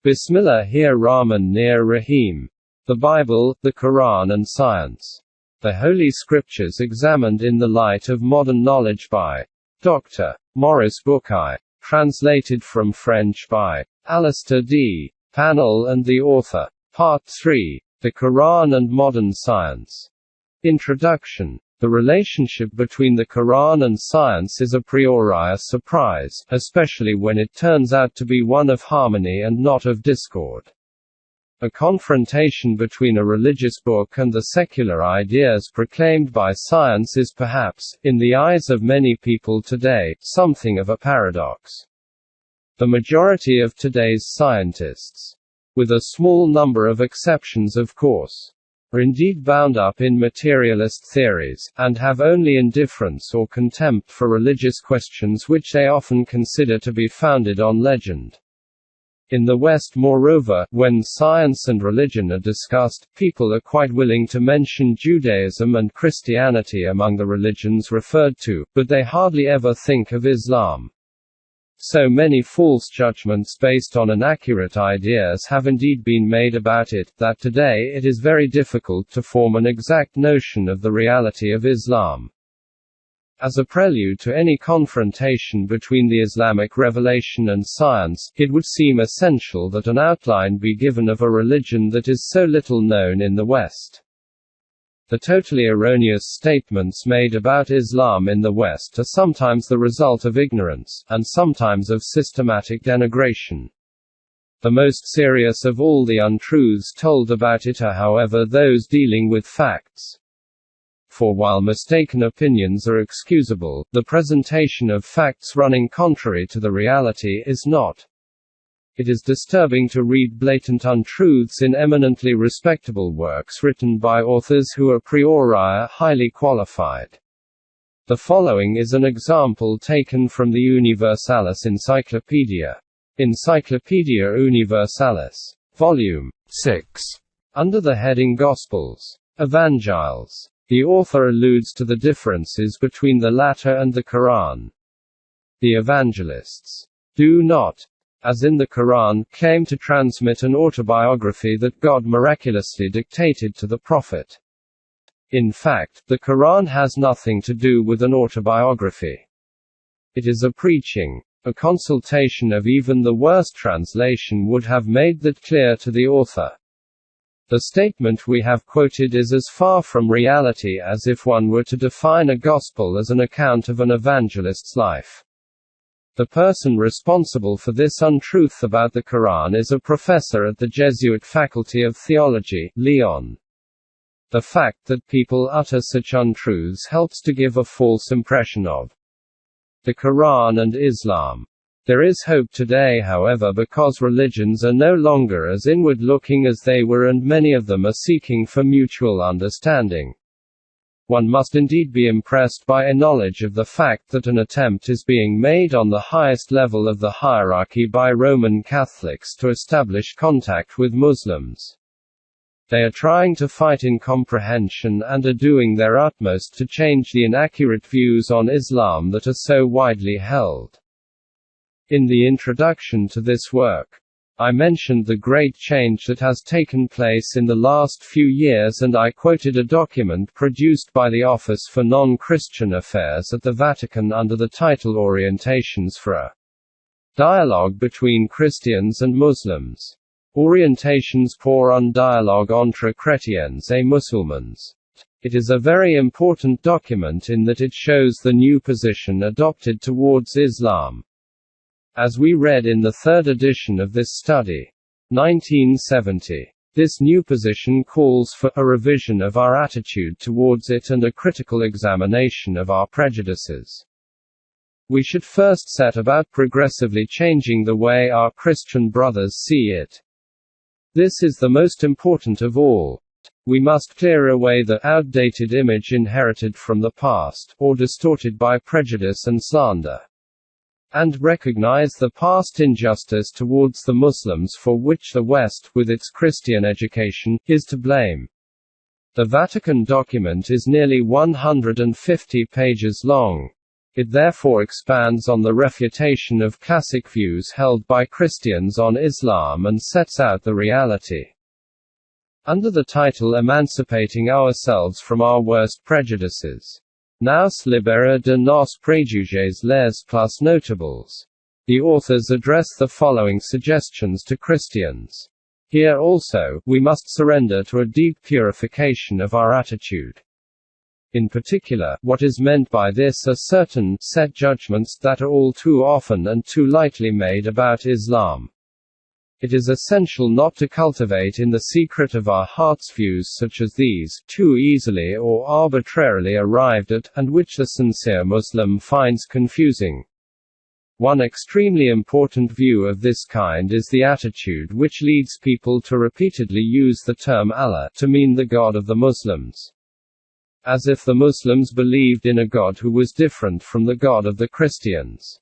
Bismillahir-Rahman-Nir-Rahim. The Bible, the Quran and Science. The Holy Scriptures examined in the light of modern knowledge by Dr. Maurice Bucaille. Translated from French by Alistair D. Pannell and the author. Part 3. The Quran and Modern Science. Introduction. The relationship between the Quran and science is a priori a surprise, especially when it turns out to be one of harmony and not of discord. A confrontation between a religious book and the secular ideas proclaimed by science is perhaps, in the eyes of many people today, something of a paradox. The majority of today's scientists, with a small number of exceptions of course, are indeed bound up in materialist theories, and have only indifference or contempt for religious questions which they often consider to be founded on legend. In the West, moreover, when science and religion are discussed, people are quite willing to mention Judaism and Christianity among the religions referred to, but they hardly ever think of Islam. So many false judgments based on inaccurate ideas have indeed been made about it, that today it is very difficult to form an exact notion of the reality of Islam. As a prelude to any confrontation between the Islamic revelation and science, it would seem essential that an outline be given of a religion that is so little known in the West. The totally erroneous statements made about Islam in the West are sometimes the result of ignorance, and sometimes of systematic denigration. The most serious of all the untruths told about it are, however, those dealing with facts. For while mistaken opinions are excusable, the presentation of facts running contrary to the reality is not. It is disturbing to read blatant untruths in eminently respectable works written by authors who a priori are highly qualified. The following is an example taken from the Universalis Encyclopedia. Encyclopedia Universalis. Volume 6. Under the heading Gospels. Evangeles. The author alludes to the differences between the latter and the Quran. The evangelists do not, as in the Quran, claim to transmit an autobiography that God miraculously dictated to the prophet. In fact, the Quran has nothing to do with an autobiography. It is a preaching. A consultation of even the worst translation would have made that clear to the author. The statement we have quoted is as far from reality as if one were to define a gospel as an account of an evangelist's life. The person responsible for this untruth about the Quran is a professor at the Jesuit Faculty of Theology, Lyon. The fact that people utter such untruths helps to give a false impression of the Quran and Islam. There is hope today, however, because religions are no longer as inward-looking as they were, and many of them are seeking for mutual understanding. One must indeed be impressed by a knowledge of the fact that an attempt is being made on the highest level of the hierarchy by Roman Catholics to establish contact with Muslims. They are trying to fight incomprehension and are doing their utmost to change the inaccurate views on Islam that are so widely held. In the introduction to this work, I mentioned the great change that has taken place in the last few years, and I quoted a document produced by the Office for Non-Christian Affairs at the Vatican under the title Orientations for a Dialogue between Christians and Muslims. Orientations pour un dialogue entre chrétiens et musulmans. It is a very important document in that it shows the new position adopted towards Islam. As we read in the third edition of this study, 1970, this new position calls for a revision of our attitude towards it and a critical examination of our prejudices. We should first set about progressively changing the way our Christian brothers see it. This is the most important of all. We must clear away the outdated image inherited from the past, or distorted by prejudice and slander, and recognize the past injustice towards the Muslims for which the West, with its Christian education, is to blame. The Vatican document is nearly 150 pages long. It therefore expands on the refutation of classic views held by Christians on Islam and sets out the reality. Under the title Emancipating Ourselves from Our Worst Prejudices. Nous libérer de nos préjugés les plus notables. The authors address the following suggestions to Christians. Here also, we must surrender to a deep purification of our attitude. In particular, what is meant by this are certain, set judgments that are all too often and too lightly made about Islam. It is essential not to cultivate in the secret of our hearts views such as these, too easily or arbitrarily arrived at, and which the sincere Muslim finds confusing. One extremely important view of this kind is the attitude which leads people to repeatedly use the term Allah to mean the God of the Muslims. As if the Muslims believed in a God who was different from the God of the Christians.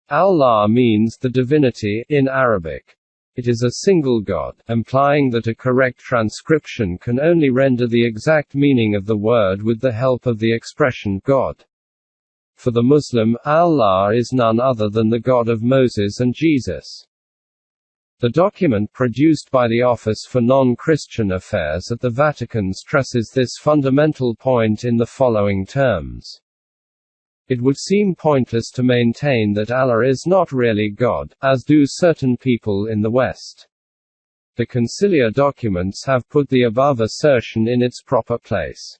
Allah means the divinity, in Arabic. It is a single God, implying that a correct transcription can only render the exact meaning of the word with the help of the expression God. For the Muslim, Allah is none other than the God of Moses and Jesus. The document produced by the Office for Non-Christian Affairs at the Vatican stresses this fundamental point in the following terms. It would seem pointless to maintain that Allah is not really God, as do certain people in the West. The conciliar documents have put the above assertion in its proper place.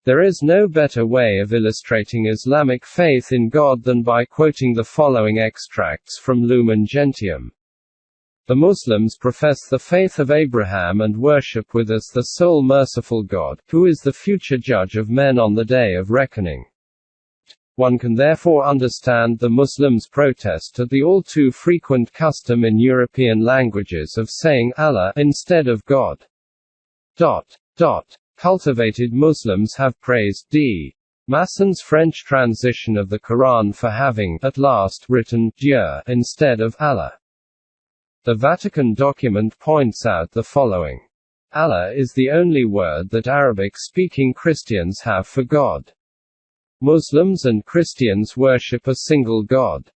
There is no better way of illustrating Islamic faith in God than by quoting the following extracts from Lumen Gentium. The Muslims profess the faith of Abraham and worship with us the sole merciful God, who is the future judge of men on the day of reckoning. One can therefore understand the Muslims' protest at the all too frequent custom in European languages of saying Allah instead of God. Cultivated Muslims have praised D. Masson's French transition of the Quran for having, at last, written Dieu instead of Allah. The Vatican document points out the following. Allah is the only word that Arabic-speaking Christians have for God. Muslims and Christians worship a single God.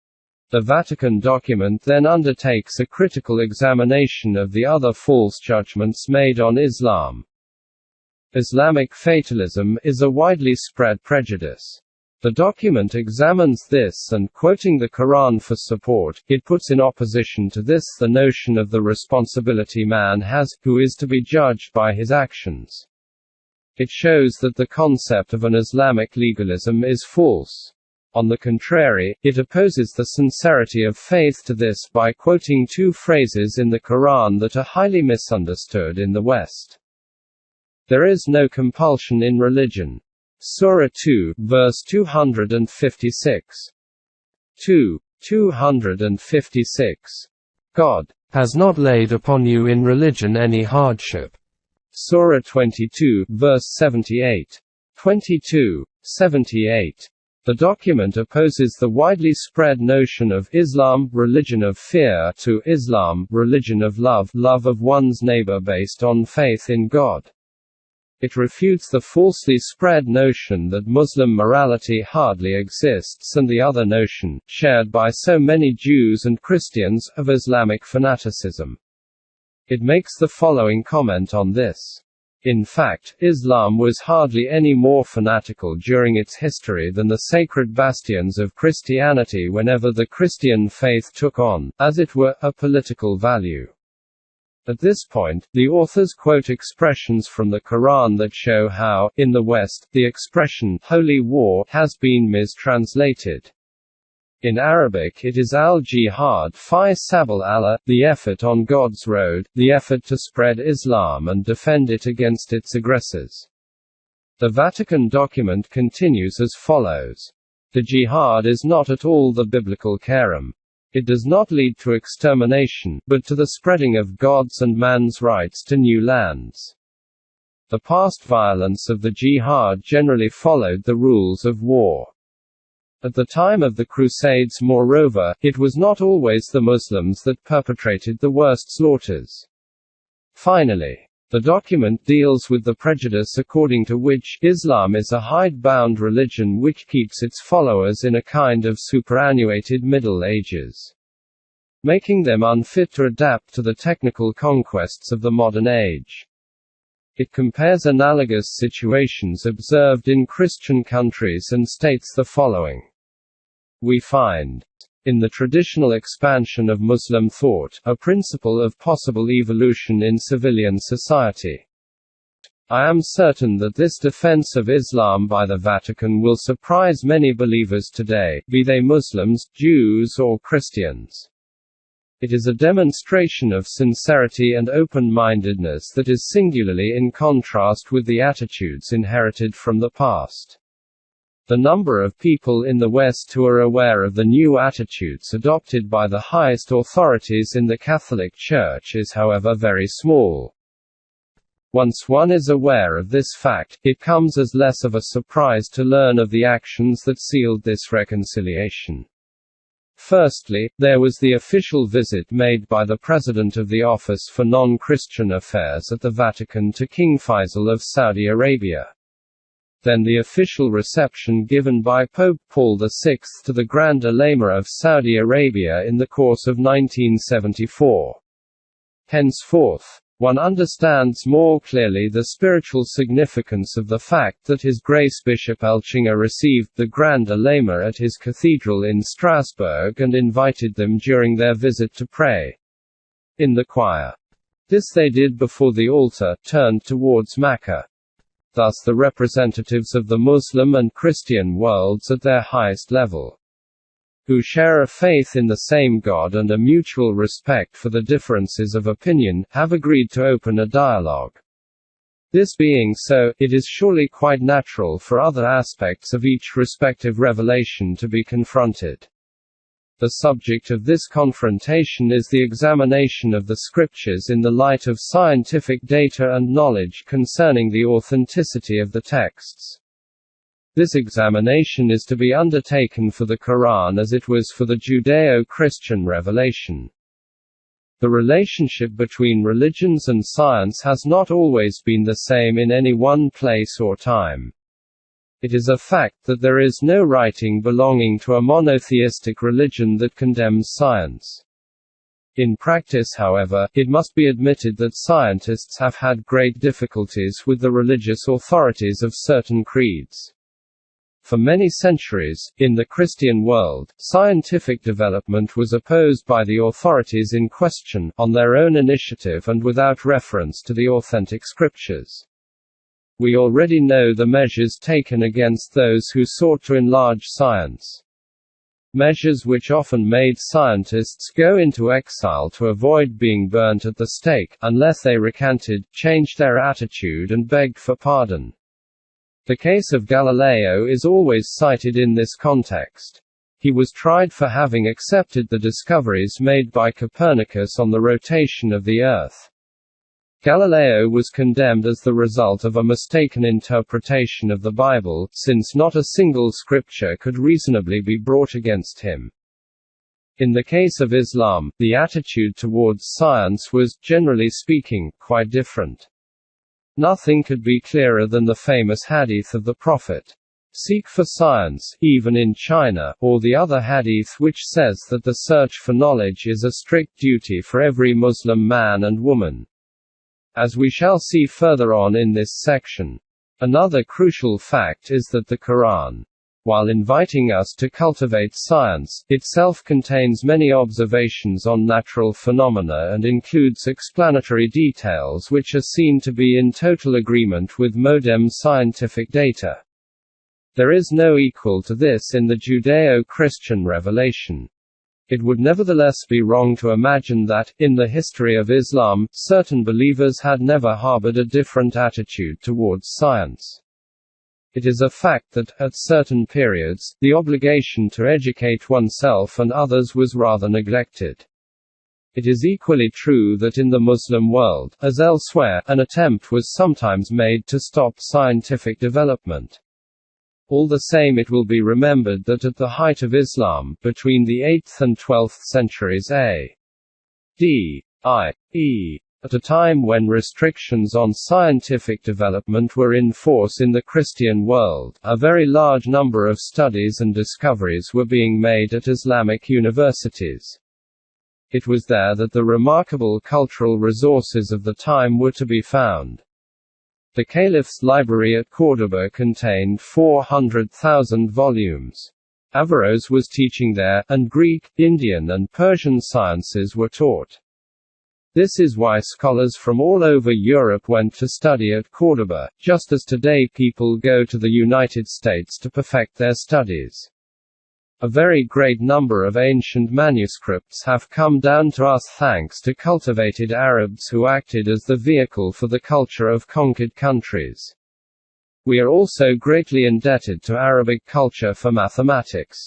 The Vatican document then undertakes a critical examination of the other false judgments made on Islam. Islamic fatalism is a widely spread prejudice. The document examines this and, quoting the Quran for support, it puts in opposition to this the notion of the responsibility man has, who is to be judged by his actions. It shows that the concept of an Islamic legalism is false. On the contrary, it opposes the sincerity of faith to this by quoting two phrases in the Quran that are highly misunderstood in the West. There is no compulsion in religion. Surah 2, verse 256. 2:256. God has not laid upon you in religion any hardship. Surah 22, verse 78. 22:78. The document opposes the widely spread notion of Islam, religion of fear, to Islam, religion of love, love of one's neighbor based on faith in God. It refutes the falsely spread notion that Muslim morality hardly exists and the other notion, shared by so many Jews and Christians, of Islamic fanaticism. It makes the following comment on this. In fact, Islam was hardly any more fanatical during its history than the sacred bastions of Christianity whenever the Christian faith took on, as it were, a political value. At this point, the authors quote expressions from the Quran that show how, in the West, the expression holy war has been mistranslated. In Arabic it is al-jihad fi sabil Allah, the effort on God's road, the effort to spread Islam and defend it against its aggressors. The Vatican document continues as follows. The jihad is not at all the biblical karam. It does not lead to extermination, but to the spreading of God's and man's rights to new lands. The past violence of the jihad generally followed the rules of war. At the time of the Crusades, moreover, it was not always the Muslims that perpetrated the worst slaughters. Finally, The document deals with the prejudice according to which Islam is a hidebound religion which keeps its followers in a kind of superannuated Middle Ages, making them unfit to adapt to the technical conquests of the modern age. It compares analogous situations observed in Christian countries and states the following. We find, in the traditional expansion of Muslim thought, a principle of possible evolution in civilian society. I am certain that this defense of Islam by the Vatican will surprise many believers today, be they Muslims, Jews or Christians. It is a demonstration of sincerity and open-mindedness that is singularly in contrast with the attitudes inherited from the past. The number of people in the West who are aware of the new attitudes adopted by the highest authorities in the Catholic Church is, however, very small. Once one is aware of this fact, it comes as less of a surprise to learn of the actions that sealed this reconciliation. Firstly, there was the official visit made by the President of the Office for Non-Christian Affairs at the Vatican to King Faisal of Saudi Arabia. Then the official reception given by Pope Paul VI to the Grand Ulama of Saudi Arabia in the course of 1974. Henceforth, one understands more clearly the spiritual significance of the fact that His Grace Bishop Elchinger received the Grand Ulama at his cathedral in Strasbourg and invited them during their visit to pray in the choir. This they did before the altar, turned towards Mecca. Thus the representatives of the Muslim and Christian worlds at their highest level, who share a faith in the same God and a mutual respect for the differences of opinion, have agreed to open a dialogue. This being so, it is surely quite natural for other aspects of each respective revelation to be confronted. The subject of this confrontation is the examination of the scriptures in the light of scientific data and knowledge concerning the authenticity of the texts. This examination is to be undertaken for the Quran as it was for the Judeo-Christian revelation. The relationship between religions and science has not always been the same in any one place or time. It is a fact that there is no writing belonging to a monotheistic religion that condemns science. In practice, however, it must be admitted that scientists have had great difficulties with the religious authorities of certain creeds. For many centuries, in the Christian world, scientific development was opposed by the authorities in question, on their own initiative and without reference to the authentic scriptures. We already know the measures taken against those who sought to enlarge science. Measures which often made scientists go into exile to avoid being burnt at the stake, unless they recanted, changed their attitude and begged for pardon. The case of Galileo is always cited in this context. He was tried for having accepted the discoveries made by Copernicus on the rotation of the Earth. Galileo was condemned as the result of a mistaken interpretation of the Bible, since not a single scripture could reasonably be brought against him. In the case of Islam, the attitude towards science was, generally speaking, quite different. Nothing could be clearer than the famous hadith of the Prophet, "Seek for science, even in China," or the other hadith which says that the search for knowledge is a strict duty for every Muslim man and woman. As we shall see further on in this section, another crucial fact is that the Quran, while inviting us to cultivate science, itself contains many observations on natural phenomena and includes explanatory details which are seen to be in total agreement with modern scientific data. There is no equal to this in the Judeo-Christian revelation. It would nevertheless be wrong to imagine that, in the history of Islam, certain believers had never harbored a different attitude towards science. It is a fact that, at certain periods, the obligation to educate oneself and others was rather neglected. It is equally true that in the Muslim world, as elsewhere, an attempt was sometimes made to stop scientific development. All the same, it will be remembered that at the height of Islam, between the 8th and 12th centuries A.D., i.e., At a time when restrictions on scientific development were in force in the Christian world, a very large number of studies and discoveries were being made at Islamic universities. It was there that the remarkable cultural resources of the time were to be found. The Caliph's library at Córdoba contained 400,000 volumes. Averroes was teaching there, and Greek, Indian and Persian sciences were taught. This is why scholars from all over Europe went to study at Córdoba, just as today people go to the United States to perfect their studies. A very great number of ancient manuscripts have come down to us thanks to cultivated Arabs who acted as the vehicle for the culture of conquered countries. We are also greatly indebted to Arabic culture for mathematics.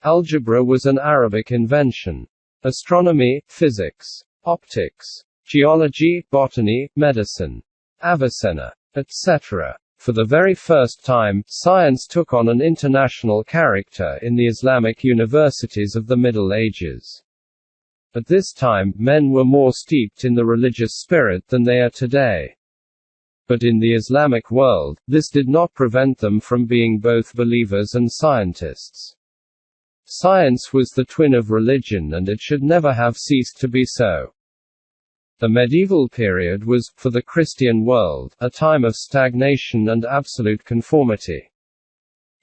Algebra was an Arabic invention. Astronomy, physics, optics, geology, botany, medicine, Avicenna, etc. For the very first time, science took on an international character in the Islamic universities of the Middle Ages. At this time, men were more steeped in the religious spirit than they are today. But in the Islamic world, this did not prevent them from being both believers and scientists. Science was the twin of religion and it should never have ceased to be so. The medieval period was, for the Christian world, a time of stagnation and absolute conformity.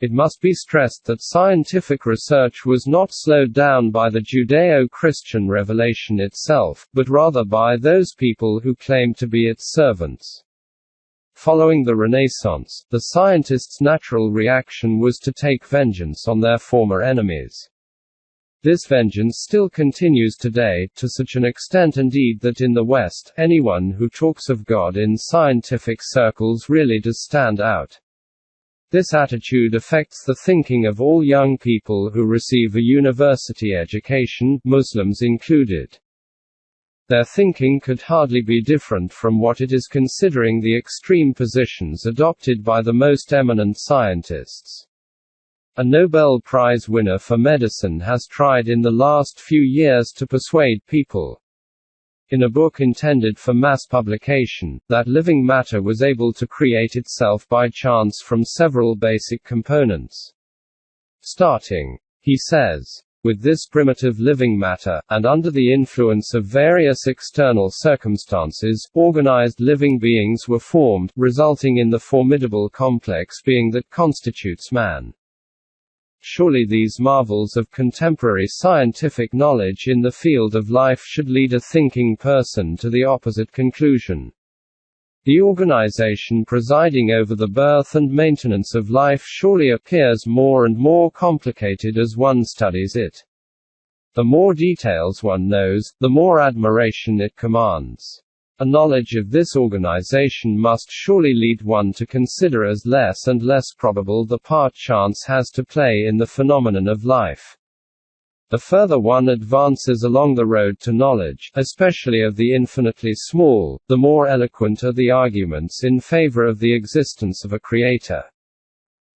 It must be stressed that scientific research was not slowed down by the Judeo-Christian revelation itself, but rather by those people who claimed to be its servants. Following the Renaissance, the scientists' natural reaction was to take vengeance on their former enemies. This vengeance still continues today, to such an extent indeed that in the West, anyone who talks of God in scientific circles really does stand out. This attitude affects the thinking of all young people who receive a university education, Muslims included. Their thinking could hardly be different from what it is considering the extreme positions adopted by the most eminent scientists. A Nobel Prize winner for medicine has tried in the last few years to persuade people, in a book intended for mass publication, that living matter was able to create itself by chance from several basic components. Starting, he says, with this primitive living matter, and under the influence of various external circumstances, organized living beings were formed, resulting in the formidable complex being that constitutes man. Surely these marvels of contemporary scientific knowledge in the field of life should lead a thinking person to the opposite conclusion. The organization presiding over the birth and maintenance of life surely appears more and more complicated as one studies it. The more details one knows, the more admiration it commands. A knowledge of this organization must surely lead one to consider as less and less probable the part chance has to play in the phenomenon of life. The further one advances along the road to knowledge, especially of the infinitely small, the more eloquent are the arguments in favor of the existence of a creator.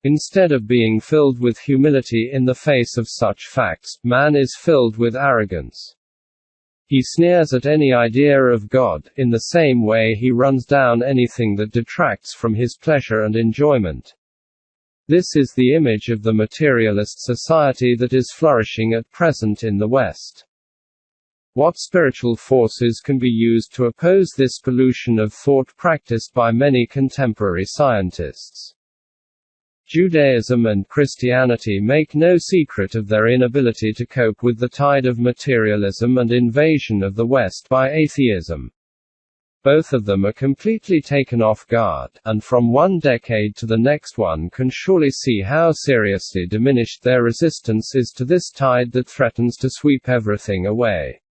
Instead of being filled with humility in the face of such facts, man is filled with arrogance. He sneers at any idea of God, in the same way he runs down anything that detracts from his pleasure and enjoyment. This is the image of the materialist society that is flourishing at present in the West. What spiritual forces can be used to oppose this pollution of thought practiced by many contemporary scientists? Judaism and Christianity make no secret of their inability to cope with the tide of materialism and invasion of the West by atheism. Both of them are completely taken off guard, and from one decade to the next one can surely see how seriously diminished their resistance is to this tide that threatens to sweep everything away.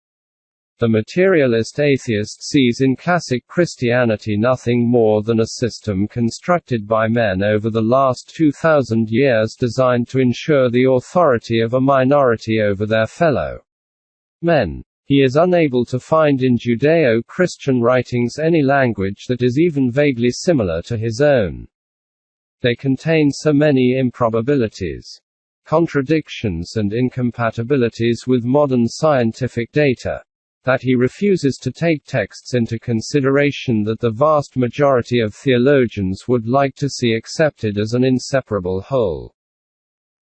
The materialist atheist sees in classic Christianity nothing more than a system constructed by men over the last 2,000 years designed to ensure the authority of a minority over their fellow men. He is unable to find in Judeo-Christian writings any language that is even vaguely similar to his own. They contain so many improbabilities, contradictions and incompatibilities with modern scientific data. that he refuses to take texts into consideration that the vast majority of theologians would like to see accepted as an inseparable whole.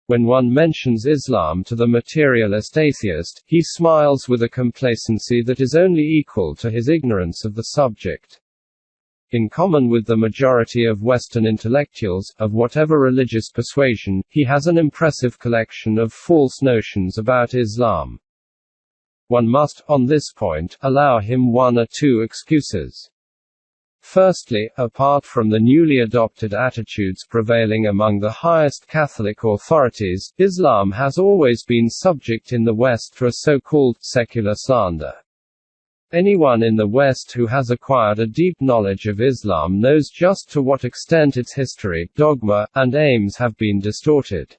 When one mentions Islam to the materialist atheist, he smiles with a complacency that is only equal to his ignorance of the subject. In common with the majority of Western intellectuals, of whatever religious persuasion, he has an impressive collection of false notions about Islam. One must, on this point, allow him one or two excuses. Firstly, apart from the newly adopted attitudes prevailing among the highest Catholic authorities, Islam has always been subject in the West to a so-called secular slander. Anyone in the West who has acquired a deep knowledge of Islam knows just to what extent its history, dogma, and aims have been distorted.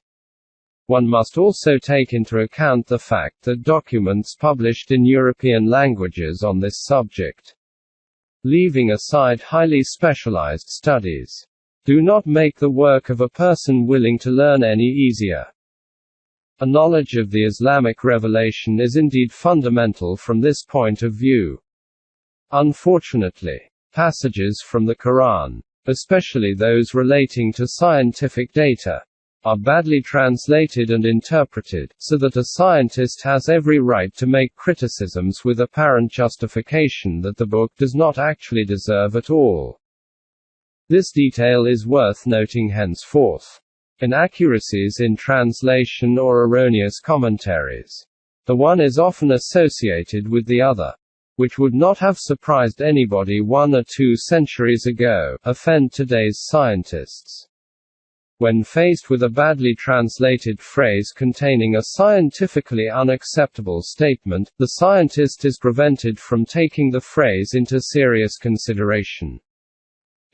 One must also take into account the fact that documents published in European languages on this subject, leaving aside highly specialized studies, do not make the work of a person willing to learn any easier. A knowledge of the Islamic revelation is indeed fundamental from this point of view. Unfortunately, passages from the Quran, especially those relating to scientific data, are badly translated and interpreted, so that a scientist has every right to make criticisms with apparent justification that the book does not actually deserve at all. This detail is worth noting henceforth. Inaccuracies in translation or erroneous commentaries. The one is often associated with the other, which would not have surprised anybody 1 or 2 centuries ago, offend today's scientists. When faced with a badly translated phrase containing a scientifically unacceptable statement, the scientist is prevented from taking the phrase into serious consideration.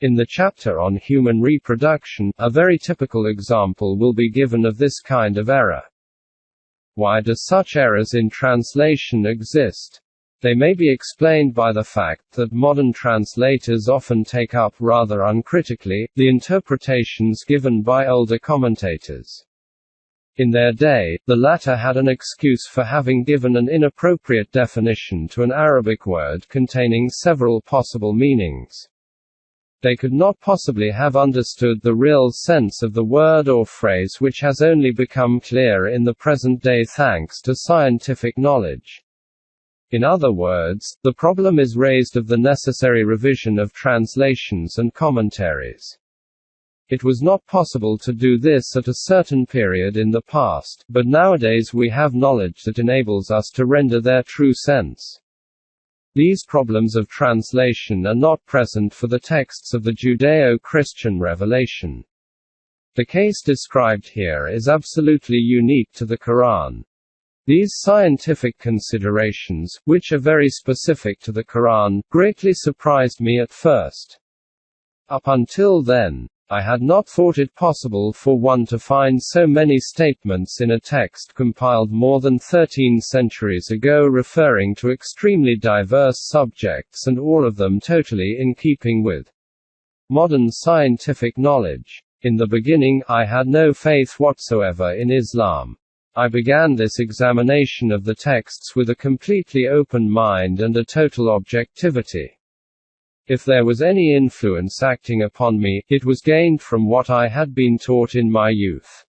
In the chapter on human reproduction, a very typical example will be given of this kind of error. Why do such errors in translation exist? They may be explained by the fact that modern translators often take up rather uncritically the interpretations given by older commentators. In their day, the latter had an excuse for having given an inappropriate definition to an Arabic word containing several possible meanings. They could not possibly have understood the real sense of the word or phrase, which has only become clear in the present day thanks to scientific knowledge. In other words, the problem is raised of the necessary revision of translations and commentaries. It was not possible to do this at a certain period in the past, but nowadays we have knowledge that enables us to render their true sense. These problems of translation are not present for the texts of the Judeo-Christian revelation. The case described here is absolutely unique to the Quran. These scientific considerations, which are very specific to the Quran, greatly surprised me at first. Up until then, I had not thought it possible for one to find so many statements in a text compiled more than 13 centuries ago referring to extremely diverse subjects, and all of them totally in keeping with modern scientific knowledge. In the beginning, I had no faith whatsoever in Islam. I began this examination of the texts with a completely open mind and a total objectivity. If there was any influence acting upon me, it was gained from what I had been taught in my youth.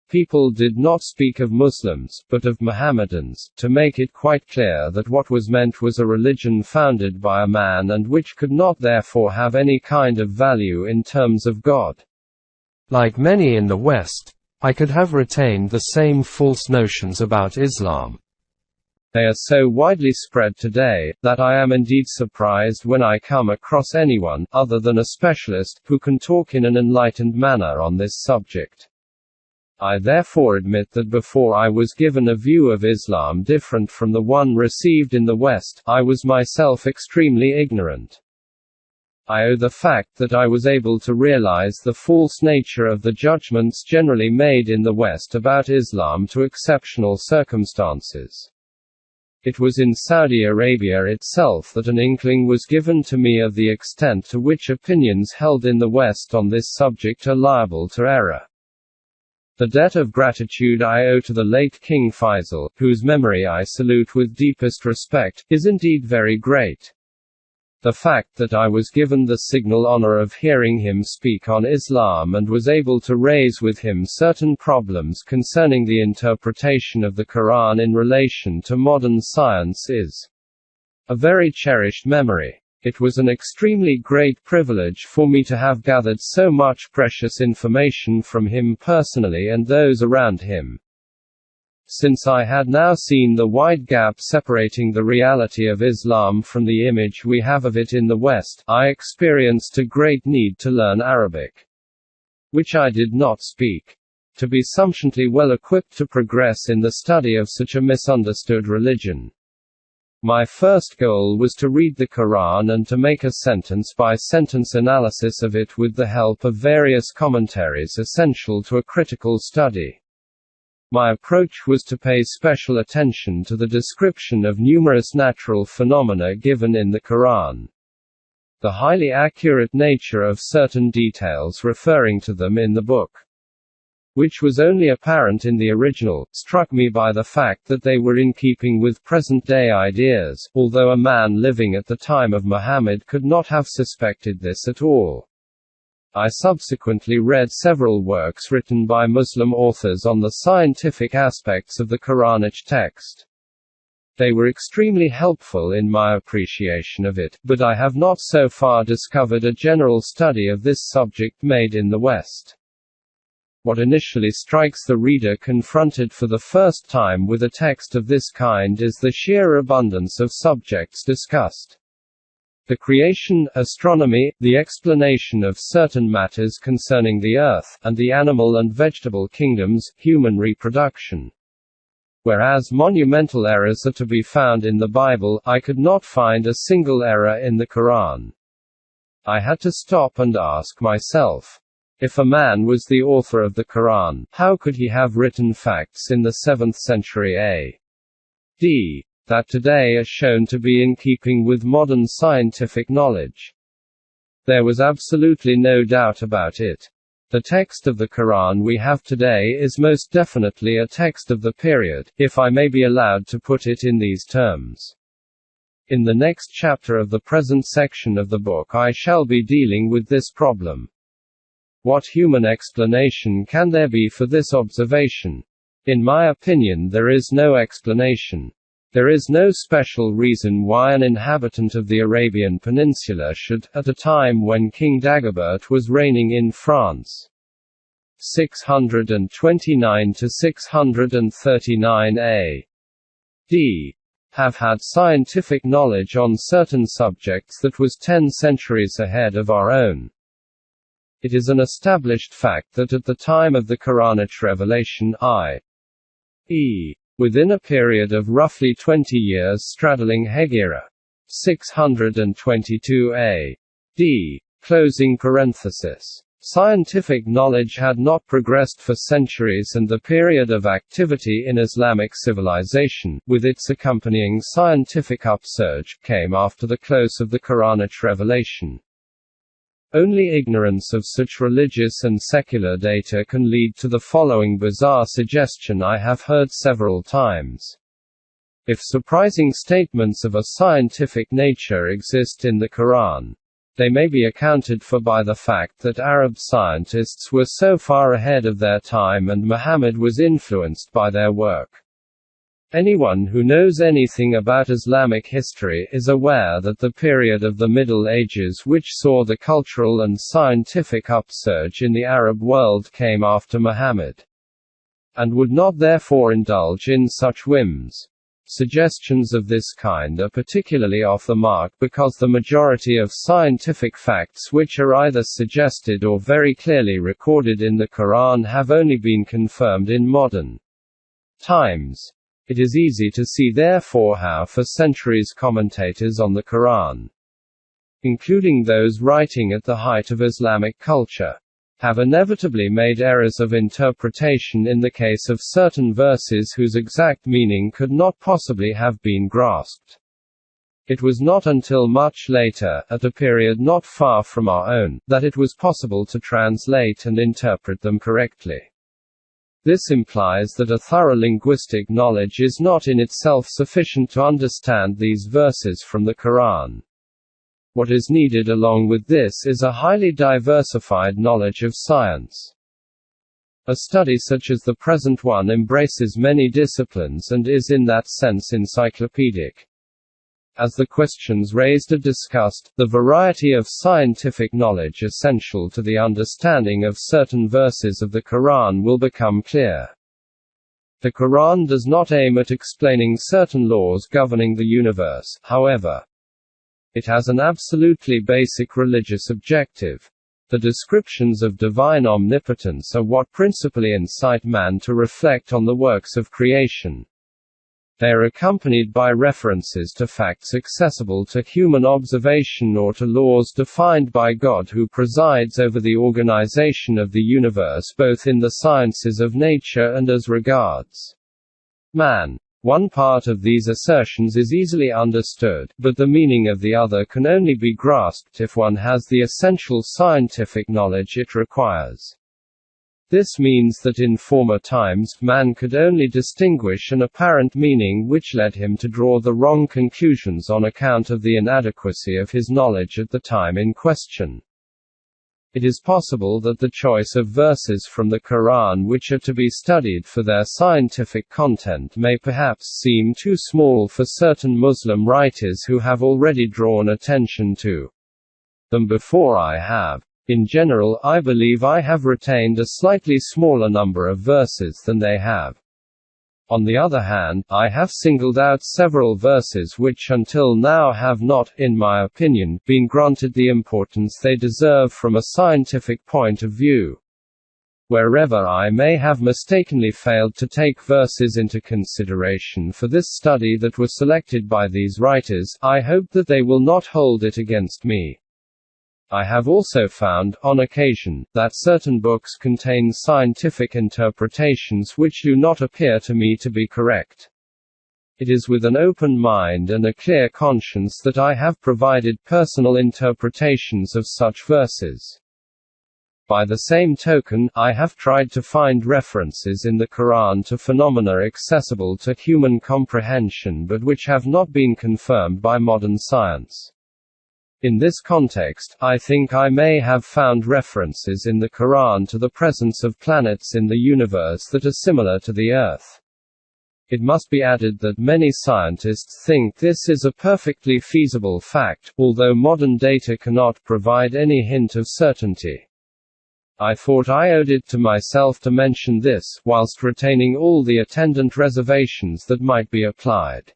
People did not speak of Muslims, but of Mohammedans, to make it quite clear that what was meant was a religion founded by a man and which could not therefore have any kind of value in terms of God. Like many in the West, I could have retained the same false notions about Islam. They are so widely spread today, that I am indeed surprised when I come across anyone, other than a specialist, who can talk in an enlightened manner on this subject. I therefore admit that before I was given a view of Islam different from the one received in the West, I was myself extremely ignorant. I owe the fact that I was able to realize the false nature of the judgments generally made in the West about Islam to exceptional circumstances. It was in Saudi Arabia itself that an inkling was given to me of the extent to which opinions held in the West on this subject are liable to error. The debt of gratitude I owe to the late King Faisal, whose memory I salute with deepest respect, is indeed very great. The fact that I was given the signal honor of hearing him speak on Islam and was able to raise with him certain problems concerning the interpretation of the Quran in relation to modern science is a very cherished memory. It was an extremely great privilege for me to have gathered so much precious information from him personally and those around him. Since I had now seen the wide gap separating the reality of Islam from the image we have of it in the West, I experienced a great need to learn Arabic, which I did not speak, to be sufficiently well equipped to progress in the study of such a misunderstood religion. My first goal was to read the Quran and to make a sentence-by-sentence analysis of it with the help of various commentaries essential to a critical study. My approach was to pay special attention to the description of numerous natural phenomena given in the Quran. The highly accurate nature of certain details referring to them in the book, which was only apparent in the original, struck me by the fact that they were in keeping with present-day ideas, although a man living at the time of Muhammad could not have suspected this at all. I subsequently read several works written by Muslim authors on the scientific aspects of the Quranic text. They were extremely helpful in my appreciation of it, but I have not so far discovered a general study of this subject made in the West. What initially strikes the reader confronted for the first time with a text of this kind is the sheer abundance of subjects discussed. The creation, astronomy, the explanation of certain matters concerning the earth, and the animal and vegetable kingdoms, human reproduction. Whereas monumental errors are to be found in the Bible, I could not find a single error in the Quran. I had to stop and ask myself, if a man was the author of the Quran, how could he have written facts in the 7th century A.D. that today are shown to be in keeping with modern scientific knowledge? There was absolutely no doubt about it. The text of the Quran we have today is most definitely a text of the period, if I may be allowed to put it in these terms. In the next chapter of the present section of the book I shall be dealing with this problem. What human explanation can there be for this observation? In my opinion, there is no explanation. There is no special reason why an inhabitant of the Arabian Peninsula should, at a time when King Dagobert was reigning in France, 629 to 639 A.D., have had scientific knowledge on certain subjects that was 10 centuries ahead of our own. It is an established fact that at the time of the Quranic revelation, i.e., within a period of roughly 20 years straddling Hegira, 622 A.D., closing parenthesis, scientific knowledge had not progressed for centuries, and the period of activity in Islamic civilization, with its accompanying scientific upsurge, came after the close of the Quranic revelation. Only ignorance of such religious and secular data can lead to the following bizarre suggestion I have heard several times. If surprising statements of a scientific nature exist in the Quran, they may be accounted for by the fact that Arab scientists were so far ahead of their time and Muhammad was influenced by their work. Anyone who knows anything about Islamic history is aware that the period of the Middle Ages, which saw the cultural and scientific upsurge in the Arab world, came after Muhammad, and would not therefore indulge in such whims. Suggestions of this kind are particularly off the mark because the majority of scientific facts which are either suggested or very clearly recorded in the Quran have only been confirmed in modern times. It is easy to see therefore how for centuries commentators on the Quran, including those writing at the height of Islamic culture, have inevitably made errors of interpretation in the case of certain verses whose exact meaning could not possibly have been grasped. It was not until much later, at a period not far from our own, that it was possible to translate and interpret them correctly. This implies that a thorough linguistic knowledge is not in itself sufficient to understand these verses from the Quran. What is needed along with this is a highly diversified knowledge of science. A study such as the present one embraces many disciplines and is in that sense encyclopedic. As the questions raised are discussed, the variety of scientific knowledge essential to the understanding of certain verses of the Quran will become clear. The Quran does not aim at explaining certain laws governing the universe, however. It has an absolutely basic religious objective. The descriptions of divine omnipotence are what principally incite man to reflect on the works of creation. They are accompanied by references to facts accessible to human observation or to laws defined by God who presides over the organization of the universe both in the sciences of nature and as regards man. One part of these assertions is easily understood, but the meaning of the other can only be grasped if one has the essential scientific knowledge it requires. This means that in former times, man could only distinguish an apparent meaning which led him to draw the wrong conclusions on account of the inadequacy of his knowledge at the time in question. It is possible that the choice of verses from the Quran which are to be studied for their scientific content may perhaps seem too small for certain Muslim writers who have already drawn attention to them before I have. In general, I believe I have retained a slightly smaller number of verses than they have. On the other hand, I have singled out several verses which until now have not, in my opinion, been granted the importance they deserve from a scientific point of view. Wherever I may have mistakenly failed to take verses into consideration for this study that were selected by these writers, I hope that they will not hold it against me. I have also found, on occasion, that certain books contain scientific interpretations which do not appear to me to be correct. It is with an open mind and a clear conscience that I have provided personal interpretations of such verses. By the same token, I have tried to find references in the Quran to phenomena accessible to human comprehension but which have not been confirmed by modern science. In this context, I think I may have found references in the Quran to the presence of planets in the universe that are similar to the Earth. It must be added that many scientists think this is a perfectly feasible fact, although modern data cannot provide any hint of certainty. I thought I owed it to myself to mention this, whilst retaining all the attendant reservations that might be applied.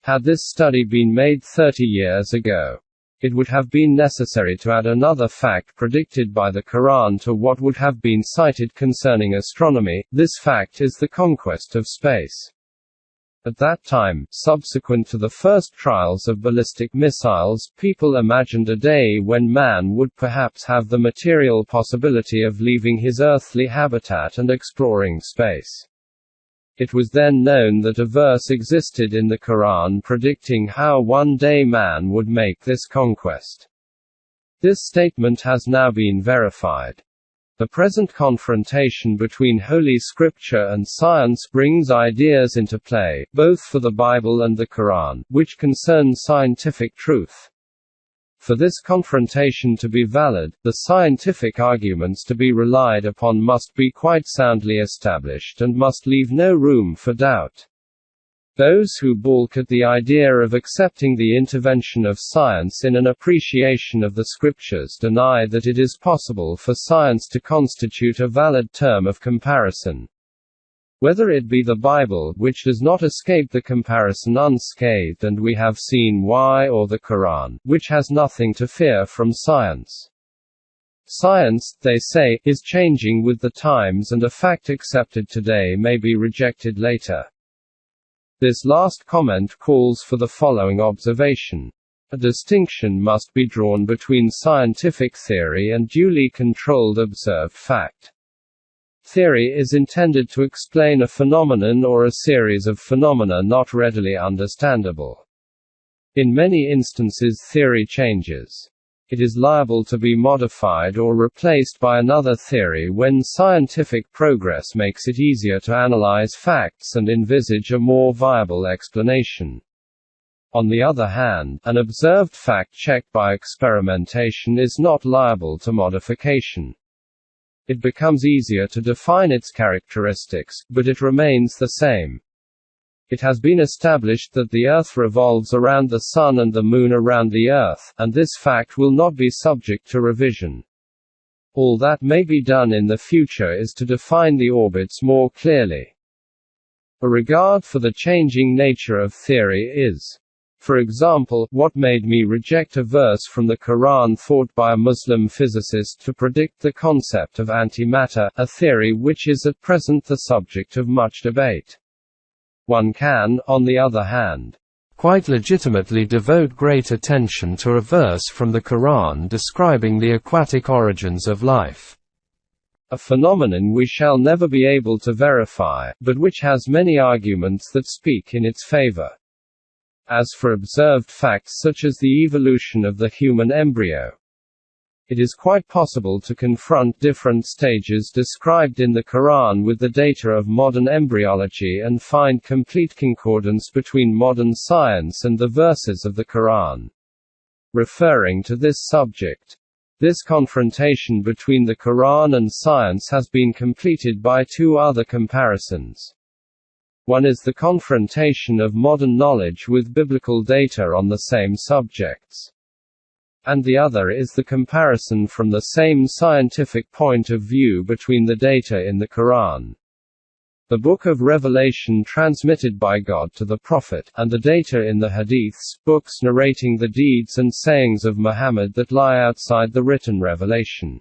Had this study been made 30 years ago, it would have been necessary to add another fact predicted by the Quran to what would have been cited concerning astronomy. This fact is the conquest of space. At that time, subsequent to the first trials of ballistic missiles, people imagined a day when man would perhaps have the material possibility of leaving his earthly habitat and exploring space. It was then known that a verse existed in the Quran predicting how one day man would make this conquest. This statement has now been verified. The present confrontation between Holy Scripture and science brings ideas into play, both for the Bible and the Quran, which concern scientific truth. For this confrontation to be valid, the scientific arguments to be relied upon must be quite soundly established and must leave no room for doubt. Those who balk at the idea of accepting the intervention of science in an appreciation of the Scriptures deny that it is possible for science to constitute a valid term of comparison. Whether it be the Bible, which does not escape the comparison unscathed, and we have seen why, or the Quran, which has nothing to fear from science. Science, they say, is changing with the times, and a fact accepted today may be rejected later. This last comment calls for the following observation. A distinction must be drawn between scientific theory and duly controlled observed fact. Theory is intended to explain a phenomenon or a series of phenomena not readily understandable. In many instances theory changes. It is liable to be modified or replaced by another theory when scientific progress makes it easier to analyze facts and envisage a more viable explanation. On the other hand, an observed fact checked by experimentation is not liable to modification. It becomes easier to define its characteristics, but it remains the same. It has been established that the Earth revolves around the Sun and the Moon around the Earth, and this fact will not be subject to revision. All that may be done in the future is to define the orbits more clearly. A regard for the changing nature of theory is, for example, what made me reject a verse from the Quran thought by a Muslim physicist to predict the concept of antimatter, a theory which is at present the subject of much debate. One can, on the other hand, quite legitimately devote great attention to a verse from the Quran describing the aquatic origins of life. A phenomenon we shall never be able to verify, but which has many arguments that speak in its favor. As for observed facts such as the evolution of the human embryo, it is quite possible to confront different stages described in the Quran with the data of modern embryology and find complete concordance between modern science and the verses of the Quran. Referring to this subject, this confrontation between the Quran and science has been completed by two other comparisons. One is the confrontation of modern knowledge with biblical data on the same subjects. And the other is the comparison from the same scientific point of view between the data in the Quran, the Book of Revelation transmitted by God to the Prophet, and the data in the Hadiths, books narrating the deeds and sayings of Muhammad that lie outside the written revelation.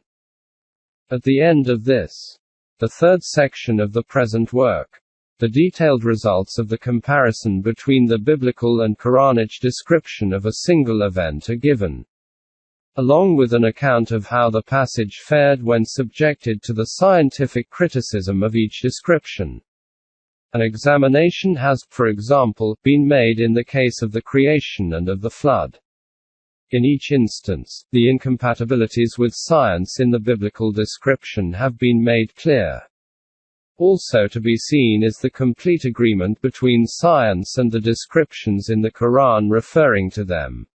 At the end of this, the third section of the present work, the detailed results of the comparison between the biblical and Quranic description of a single event are given, along with an account of how the passage fared when subjected to the scientific criticism of each description. An examination has, for example, been made in the case of the creation and of the flood. In each instance, the incompatibilities with science in the biblical description have been made clear. Also to be seen is the complete agreement between science and the descriptions in the Quran referring to them.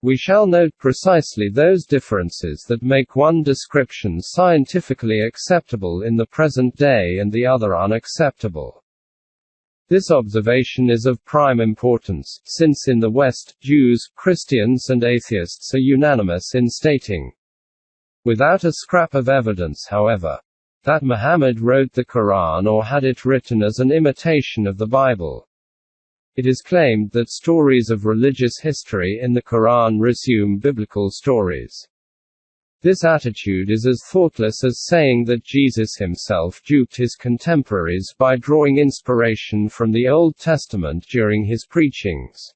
We shall note precisely those differences that make one description scientifically acceptable in the present day and the other unacceptable. This observation is of prime importance, since in the West, Jews, Christians and atheists are unanimous in stating, without a scrap of evidence however, that Muhammad wrote the Quran or had it written as an imitation of the Bible. It is claimed that stories of religious history in the Quran resume biblical stories. This attitude is as thoughtless as saying that Jesus himself duped his contemporaries by drawing inspiration from the Old Testament during his preachings.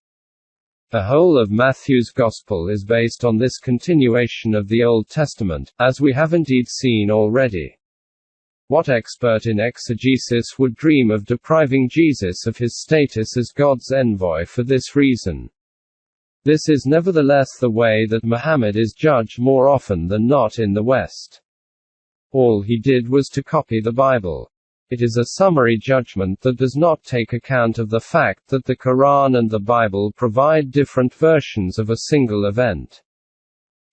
The whole of Matthew's Gospel is based on this continuation of the Old Testament, as we have indeed seen already. What expert in exegesis would dream of depriving Jesus of his status as God's envoy for this reason? This is nevertheless the way that Muhammad is judged more often than not in the West. All he did was to copy the Bible. It is a summary judgment that does not take account of the fact that the Quran and the Bible provide different versions of a single event.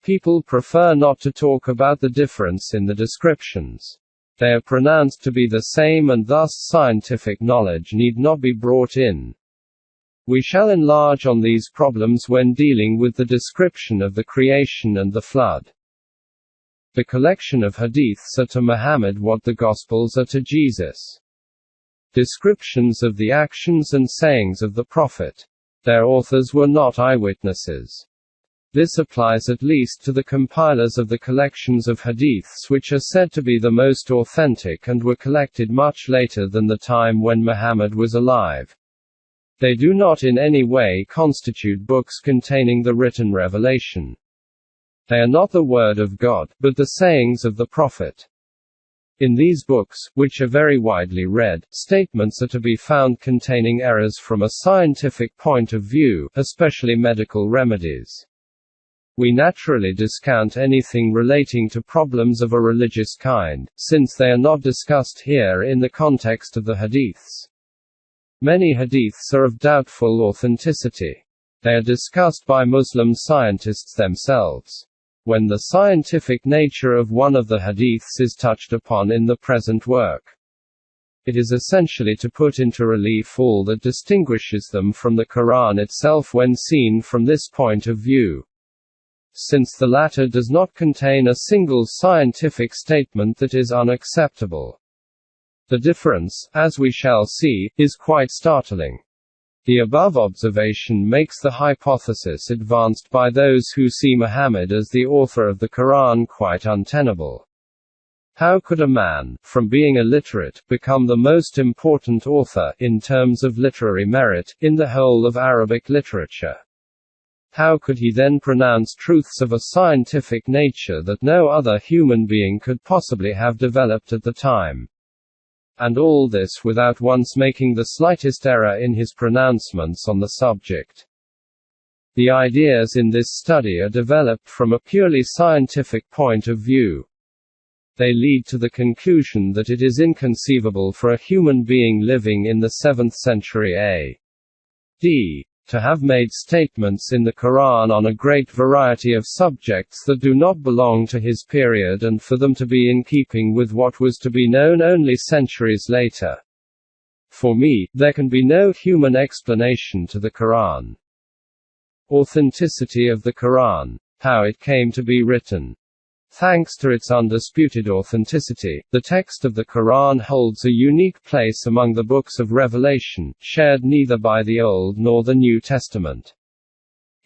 People prefer not to talk about the difference in the descriptions. They are pronounced to be the same and thus scientific knowledge need not be brought in. We shall enlarge on these problems when dealing with the description of the creation and the flood. The collection of hadiths are to Muhammad what the Gospels are to Jesus. Descriptions of the actions and sayings of the Prophet. Their authors were not eyewitnesses. This applies at least to the compilers of the collections of hadiths which are said to be the most authentic and were collected much later than the time when Muhammad was alive. They do not in any way constitute books containing the written revelation. They are not the word of God, but the sayings of the Prophet. In these books, which are very widely read, statements are to be found containing errors from a scientific point of view, especially medical remedies. We naturally discount anything relating to problems of a religious kind, since they are not discussed here in the context of the hadiths. Many hadiths are of doubtful authenticity. They are discussed by Muslim scientists themselves. When the scientific nature of one of the hadiths is touched upon in the present work, it is essentially to put into relief all that distinguishes them from the Quran itself when seen from this point of view. Since the latter does not contain a single scientific statement that is unacceptable. The difference, as we shall see, is quite startling. The above observation makes the hypothesis advanced by those who see Muhammad as the author of the Quran quite untenable. How could a man, from being illiterate, become the most important author, in terms of literary merit, in the whole of Arabic literature? How could he then pronounce truths of a scientific nature that no other human being could possibly have developed at the time? And all this without once making the slightest error in his pronouncements on the subject. The ideas in this study are developed from a purely scientific point of view. They lead to the conclusion that it is inconceivable for a human being living in the 7th century A.D. to have made statements in the Quran on a great variety of subjects that do not belong to his period and for them to be in keeping with what was to be known only centuries later. For me, there can be no human explanation to the Quran. Authenticity of the Quran. How it came to be written. Thanks to its undisputed authenticity, the text of the Quran holds a unique place among the books of Revelation, shared neither by the Old nor the New Testament.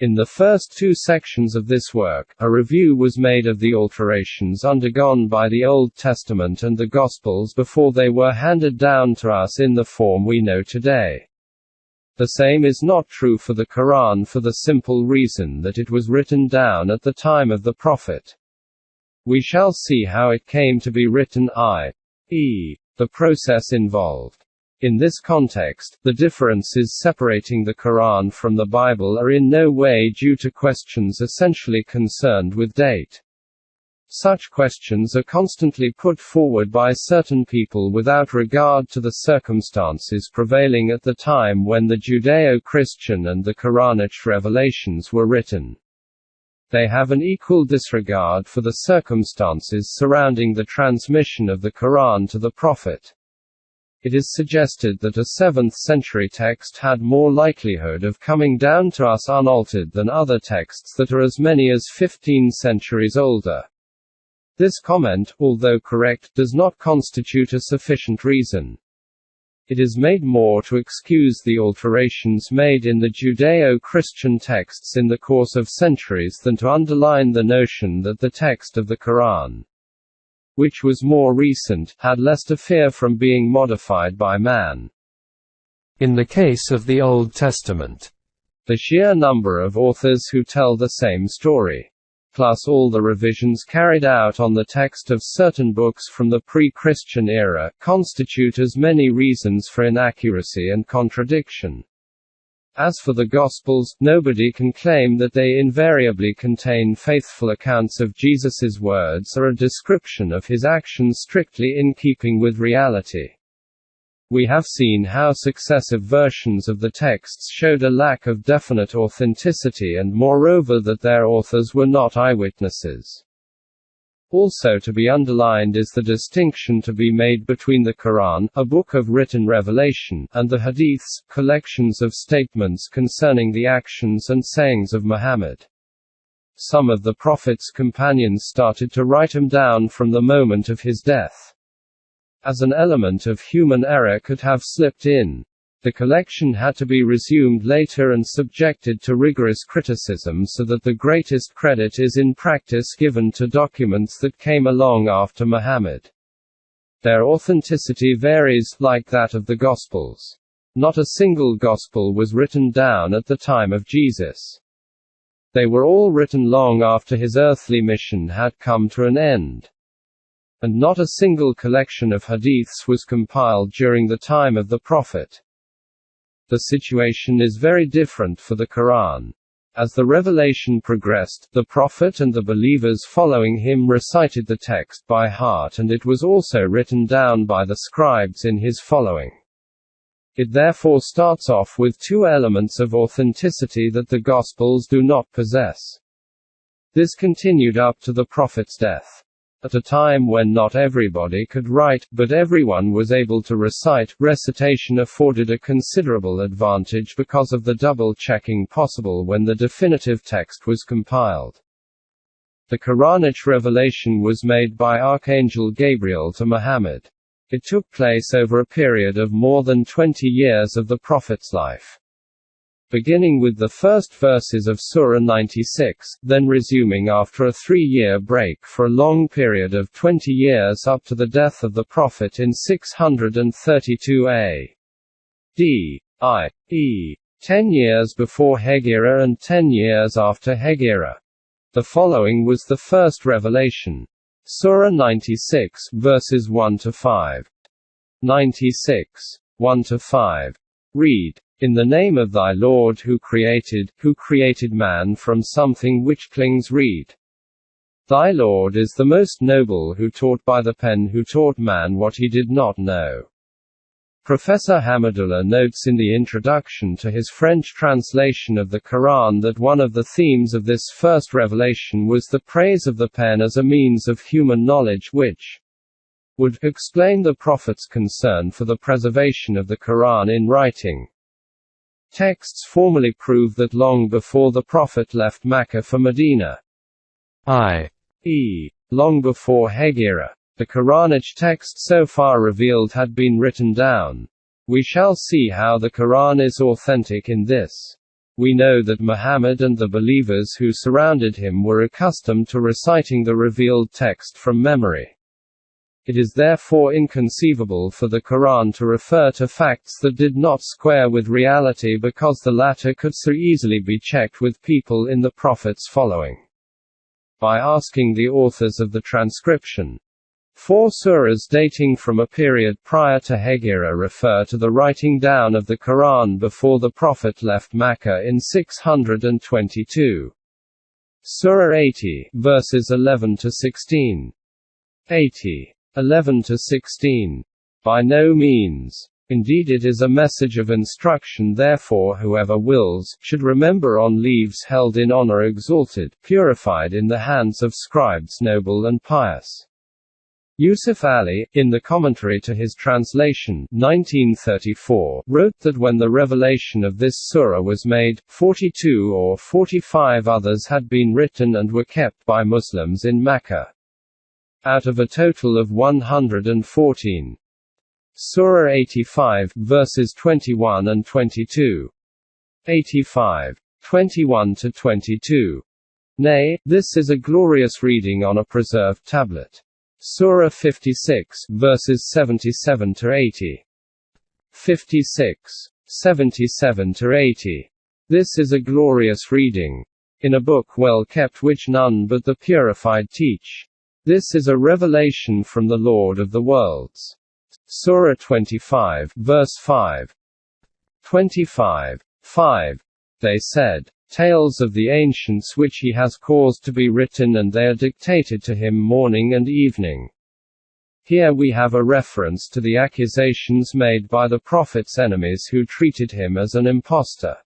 In the first 2 sections of this work, a review was made of the alterations undergone by the Old Testament and the Gospels before they were handed down to us in the form we know today. The same is not true for the Quran for the simple reason that it was written down at the time of the Prophet. We shall see how it came to be written, i.e., the process involved. In this context, the differences separating the Quran from the Bible are in no way due to questions essentially concerned with date. Such questions are constantly put forward by certain people without regard to the circumstances prevailing at the time when the Judeo-Christian and the Quranic revelations were written. They have an equal disregard for the circumstances surrounding the transmission of the Quran to the Prophet. It is suggested that a 7th century text had more likelihood of coming down to us unaltered than other texts that are as many as 15 centuries older. This comment, although correct, does not constitute a sufficient reason. It is made more to excuse the alterations made in the Judeo-Christian texts in the course of centuries than to underline the notion that the text of the Quran, which was more recent, had less to fear from being modified by man. In the case of the Old Testament, the sheer number of authors who tell the same story, plus all the revisions carried out on the text of certain books from the pre-Christian era, constitute as many reasons for inaccuracy and contradiction. As for the Gospels, nobody can claim that they invariably contain faithful accounts of Jesus's words or a description of his actions strictly in keeping with reality. We have seen how successive versions of the texts showed a lack of definite authenticity and moreover that their authors were not eyewitnesses. Also to be underlined is the distinction to be made between the Quran, a book of written revelation, and the hadiths, collections of statements concerning the actions and sayings of Muhammad. Some of the Prophet's companions started to write them down from the moment of his death. As an element of human error could have slipped in, the collection had to be resumed later and subjected to rigorous criticism so that the greatest credit is in practice given to documents that came along after Muhammad. Their authenticity varies, like that of the Gospels. Not a single Gospel was written down at the time of Jesus. They were all written long after his earthly mission had come to an end. And not a single collection of hadiths was compiled during the time of the Prophet. The situation is very different for the Quran. As the revelation progressed, the prophet and the believers following him recited the text by heart, and it was also written down by the scribes in his following. It therefore starts off with two elements of authenticity that the Gospels do not possess. This continued up to the prophet's death. At a time when not everybody could write, but everyone was able to recite, recitation afforded a considerable advantage because of the double-checking possible when the definitive text was compiled. The Quranic revelation was made by Archangel Gabriel to Muhammad. It took place over a period of more than 20 years of the Prophet's life. Beginning with the first verses of Surah 96, then resuming after a 3-year break for a long period of 20 years up to the death of the Prophet in 632 A.D. i.e., 10 years before Hegira and 10 years after Hegira. The following was the first revelation. Surah 96, verses 1-5. 96. 1-5. Read. In the name of thy Lord who created man from something which clings. Read. Thy Lord is the most noble who taught by the pen, who taught man what he did not know. Professor Hamidullah notes in the introduction to his French translation of the Quran that one of the themes of this first revelation was the praise of the pen as a means of human knowledge which would explain the Prophet's concern for the preservation of the Quran in writing. Texts formally prove that long before the Prophet left Mecca for Medina, i.e., long before Hegira, the Quranic text so far revealed had been written down. We shall see how the Quran is authentic in this. We know that Muhammad and the believers who surrounded him were accustomed to reciting the revealed text from memory. It is therefore inconceivable for the Quran to refer to facts that did not square with reality, because the latter could so easily be checked with people in the Prophet's following. By asking the authors of the transcription, 4 surahs dating from a period prior to Hegira refer to the writing down of the Quran before the Prophet left Mecca in 622. Surah 80, verses 11-16. 80. 11-16. By no means. Indeed, it is a message of instruction, therefore whoever wills, should remember on leaves held in honor, exalted, purified in the hands of scribes noble and pious. Yusuf Ali, in the commentary to his translation, 1934, wrote that when the revelation of this surah was made, 42 or 45 others had been written and were kept by Muslims in Mecca. Out of a total of 114. Surah 85, verses 21 and 22. 85. 21-22. Nay, this is a glorious reading on a preserved tablet. Surah 56, verses 77-80. 56. 77-80. This is a glorious reading. In a book well kept which none but the purified teach. This is a revelation from the Lord of the worlds. Surah 25, verse 5. 25. 5. They said, tales of the ancients which he has caused to be written, and they are dictated to him morning and evening. Here we have a reference to the accusations made by the Prophet's enemies, who treated him as an impostor.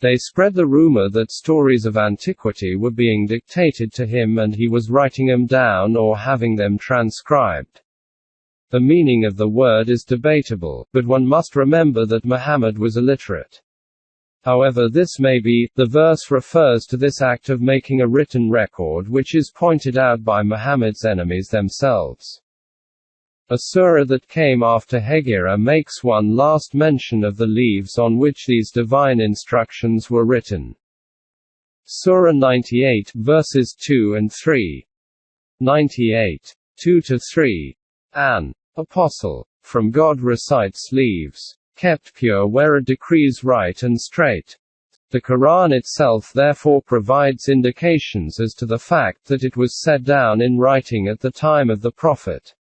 They spread the rumor that stories of antiquity were being dictated to him and he was writing them down or having them transcribed. The meaning of the word is debatable, but one must remember that Muhammad was illiterate. However this may be, the verse refers to this act of making a written record, which is pointed out by Muhammad's enemies themselves. A surah that came after Hegira makes one last mention of the leaves on which these divine instructions were written. Surah 98, verses 2 and 3. 98. 2-3. An apostle from God recites leaves, kept pure where a decrees right and straight. The Quran itself therefore provides indications as to the fact that it was set down in writing at the time of the Prophet.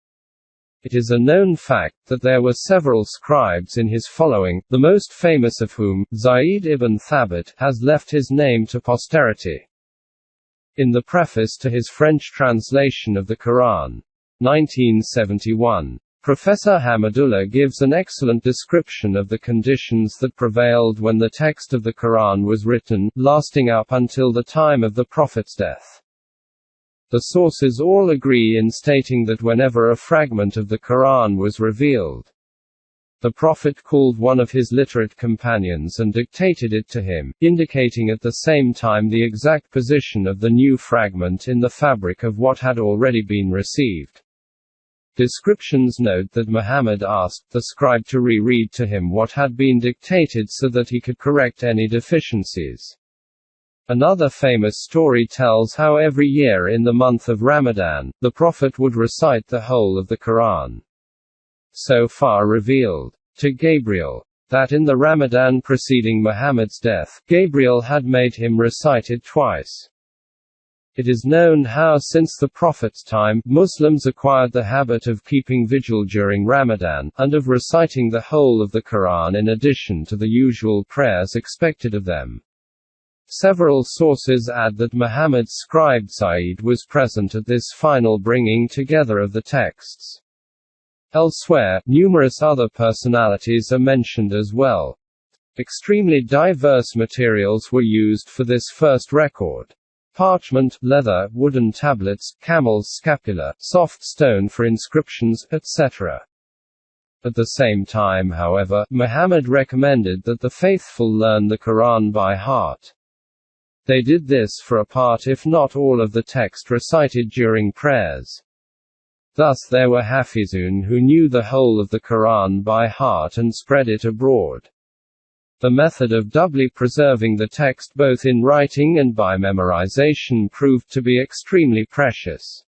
It is a known fact that there were several scribes in his following, the most famous of whom, Zayd ibn Thabit, has left his name to posterity. In the preface to his French translation of the Quran, 1971, Professor Hamidullah gives an excellent description of the conditions that prevailed when the text of the Quran was written, lasting up until the time of the Prophet's death. The sources all agree in stating that whenever a fragment of the Quran was revealed, the Prophet called one of his literate companions and dictated it to him, indicating at the same time the exact position of the new fragment in the fabric of what had already been received. Descriptions note that Muhammad asked the scribe to reread to him what had been dictated so that he could correct any deficiencies. Another famous story tells how every year in the month of Ramadan, the Prophet would recite the whole of the Quran. So far revealed to Gabriel, that in the Ramadan preceding Muhammad's death, Gabriel had made him recite it twice. It is known how since the Prophet's time, Muslims acquired the habit of keeping vigil during Ramadan, and of reciting the whole of the Quran in addition to the usual prayers expected of them. Several sources add that Muhammad's scribe Zayd was present at this final bringing together of the texts. Elsewhere, numerous other personalities are mentioned as well. Extremely diverse materials were used for this first record. Parchment, leather, wooden tablets, camel's scapula, soft stone for inscriptions, etc. At the same time, however, Muhammad recommended that the faithful learn the Quran by heart. They did this for a part if not all of the text recited during prayers. Thus there were Hafizun who knew the whole of the Quran by heart and spread it abroad. The method of doubly preserving the text both in writing and by memorization proved to be extremely precious.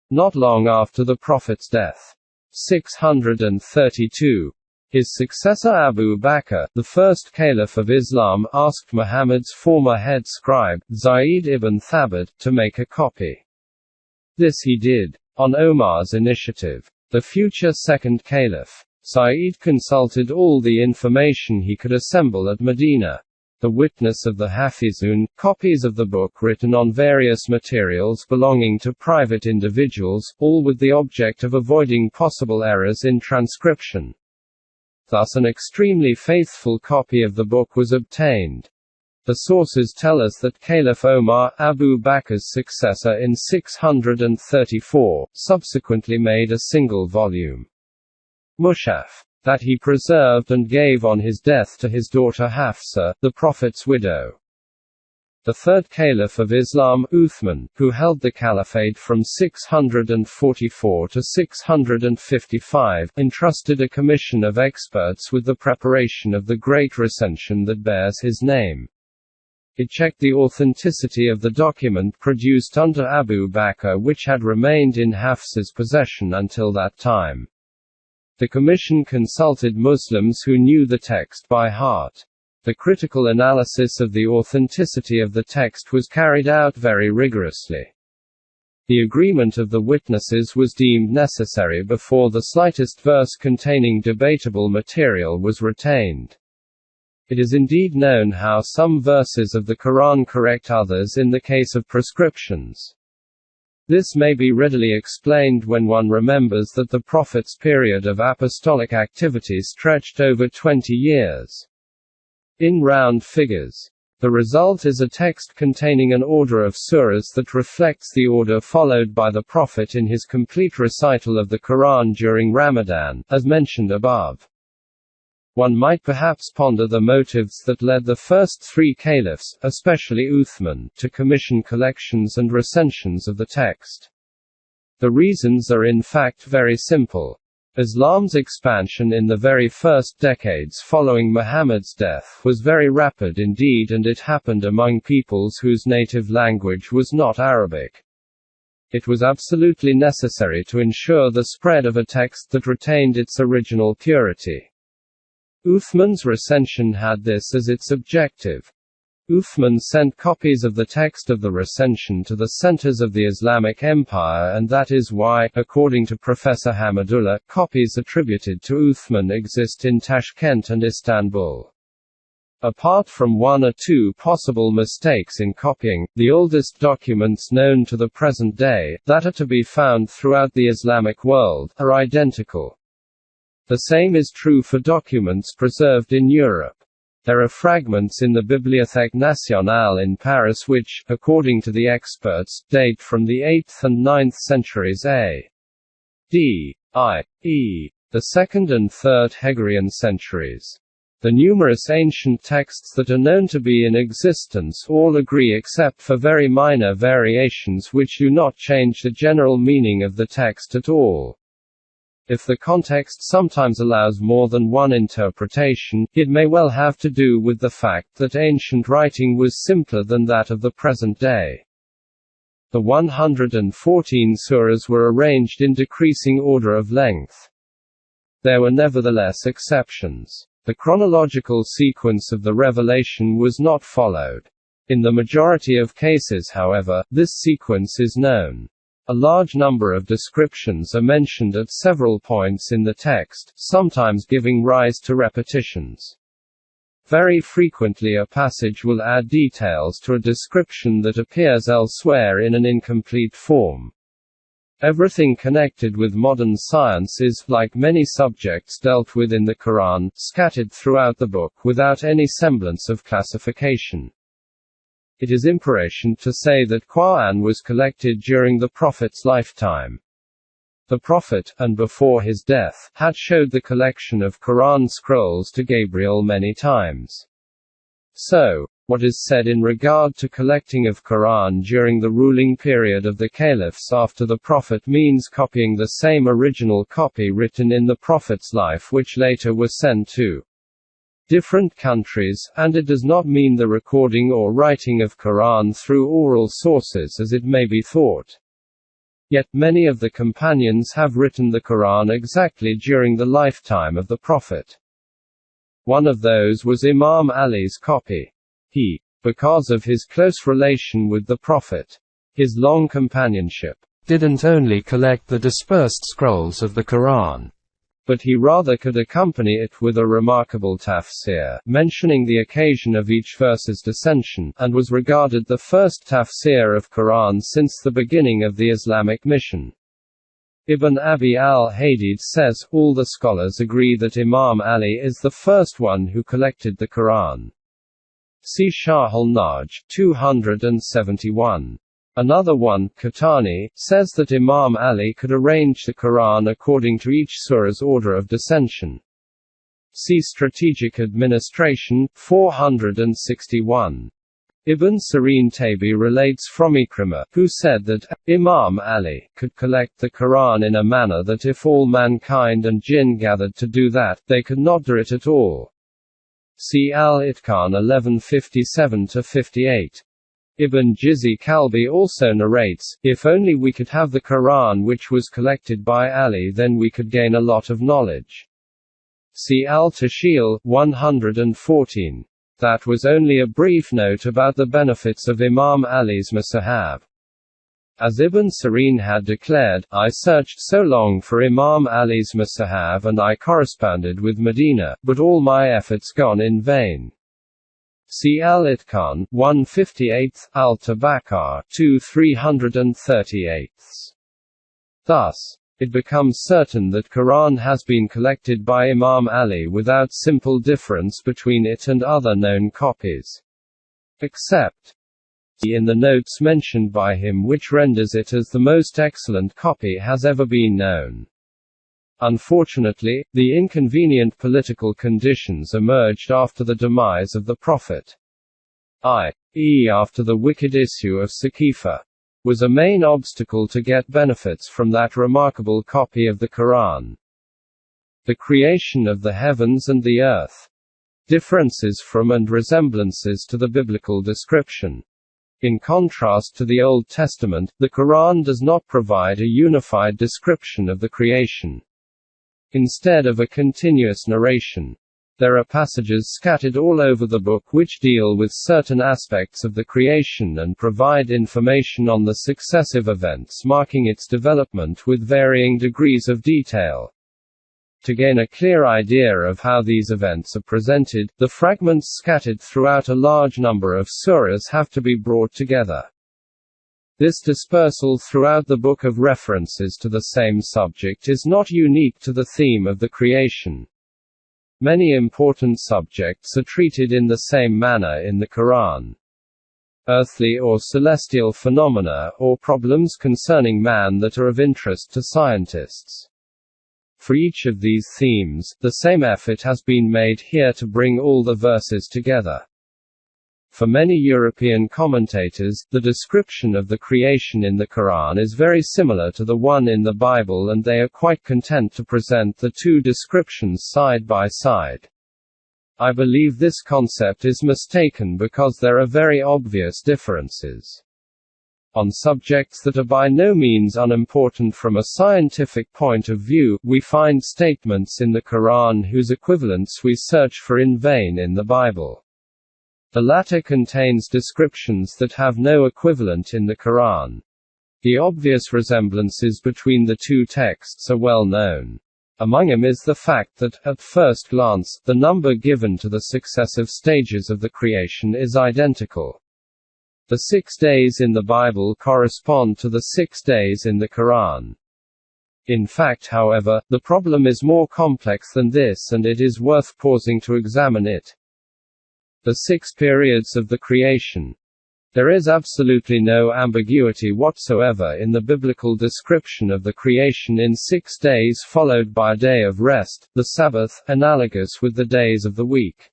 Not long after the Prophet's death, 632, his successor Abu Bakr, the first caliph of Islam, asked Muhammad's former head scribe, Zayd ibn Thabit, to make a copy. This he did. On Omar's initiative, the future second caliph, Zayd consulted all the information he could assemble at Medina. The witness of the Hafizun, copies of the book written on various materials belonging to private individuals, all with the object of avoiding possible errors in transcription. Thus an extremely faithful copy of the book was obtained. The sources tell us that Caliph Omar, Abu Bakr's successor in 634, subsequently made a single volume Mushaf that he preserved and gave on his death to his daughter Hafsa, the Prophet's widow. The third caliph of Islam, Uthman, who held the caliphate from 644 to 655, entrusted a commission of experts with the preparation of the great recension that bears his name. It checked the authenticity of the document produced under Abu Bakr, which had remained in Hafsa's possession until that time. The commission consulted Muslims who knew the text by heart. The critical analysis of the authenticity of the text was carried out very rigorously. The agreement of the witnesses was deemed necessary before the slightest verse containing debatable material was retained. It is indeed known how some verses of the Quran correct others in the case of prescriptions. This may be readily explained when one remembers that the Prophet's period of apostolic activity stretched over 20 years. In round figures, the result is a text containing an order of surahs that reflects the order followed by the Prophet in his complete recital of the Quran during Ramadan, as mentioned above. One might perhaps ponder the motives that led the first three caliphs, especially Uthman, to commission collections and recensions of the text. The reasons are in fact very simple. Islam's expansion in the very first decades following Muhammad's death was very rapid indeed, and it happened among peoples whose native language was not Arabic. It was absolutely necessary to ensure the spread of a text that retained its original purity. Uthman's recension had this as its objective. Uthman sent copies of the text of the recension to the centers of the Islamic Empire, and that is why, according to Professor Hamidullah, copies attributed to Uthman exist in Tashkent and Istanbul. Apart from one or two possible mistakes in copying, the oldest documents known to the present day, that are to be found throughout the Islamic world, are identical. The same is true for documents preserved in Europe. There are fragments in the Bibliothèque Nationale in Paris which, according to the experts, date from the 8th and 9th centuries A.D., i.e., the 2nd and 3rd Hegrian centuries. The numerous ancient texts that are known to be in existence all agree except for very minor variations which do not change the general meaning of the text at all. If the context sometimes allows more than one interpretation, it may well have to do with the fact that ancient writing was simpler than that of the present day. The 114 surahs were arranged in decreasing order of length. There were nevertheless exceptions. The chronological sequence of the revelation was not followed. In the majority of cases, however, this sequence is known. A large number of descriptions are mentioned at several points in the text, sometimes giving rise to repetitions. Very frequently a passage will add details to a description that appears elsewhere in an incomplete form. Everything connected with modern science is, like many subjects dealt with in the Quran, scattered throughout the book without any semblance of classification. It is impression to say that Quran was collected during the Prophet's lifetime. The Prophet, and before his death, had showed the collection of Quran scrolls to Gabriel many times. So, what is said in regard to collecting of Quran during the ruling period of the caliphs after the Prophet means copying the same original copy written in the Prophet's life which later were sent to different countries, and it does not mean the recording or writing of Quran through oral sources as it may be thought. Yet many of the companions have written the Quran exactly during the lifetime of the Prophet. One of those was Imam Ali's copy. He, because of his close relation with the Prophet, his long companionship, didn't only collect the dispersed scrolls of the Quran, but he rather could accompany it with a remarkable tafsir, mentioning the occasion of each verse's descension, and was regarded the first tafsir of Quran since the beginning of the Islamic mission. Ibn Abi al-Hadid says, all the scholars agree that Imam Ali is the first one who collected the Quran. See Sharh al-Naj, 271. Another one, Qahtani, says that Imam Ali could arrange the Quran according to each surah's order of descension. See Strategic Administration, 461. Ibn Sirin Tabi relates from Ikrimah, who said that Imam Ali could collect the Quran in a manner that if all mankind and jinn gathered to do that, they could not do it at all. See Al-Itqan 1157-58. Ibn Jizi Kalbi also narrates, if only we could have the Quran which was collected by Ali, then we could gain a lot of knowledge. See Al-Tashil, 114. That was only a brief note about the benefits of Imam Ali's Musahab. As Ibn Sirin had declared, I searched so long for Imam Ali's Musahab and I corresponded with Medina, but all my efforts gone in vain. See Al-Itqan, 158, Al-Tabaqar, 2-338. Thus, it becomes certain that Quran has been collected by Imam Ali without simple difference between it and other known copies. Except in the notes mentioned by him, which renders it as the most excellent copy has ever been known. Unfortunately, the inconvenient political conditions emerged after the demise of the Prophet, i.e. after the wicked issue of Saqifa, was a main obstacle to get benefits from that remarkable copy of the Quran. The creation of the heavens and the earth. Differences from and resemblances to the biblical description. In contrast to the Old Testament, the Quran does not provide a unified description of the creation. Instead of a continuous narration, There are passages scattered all over the book which deal with certain aspects of the creation and provide information on the successive events marking its development with varying degrees of detail. To gain a clear idea of how these events are presented, the fragments scattered throughout a large number of surahs have to be brought together. This dispersal throughout the book of references to the same subject is not unique to the theme of the creation. Many important subjects are treated in the same manner in the Quran. Earthly or celestial phenomena, or problems concerning man that are of interest to scientists. For each of these themes, the same effort has been made here to bring all the verses together. For many European commentators, the description of the creation in the Quran is very similar to the one in the Bible, and they are quite content to present the two descriptions side by side. I believe this concept is mistaken because there are very obvious differences. On subjects that are by no means unimportant from a scientific point of view, we find statements in the Quran whose equivalents we search for in vain in the Bible. The latter contains descriptions that have no equivalent in the Quran. The obvious resemblances between the two texts are well known. Among them is the fact that, at first glance, the number given to the successive stages of the creation is identical. The 6 days in the Bible correspond to the 6 days in the Quran. In fact, however, the problem is more complex than this, and it is worth pausing to examine it. The 6 periods of the creation. There is absolutely no ambiguity whatsoever in the biblical description of the creation in 6 days followed by a day of rest, the Sabbath, analogous with the days of the week.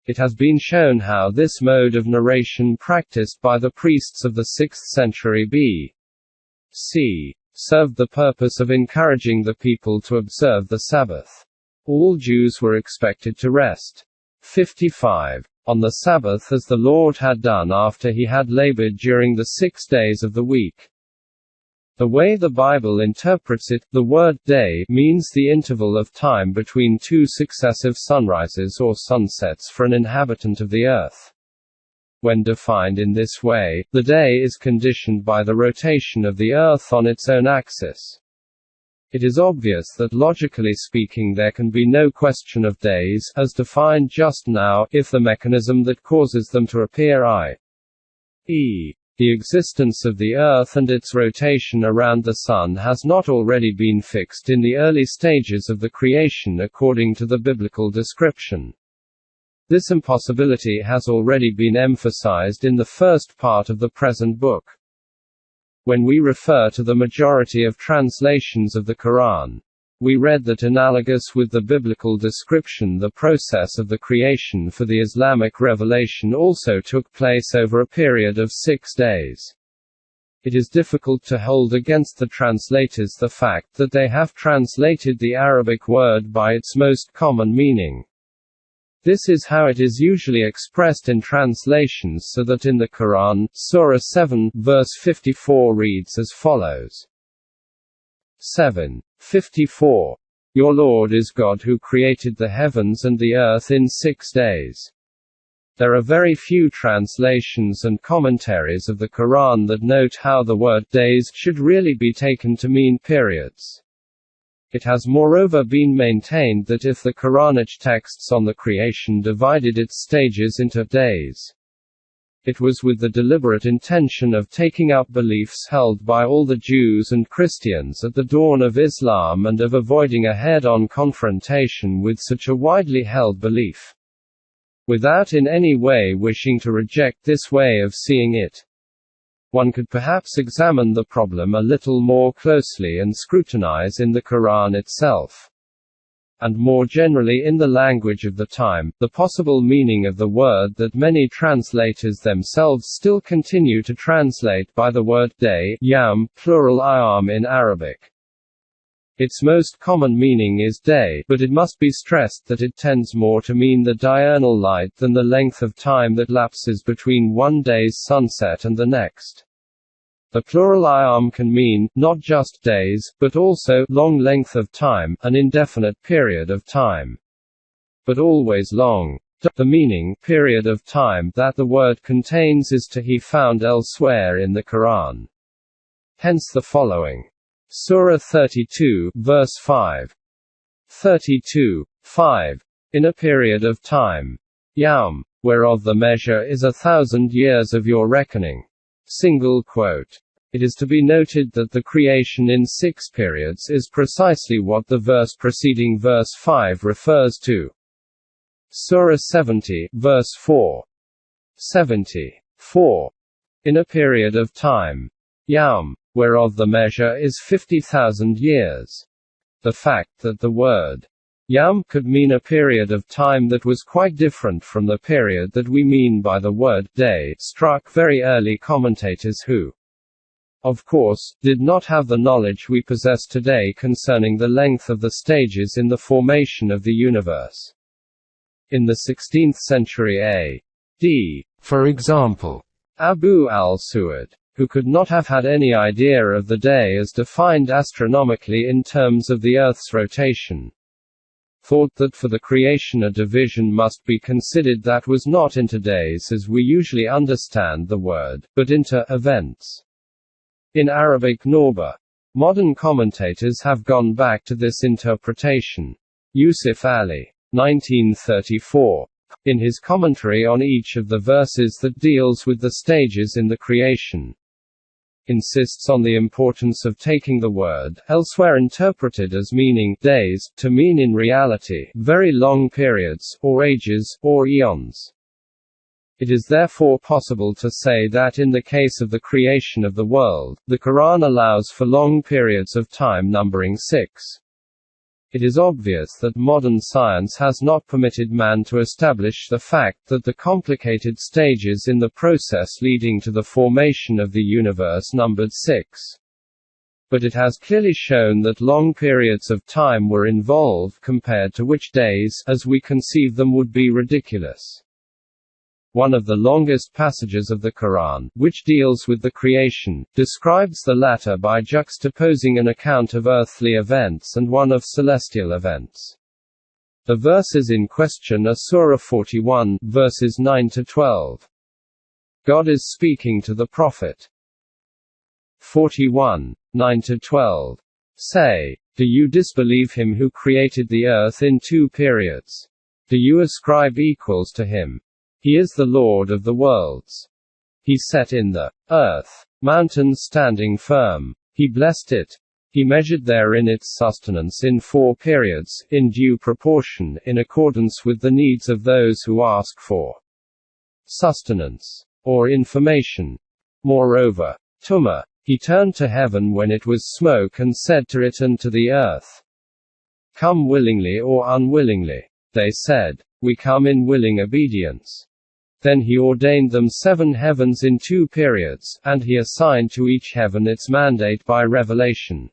It has been shown how this mode of narration practiced by the priests of the 6th century B.C. served the purpose of encouraging the people to observe the Sabbath. All Jews were expected to rest. 55. On the Sabbath, as the Lord had done after he had labored during the 6 days of the week. The way the Bible interprets it, the word day means the interval of time between two successive sunrises or sunsets for an inhabitant of the earth. When defined in this way, the day is conditioned by the rotation of the earth on its own axis. It is obvious that logically speaking there can be no question of days, as defined just now, if the mechanism that causes them to appear i.e., the existence of the Earth and its rotation around the Sun has not already been fixed in the early stages of the creation according to the biblical description. This impossibility has already been emphasized in the first part of the present book. When we refer to the majority of translations of the Quran, we read that analogous with the biblical description, the process of the creation for the Islamic revelation also took place over a period of 6 days. It is difficult to hold against the translators the fact that they have translated the Arabic word by its most common meaning. This is how it is usually expressed in translations, so that in the Quran, Surah 7, verse 54 reads as follows. 7:54. Your Lord is God who created the heavens and the earth in 6 days. There are very few translations and commentaries of the Quran that note how the word days should really be taken to mean periods. It has moreover been maintained that if the Quranic texts on the creation divided its stages into days, it was with the deliberate intention of taking up beliefs held by all the Jews and Christians at the dawn of Islam and of avoiding a head-on confrontation with such a widely held belief, without in any way wishing to reject this way of seeing it. One could perhaps examine the problem a little more closely and scrutinize in the Quran itself, and more generally in the language of the time, the possible meaning of the word that many translators themselves still continue to translate by the word day, yam, plural ayam in Arabic. Its most common meaning is day, but it must be stressed that it tends more to mean the diurnal light than the length of time that lapses between one day's sunset and the next. The plural ayam can mean, not just days, but also long length of time, an indefinite period of time. but always long. The meaning, period of time, that the word contains is to he found elsewhere in the Quran. Hence the following. Surah 32, verse 5. 32:5. In a period of time. Yawm, whereof the measure is 1,000 years of your reckoning. Single quote. It is to be noted that the creation in 6 periods is precisely what the verse preceding verse 5 refers to. Surah 70, verse 4. 74. In a period of time. Yawm, whereof the measure is 50,000 years. The fact that the word yawm could mean a period of time that was quite different from the period that we mean by the word day struck very early commentators who, of course, did not have the knowledge we possess today concerning the length of the stages in the formation of the universe. In the 16th century A.D., for example, Abu al-Su'ud, who could not have had any idea of the day as defined astronomically in terms of the Earth's rotation, thought that for the creation a division must be considered that was not into days as we usually understand the word, but into events. In Arabic Norba, modern commentators have gone back to this interpretation. Yusuf Ali, 1934, in his commentary on each of the verses that deals with the stages in the creation, insists on the importance of taking the word, elsewhere interpreted as meaning days, to mean in reality very long periods, or ages, or eons. It is therefore possible to say that in the case of the creation of the world, the Quran allows for long periods of time numbering 6. It is obvious that modern science has not permitted man to establish the fact that the complicated stages in the process leading to the formation of the universe numbered 6. But it has clearly shown that long periods of time were involved, compared to which days, as we conceive them, would be ridiculous. One of the longest passages of the Quran, which deals with the creation, describes the latter by juxtaposing an account of earthly events and one of celestial events. The verses in question are Surah 41, verses 9 to 12. God is speaking to the Prophet. 41, 9 to 12. Say, do you disbelieve him who created the earth in 2 periods? Do you ascribe equals to him? He is the Lord of the worlds. He set in the earth mountains standing firm. He blessed it. He measured therein its sustenance in 4 periods, in due proportion, in accordance with the needs of those who ask for sustenance, or information. Moreover, Tumma, he turned to heaven when it was smoke and said to it and to the earth, come willingly or unwillingly. They said, we come in willing obedience. Then he ordained them 7 heavens in 2 periods, and he assigned to each heaven its mandate by revelation.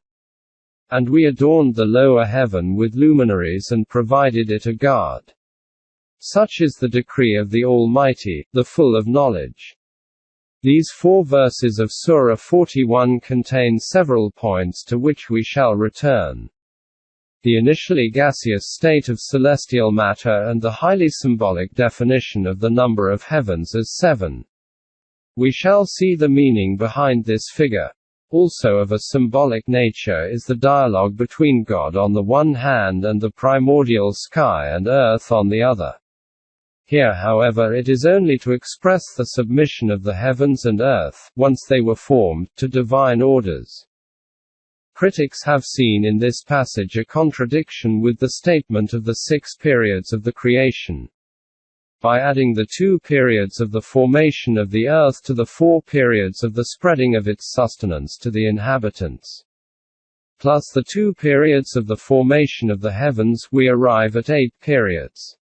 And we adorned the lower heaven with luminaries and provided it a guard. Such is the decree of the Almighty, the full of knowledge. These 4 verses of Surah 41 contain several points to which we shall return. The initially gaseous state of celestial matter and the highly symbolic definition of the number of heavens as 7. We shall see the meaning behind this figure. Also of a symbolic nature is the dialogue between God on the one hand and the primordial sky and earth on the other. Here, however, it is only to express the submission of the heavens and earth, once they were formed, to divine orders. Critics have seen in this passage a contradiction with the statement of the 6 periods of the creation. By adding the 2 periods of the formation of the earth to the 4 periods of the spreading of its sustenance to the inhabitants, plus the 2 periods of the formation of the heavens, we arrive at 8 periods.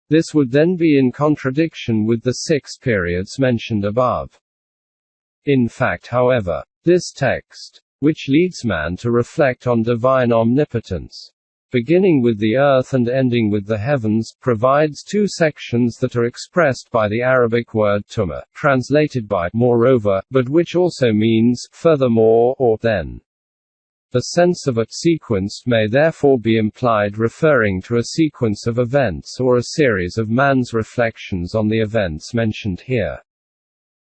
This would then be in contradiction with the 6 periods mentioned above. In fact, however, this text, which leads man to reflect on divine omnipotence, beginning with the earth and ending with the heavens, provides 2 sections that are expressed by the Arabic word tumma, translated by moreover, but which also means furthermore or then. The sense of a sequence may therefore be implied referring to a sequence of events or a series of man's reflections on the events mentioned here.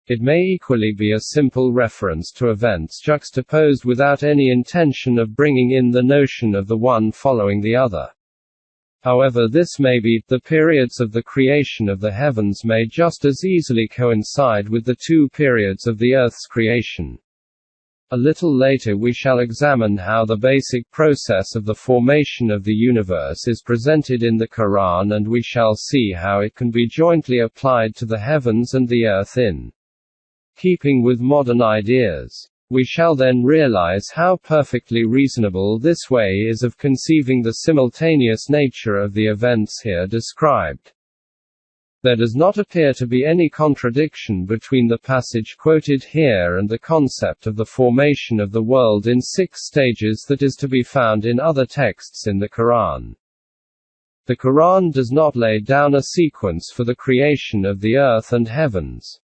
It may equally be a simple reference to events juxtaposed without any intention of bringing in the notion of the one following the other. However this may be, the periods of the creation of the heavens may just as easily coincide with the two periods of the earth's creation. A little later we shall examine how the basic process of the formation of the universe is presented in the Quran, and we shall see how it can be jointly applied to the heavens and the earth in keeping with modern ideas. We shall then realize how perfectly reasonable this way is of conceiving the simultaneous nature of the events here described. There does not appear to be any contradiction between the passage quoted here and the concept of the formation of the world in 6 stages that is to be found in other texts in the Quran. The Quran does not lay down a sequence for the creation of the earth and heavens.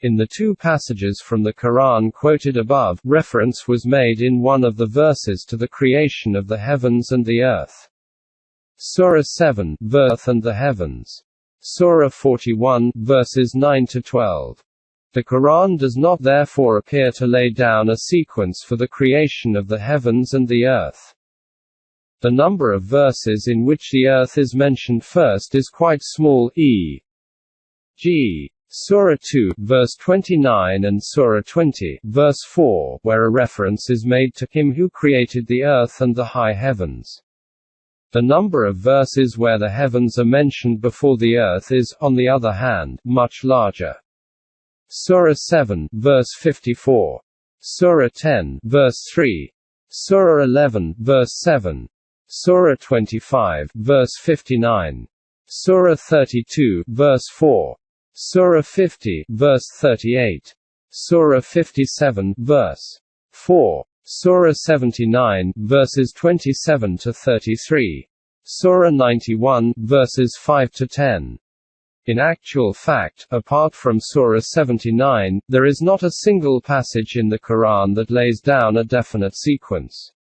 In the 2 passages from the Quran quoted above, reference was made in one of the verses to the creation of the heavens and the earth. Surah 7, Earth and the Heavens. Surah 41, verses 9 to 12. The Quran does not therefore appear to lay down a sequence for the creation of the heavens and the earth. The number of verses in which the earth is mentioned first is quite small, e.g. Surah 2, verse 29 and Surah 20, verse 4, where a reference is made to Him who created the earth and the high heavens. The number of verses where the heavens are mentioned before the earth is, on the other hand, much larger. Surah 7, verse 54. Surah 10, verse 3. Surah 11, verse 7. Surah 25, verse 59. Surah 32, verse 4. Surah 50, verse 38. Surah 57, verse 4. Surah 79, verses 27 to 33. Surah 91, verses 5 to 10. In actual fact, apart from Surah 79, there is not a single passage in the Quran that lays down a definite sequence.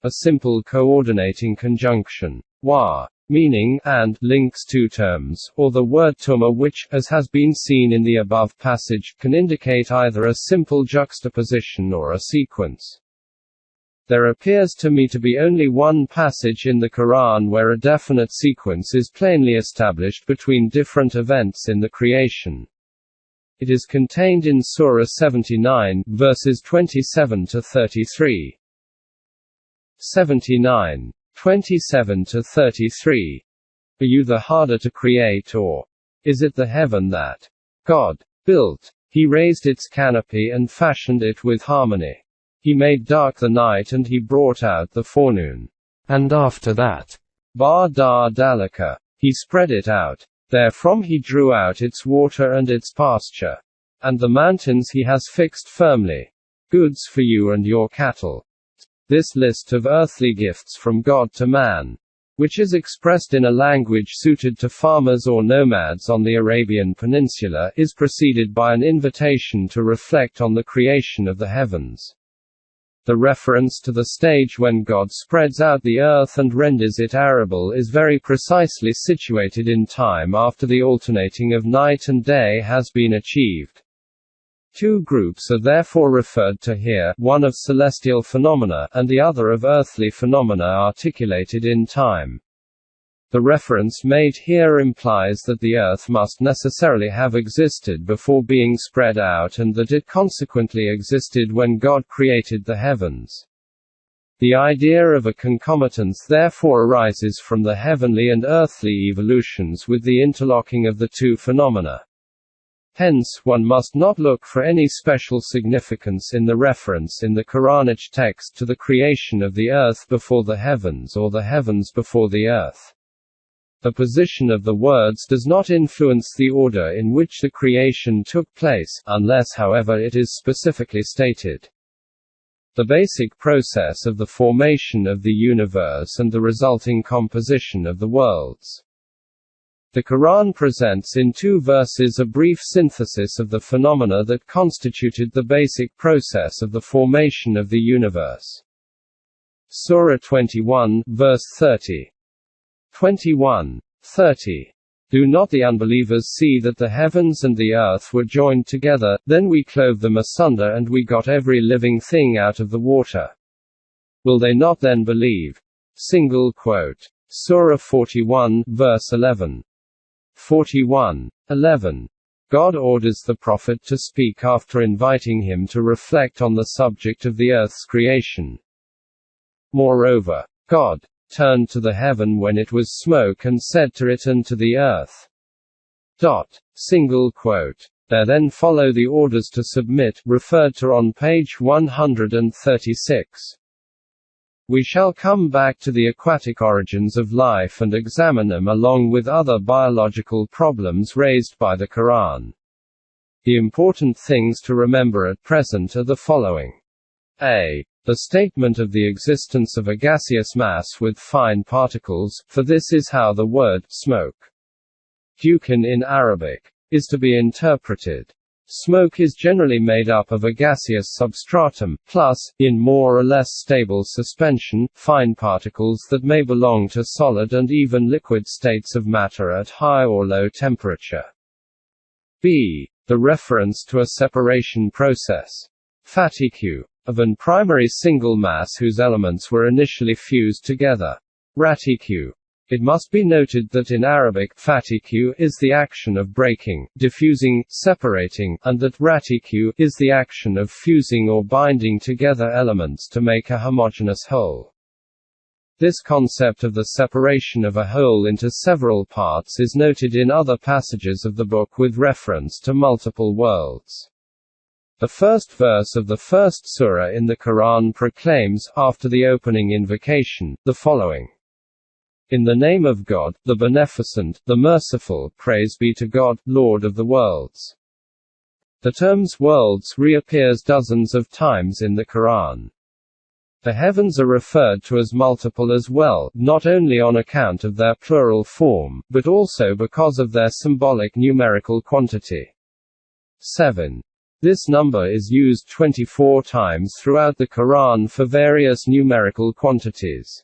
A simple coordinating conjunction, wa, meaning, and, links 2 terms, or the word tuma which, as has been seen in the above passage, can indicate either a simple juxtaposition or a sequence. There appears to me to be only one passage in the Quran where a definite sequence is plainly established between different events in the creation. It is contained in Surah 79, verses 27 to 33. 79. 27 to 33. Are you the harder to create, or is it the heaven that God built? He raised its canopy and fashioned it with harmony. He made dark the night and he brought out the forenoon. And after that, Ba-da dalaka, he spread it out. Therefrom he drew out its water and its pasture. And the mountains he has fixed firmly. Goods for you and your cattle. This list of earthly gifts from God to man, which is expressed in a language suited to farmers or nomads on the Arabian Peninsula, is preceded by an invitation to reflect on the creation of the heavens. The reference to the stage when God spreads out the earth and renders it arable is very precisely situated in time after the alternating of night and day has been achieved. 2 groups are therefore referred to here, one of celestial phenomena, and the other of earthly phenomena articulated in time. The reference made here implies that the earth must necessarily have existed before being spread out and that it consequently existed when God created the heavens. The idea of a concomitance therefore arises from the heavenly and earthly evolutions with the interlocking of the 2 phenomena. Hence, one must not look for any special significance in the reference in the Quranic text to the creation of the earth before the heavens or the heavens before the earth. The position of the words does not influence the order in which the creation took place, unless however it is specifically stated. The basic process of the formation of the universe and the resulting composition of the worlds. The Quran presents in 2 verses a brief synthesis of the phenomena that constituted the basic process of the formation of the universe. Surah 21, verse 30. 21:30. Do not the unbelievers see that the heavens and the earth were joined together, then we clove them asunder and we got every living thing out of the water? Will they not then believe? Single quote. Surah 41, verse 11. 41:11. God orders the prophet to speak after inviting him to reflect on the subject of the earth's creation. Moreover, God turned to the heaven when it was smoke and said to it and to the earth. Single quote. There then follow the orders to submit, referred to on page 136. We shall come back to the aquatic origins of life and examine them along with other biological problems raised by the Quran. The important things to remember at present are the following. A. The statement of the existence of a gaseous mass with fine particles, for this is how the word smoke, dukan in Arabic, is to be interpreted. Smoke is generally made up of a gaseous substratum, plus, in more or less stable suspension, fine particles that may belong to solid and even liquid states of matter at high or low temperature. B. The reference to a separation process, fatiq, of an primary single mass whose elements were initially fused together, ratiq. It must be noted that in Arabic, fatiq is the action of breaking, diffusing, separating, and that ratiq is the action of fusing or binding together elements to make a homogeneous whole. This concept of the separation of a whole into several parts is noted in other passages of the book with reference to multiple worlds. The first verse of the first surah in the Quran proclaims, after the opening invocation, the following. In the name of God, the Beneficent, the Merciful, praise be to God, Lord of the worlds. The terms worlds reappears dozens of times in the Quran. The heavens are referred to as multiple as well, not only on account of their plural form, but also because of their symbolic numerical quantity. 7. This number is used 24 times throughout the Quran for various numerical quantities.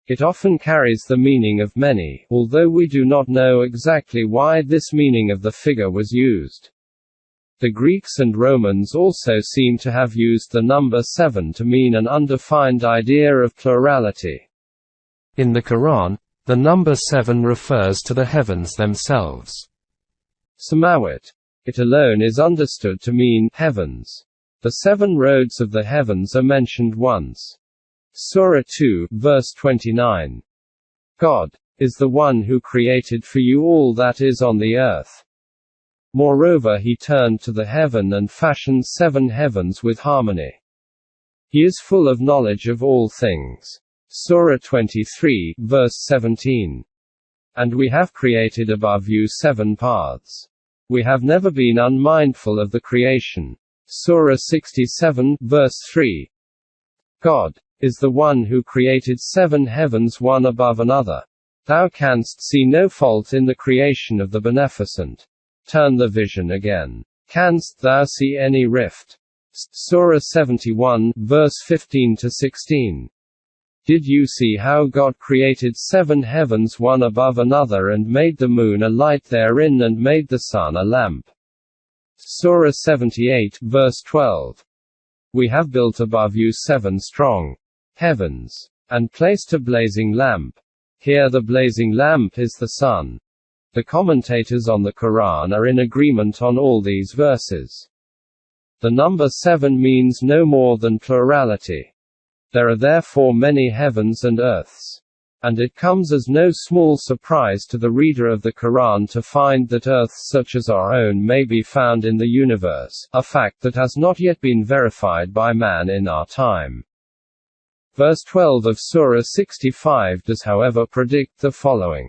It often carries the meaning of many, although we do not know exactly why this meaning of the figure was used. The Greeks and Romans also seem to have used the number 7 to mean an undefined idea of plurality. In the Quran, the number 7 refers to the heavens themselves. Samawat. It alone is understood to mean heavens. The 7 roads of the heavens are mentioned once. Surah 2, verse 29. God is the one who created for you all that is on the earth. Moreover, he turned to the heaven and fashioned 7 heavens with harmony. He is full of knowledge of all things. Surah 23, verse 17. And we have created above you 7 paths. We have never been unmindful of the creation. Surah 67, verse 3. God is the one who created 7 heavens one above another. Thou canst see no fault in the creation of the Beneficent. Turn the vision again. Canst thou see any rift? Surah 71, verse 15-16. Did you see how God created 7 heavens one above another and made the moon a light therein and made the sun a lamp? Surah 78, verse 12. We have built above you 7 strong heavens, and placed a blazing lamp. Here the blazing lamp is the sun. The commentators on the Quran are in agreement on all these verses. The number 7 means no more than plurality. There are therefore many heavens and earths. And it comes as no small surprise to the reader of the Quran to find that earths such as our own may be found in the universe, a fact that has not yet been verified by man in our time. Verse 12 of Surah 65 does however predict the following.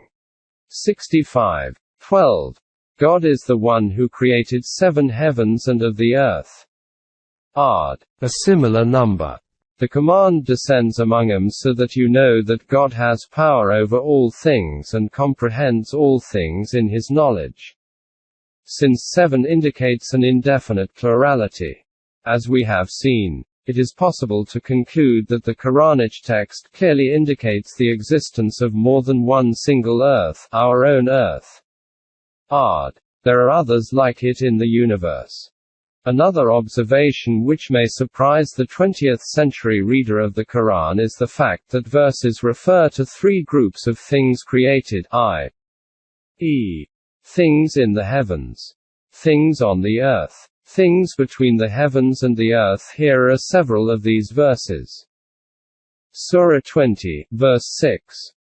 65:12. God is the one who created 7 heavens and of the earth. Ard. A similar number. The command descends among them so that you know that God has power over all things and comprehends all things in his knowledge. Since 7 indicates an indefinite plurality. As we have seen, it is possible to conclude that the Quranic text clearly indicates the existence of more than one single earth, our own earth. Ard. There are others like it in the universe. Another observation which may surprise the 20th century reader of the Quran is the fact that verses refer to three groups of things created, i.e., things in the heavens, things on the earth, things between the heavens and the earth. Here are several of these verses. Surah 20, verse 6.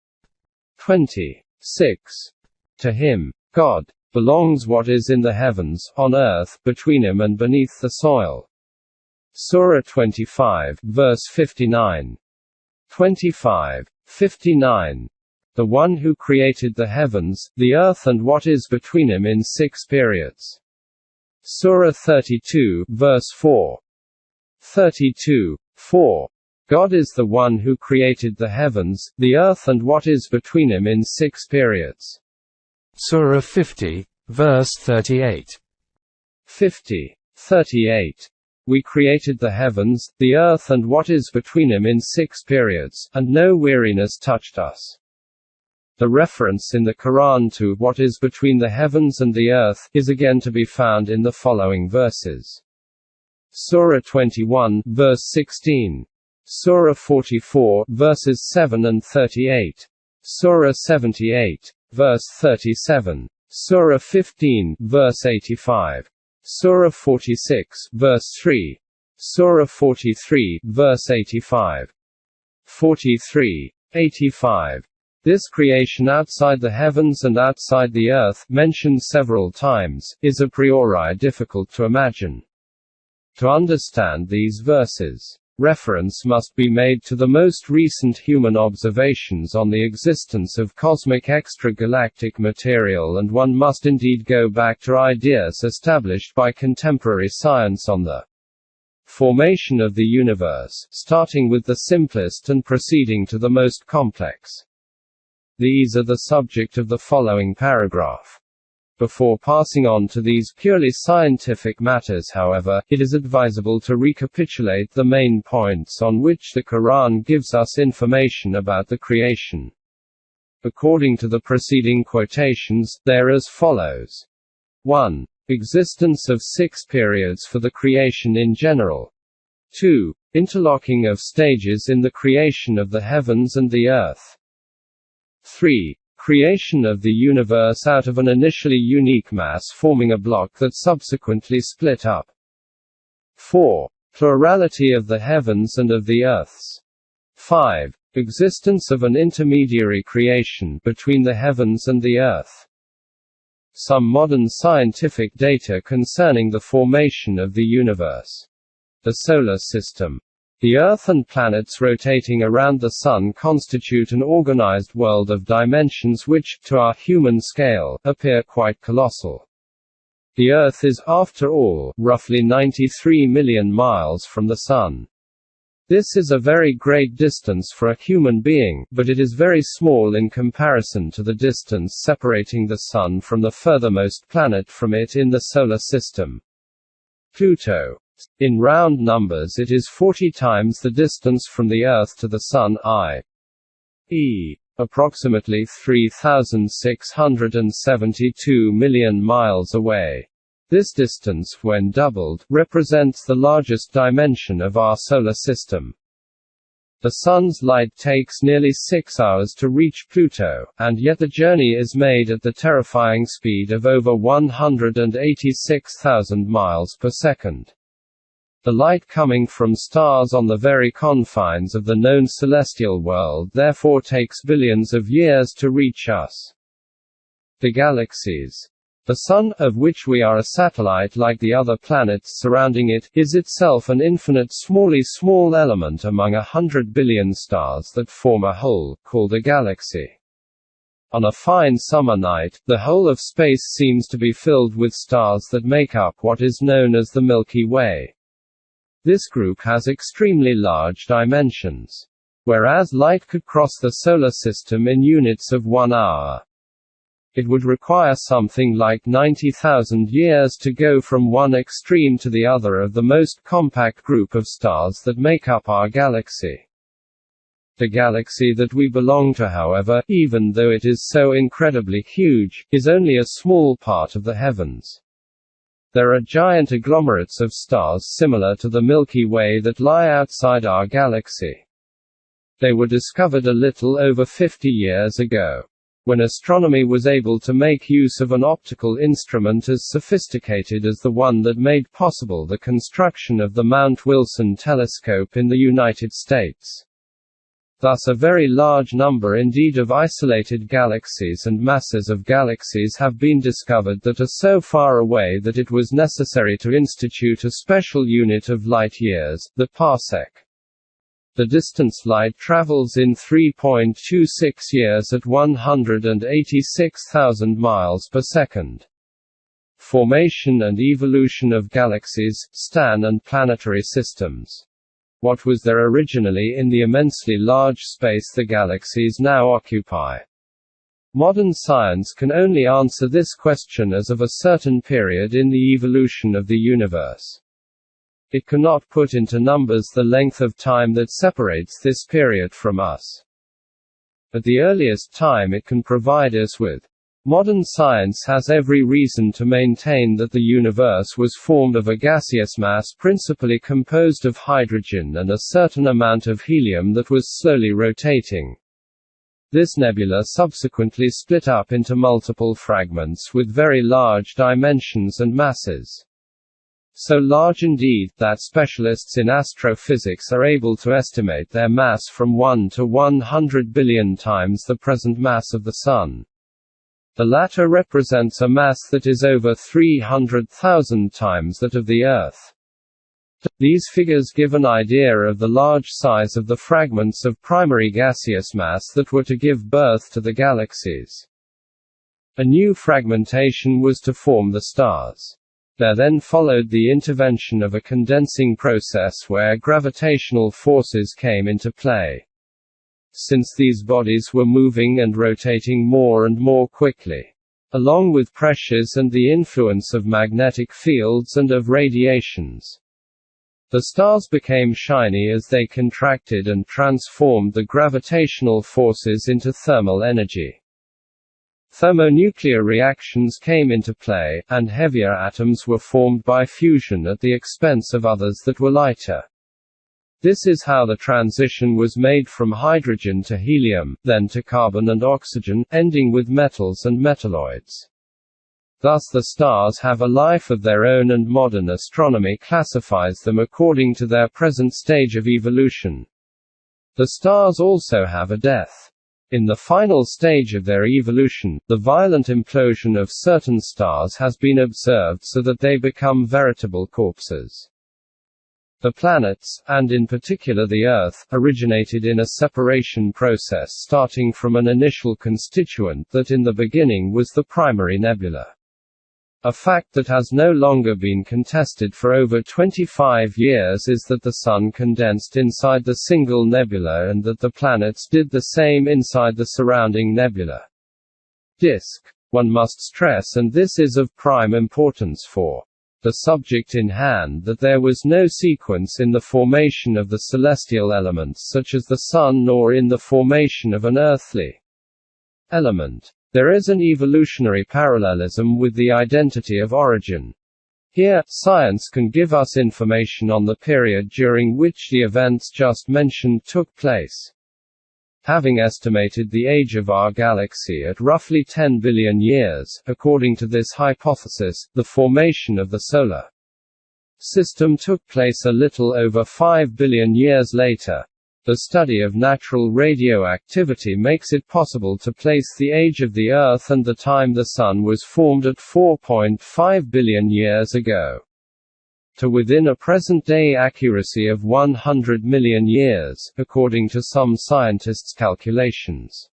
26. To him, God, belongs what is in the heavens, on earth, between him and beneath the soil. Surah 25, verse 59. 25. 59. The one who created the heavens, the earth and what is between them in 6 periods. Surah 32, verse 4. 32. 4. God is the one who created the heavens, the earth and what is between them in 6 periods. Surah 50, verse 38. 50. 38. We created the heavens, the earth and what is between them in 6 periods, and no weariness touched us. The reference in the Quran to what is between the heavens and the earth is again to be found in the following verses. Surah 21, verse 16. Surah 44, verses 7 and 38. Surah 78, verse 37. Surah 15, verse 85. Surah 46, verse 3. Surah 43, verse 85. 43. 85. This creation outside the heavens and outside the earth, mentioned several times, is a priori difficult to imagine. To understand these verses, reference must be made to the most recent human observations on the existence of cosmic extragalactic material, and one must indeed go back to ideas established by contemporary science on the formation of the universe, starting with the simplest and proceeding to the most complex. These are the subject of the following paragraph. Before passing on to these purely scientific matters, however, it is advisable to recapitulate the main points on which the Quran gives us information about the creation. According to the preceding quotations, they are as follows. 1. Existence of 6 periods for the creation in general. 2. Interlocking of stages in the creation of the heavens and the earth. 3. Creation of the universe out of an initially unique mass forming a block that subsequently split up. 4. Plurality of the heavens and of the earths. 5. Existence of an intermediary creation between the heavens and the earth. Some modern scientific data concerning the formation of the universe. The solar system. The Earth and planets rotating around the Sun constitute an organized world of dimensions which, to our human scale, appear quite colossal. The Earth is, after all, roughly 93 million miles from the Sun. This is a very great distance for a human being, but it is very small in comparison to the distance separating the Sun from the furthermost planet from it in the solar system, Pluto. In round numbers it is 40 times the distance from the Earth to the Sun, i.e., approximately 3,672 million miles away. This distance, when doubled, represents the largest dimension of our solar system. The Sun's light takes nearly 6 hours to reach Pluto, and yet the journey is made at the terrifying speed of over 186,000 miles per second. The light coming from stars on the very confines of the known celestial world therefore takes billions of years to reach us. The galaxies. The Sun, of which we are a satellite like the other planets surrounding it, is itself an infinite small element among 100 billion stars that form a whole, called a galaxy. On a fine summer night, the whole of space seems to be filled with stars that make up what is known as the Milky Way. This group has extremely large dimensions. Whereas light could cross the solar system in units of 1 hour. It would require something like 90,000 years to go from one extreme to the other of the most compact group of stars that make up our galaxy. The galaxy that we belong to, however, even though it is so incredibly huge, is only a small part of the heavens. There are giant agglomerates of stars similar to the Milky Way that lie outside our galaxy. They were discovered a little over 50 years ago, when astronomy was able to make use of an optical instrument as sophisticated as the one that made possible the construction of the Mount Wilson telescope in the United States. Thus a very large number indeed of isolated galaxies and masses of galaxies have been discovered that are so far away that it was necessary to institute a special unit of light years, the parsec. The distance light travels in 3.26 years at 186,000 miles per second. Formation and evolution of galaxies, star and planetary systems. What was there originally in the immensely large space the galaxies now occupy? Modern science can only answer this question as of a certain period in the evolution of the universe. It cannot put into numbers the length of time that separates this period from us. At the earliest time it can provide us with. Modern science has every reason to maintain that the universe was formed of a gaseous mass principally composed of hydrogen and a certain amount of helium that was slowly rotating. This nebula subsequently split up into multiple fragments with very large dimensions and masses. So large indeed, that specialists in astrophysics are able to estimate their mass from 1 to 100 billion times the present mass of the Sun. The latter represents a mass that is over 300,000 times that of the Earth. These figures give an idea of the large size of the fragments of primary gaseous mass that were to give birth to the galaxies. A new fragmentation was to form the stars. There then followed the intervention of a condensing process where gravitational forces came into play. Since these bodies were moving and rotating more and more quickly, along with pressures and the influence of magnetic fields and of radiations, the stars became shiny as they contracted and transformed the gravitational forces into thermal energy. Thermonuclear reactions came into play, and heavier atoms were formed by fusion at the expense of others that were lighter. This is how the transition was made from hydrogen to helium, then to carbon and oxygen, ending with metals and metalloids. Thus the stars have a life of their own, and modern astronomy classifies them according to their present stage of evolution. The stars also have a death. In the final stage of their evolution, the violent implosion of certain stars has been observed so that they become veritable corpses. The planets, and in particular the Earth, originated in a separation process starting from an initial constituent that in the beginning was the primary nebula. A fact that has no longer been contested for over 25 years is that the Sun condensed inside the single nebula and that the planets did the same inside the surrounding nebula. Disk. One must stress, and this is of prime importance for the subject in hand, that there was no sequence in the formation of the celestial elements such as the Sun, nor in the formation of an earthly element. There is an evolutionary parallelism with the identity of origin. Here, science can give us information on the period during which the events just mentioned took place. Having estimated the age of our galaxy at roughly 10 billion years, according to this hypothesis, the formation of the solar system took place a little over 5 billion years later. The study of natural radioactivity makes it possible to place the age of the Earth and the time the Sun was formed at 4.5 billion years ago, to within a present-day accuracy of 100 million years, according to some scientists' calculations.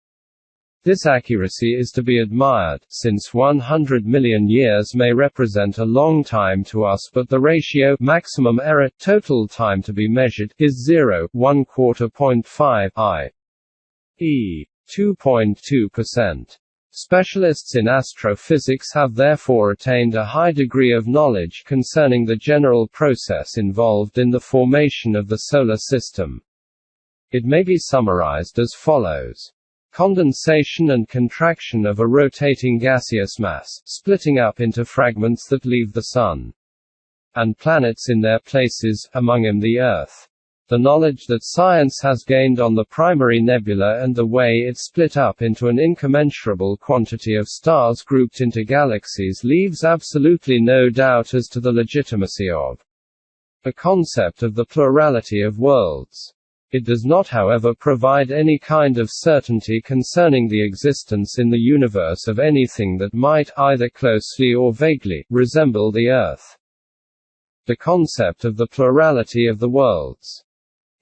This accuracy is to be admired, since 100 million years may represent a long time to us, but the ratio maximum error total time to be measured is 0.25 i.e. 2.2%. Specialists in astrophysics have therefore attained a high degree of knowledge concerning the general process involved in the formation of the Solar System. It may be summarized as follows. Condensation and contraction of a rotating gaseous mass, splitting up into fragments that leave the Sun and planets in their places, among them the Earth. The knowledge that science has gained on the primary nebula and the way it split up into an incommensurable quantity of stars grouped into galaxies leaves absolutely no doubt as to the legitimacy of a concept of the plurality of worlds. It does not, however, provide any kind of certainty concerning the existence in the universe of anything that might, either closely or vaguely, resemble the Earth. The concept of the plurality of the worlds.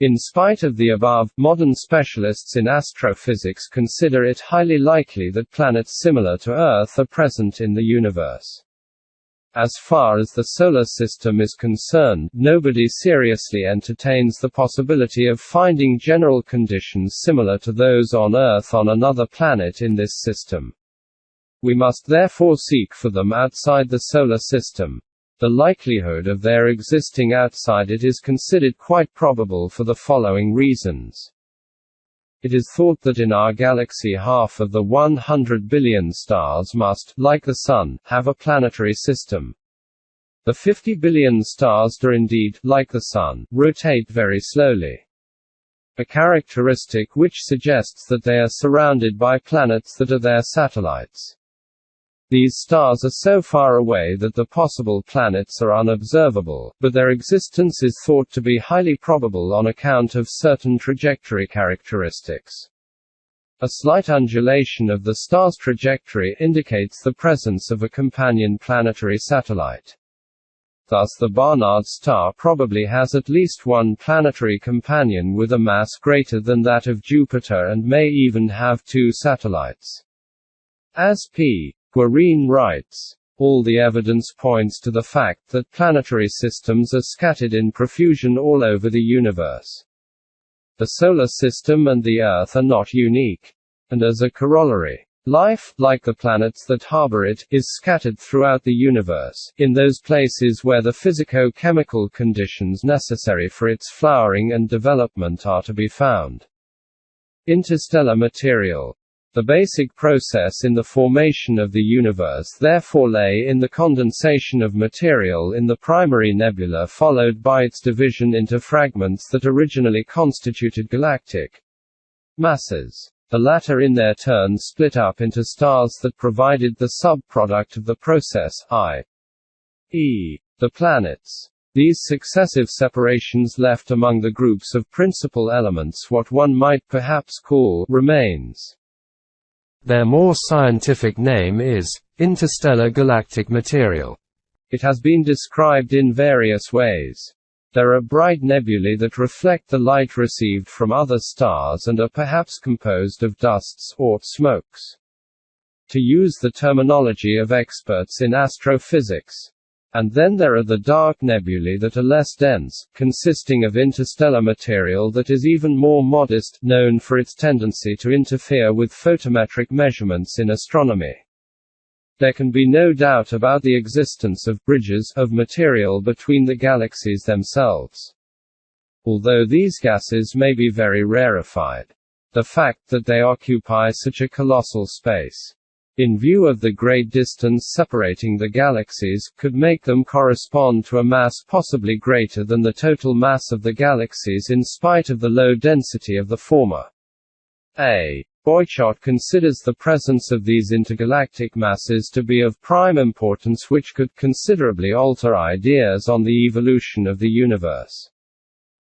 In spite of the above, modern specialists in astrophysics consider it highly likely that planets similar to Earth are present in the universe. As far as the Solar System is concerned, nobody seriously entertains the possibility of finding general conditions similar to those on Earth on another planet in this system. We must therefore seek for them outside the Solar System. The likelihood of their existing outside it is considered quite probable for the following reasons. It is thought that in our galaxy half of the 100 billion stars must, like the Sun, have a planetary system. The 50 billion stars do indeed, like the Sun, rotate very slowly. A characteristic which suggests that they are surrounded by planets that are their satellites. These stars are so far away that the possible planets are unobservable, but their existence is thought to be highly probable on account of certain trajectory characteristics. A slight undulation of the star's trajectory indicates the presence of a companion planetary satellite. Thus the Barnard star probably has at least one planetary companion with a mass greater than that of Jupiter and may even have two satellites. As P. Guerin writes, all the evidence points to the fact that planetary systems are scattered in profusion all over the universe. The Solar System and the Earth are not unique. And as a corollary, life, like the planets that harbor it, is scattered throughout the universe, in those places where the physico-chemical conditions necessary for its flowering and development are to be found. Interstellar material. The basic process in the formation of the universe therefore lay in the condensation of material in the primary nebula followed by its division into fragments that originally constituted galactic masses. The latter in their turn split up into stars that provided the subproduct of the process, i.e., the planets. These successive separations left among the groups of principal elements what one might perhaps call remains. Their more scientific name is interstellar galactic material. It has been described in various ways. There are bright nebulae that reflect the light received from other stars and are perhaps composed of dusts, or smokes. To use the terminology of experts in astrophysics. And then there are the dark nebulae that are less dense, consisting of interstellar material that is even more modest, known for its tendency to interfere with photometric measurements in astronomy. There can be no doubt about the existence of bridges of material between the galaxies themselves. Although these gases may be very rarefied, the fact that they occupy such a colossal space, in view of the great distance separating the galaxies, could make them correspond to a mass possibly greater than the total mass of the galaxies in spite of the low density of the former. A. Boychot considers the presence of these intergalactic masses to be of prime importance which could considerably alter ideas on the evolution of the universe.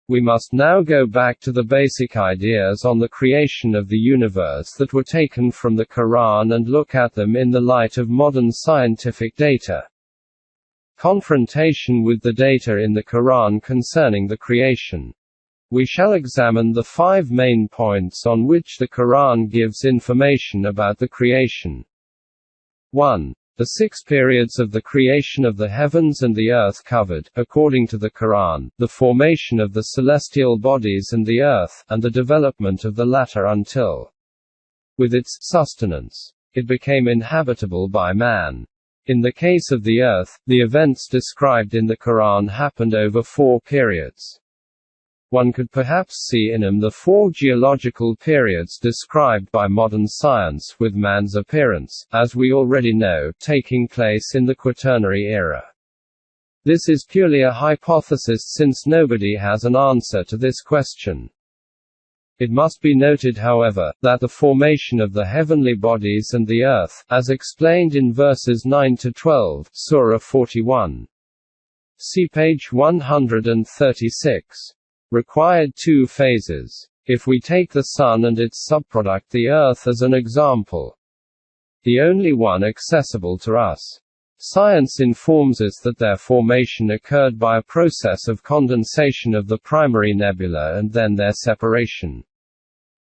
We must now go back to the basic ideas on the creation of the universe that were taken from the Quran and look at them in the light of modern scientific data. Confrontation with the data in the Quran concerning the creation. We shall examine the 5 main points on which the Quran gives information about the creation. 1. The 6 periods of the creation of the heavens and the earth covered, according to the Quran, the formation of the celestial bodies and the earth, and the development of the latter until, with its sustenance, it became inhabitable by man. In the case of the earth, the events described in the Quran happened over 4 periods. One could perhaps see in them the 4 geological periods described by modern science, with man's appearance, as we already know, taking place in the Quaternary era. This is purely a hypothesis since nobody has an answer to this question. It must be noted, however, that the formation of the heavenly bodies and the earth, as explained in verses 9 to 12, Surah 41. See page 136. Required 2 phases. If we take the Sun and its subproduct the Earth as an example, the only one accessible to us, science informs us that their formation occurred by a process of condensation of the primary nebula and then their separation.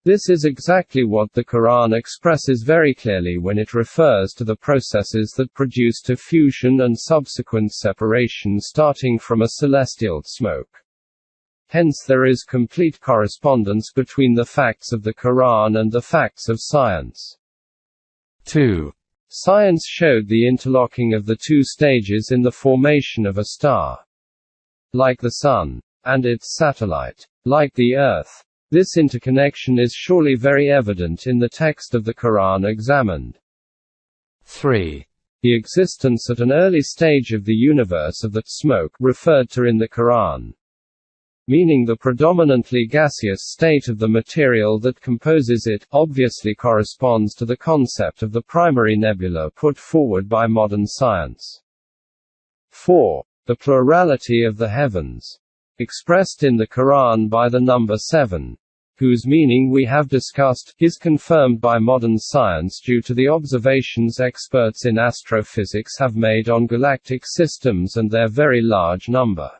This is exactly what the Quran expresses very clearly when it refers to the processes that produced a fusion and subsequent separation starting from a celestial smoke. Hence there is complete correspondence between the facts of the Quran and the facts of science. 2. Science showed the interlocking of the 2 stages in the formation of a star. Like the Sun, and its satellite, like the Earth, this interconnection is surely very evident in the text of the Quran examined. 3. The existence at an early stage of the universe of the smoke referred to in the Quran, meaning the predominantly gaseous state of the material that composes it, obviously corresponds to the concept of the primary nebula put forward by modern science. 4. The plurality of the heavens, expressed in the Quran by the number 7, whose meaning we have discussed, is confirmed by modern science due to the observations experts in astrophysics have made on galactic systems and their very large number.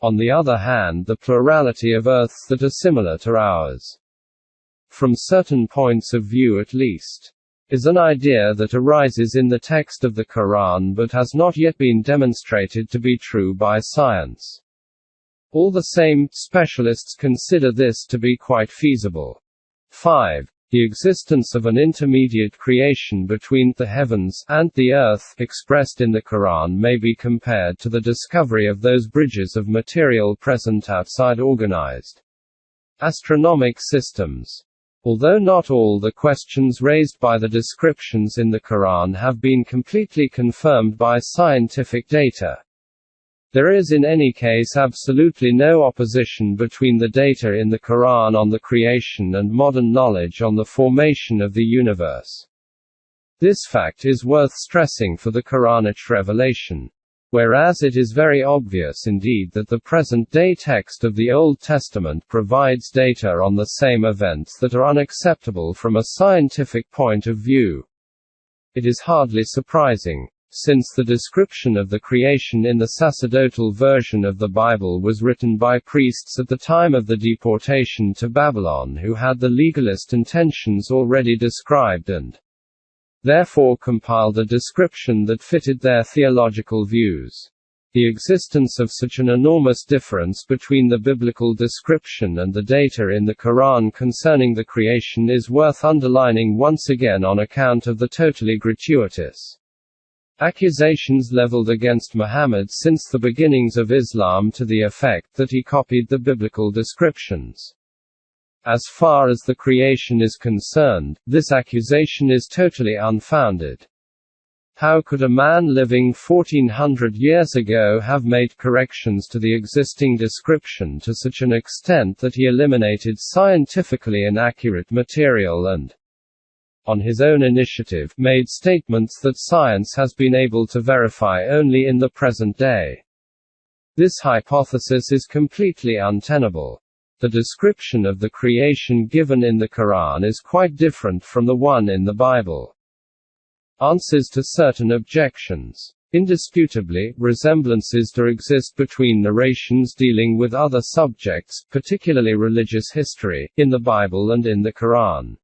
On the other hand, the plurality of Earths that are similar to ours, from certain points of view at least, is an idea that arises in the text of the Quran but has not yet been demonstrated to be true by science. All the same, specialists consider this to be quite feasible. 5. The existence of an intermediate creation between the heavens and the earth expressed in the Quran may be compared to the discovery of those bridges of material present outside organized astronomic systems. Although not all the questions raised by the descriptions in the Quran have been completely confirmed by scientific data, there is in any case absolutely no opposition between the data in the Quran on the creation and modern knowledge on the formation of the universe. This fact is worth stressing for the Quranic revelation. Whereas it is very obvious indeed that the present-day text of the Old Testament provides data on the same events that are unacceptable from a scientific point of view. It is hardly surprising, since the description of the creation in the sacerdotal version of the Bible was written by priests at the time of the deportation to Babylon who had the legalist intentions already described and therefore compiled a description that fitted their theological views. The existence of such an enormous difference between the biblical description and the data in the Quran concerning the creation is worth underlining once again on account of the totally gratuitous accusations leveled against Muhammad since the beginnings of Islam to the effect that he copied the biblical descriptions. As far as the creation is concerned, this accusation is totally unfounded. How could a man living 1400 years ago have made corrections to the existing description to such an extent that he eliminated scientifically inaccurate material and, on his own initiative, made statements that science has been able to verify only in the present day? This hypothesis is completely untenable. The description of the creation given in the Quran is quite different from the one in the Bible. Answers to certain objections. Indisputably, resemblances do exist between narrations dealing with other subjects, particularly religious history, in the Bible and in the Quran.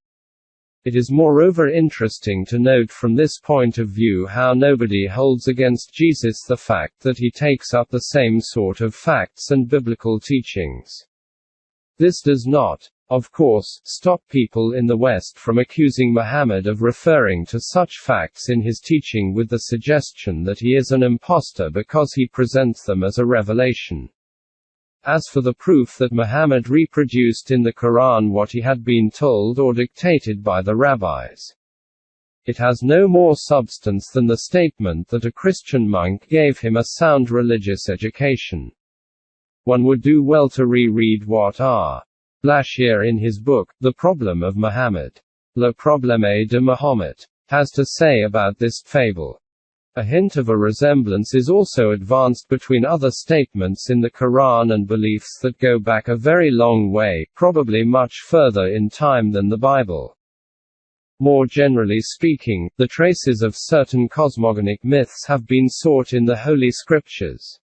It is moreover interesting to note from this point of view how nobody holds against Jesus the fact that he takes up the same sort of facts and biblical teachings. This does not of course, stop people in the West from accusing Muhammad of referring to such facts in his teaching with the suggestion that he is an impostor because he presents them as a revelation. As for the proof that Muhammad reproduced in the Quran what he had been told or dictated by the rabbis, it has no more substance than the statement that a Christian monk gave him a sound religious education. One would do well to reread what R. Blashier in his book, The Problem of Muhammad, Le Problème de Mahomet, has to say about this fable. A hint of a resemblance is also advanced between other statements in the Quran and beliefs that go back a very long way, probably much further in time than the Bible. More generally speaking, the traces of certain cosmogonic myths have been sought in the Holy Scriptures.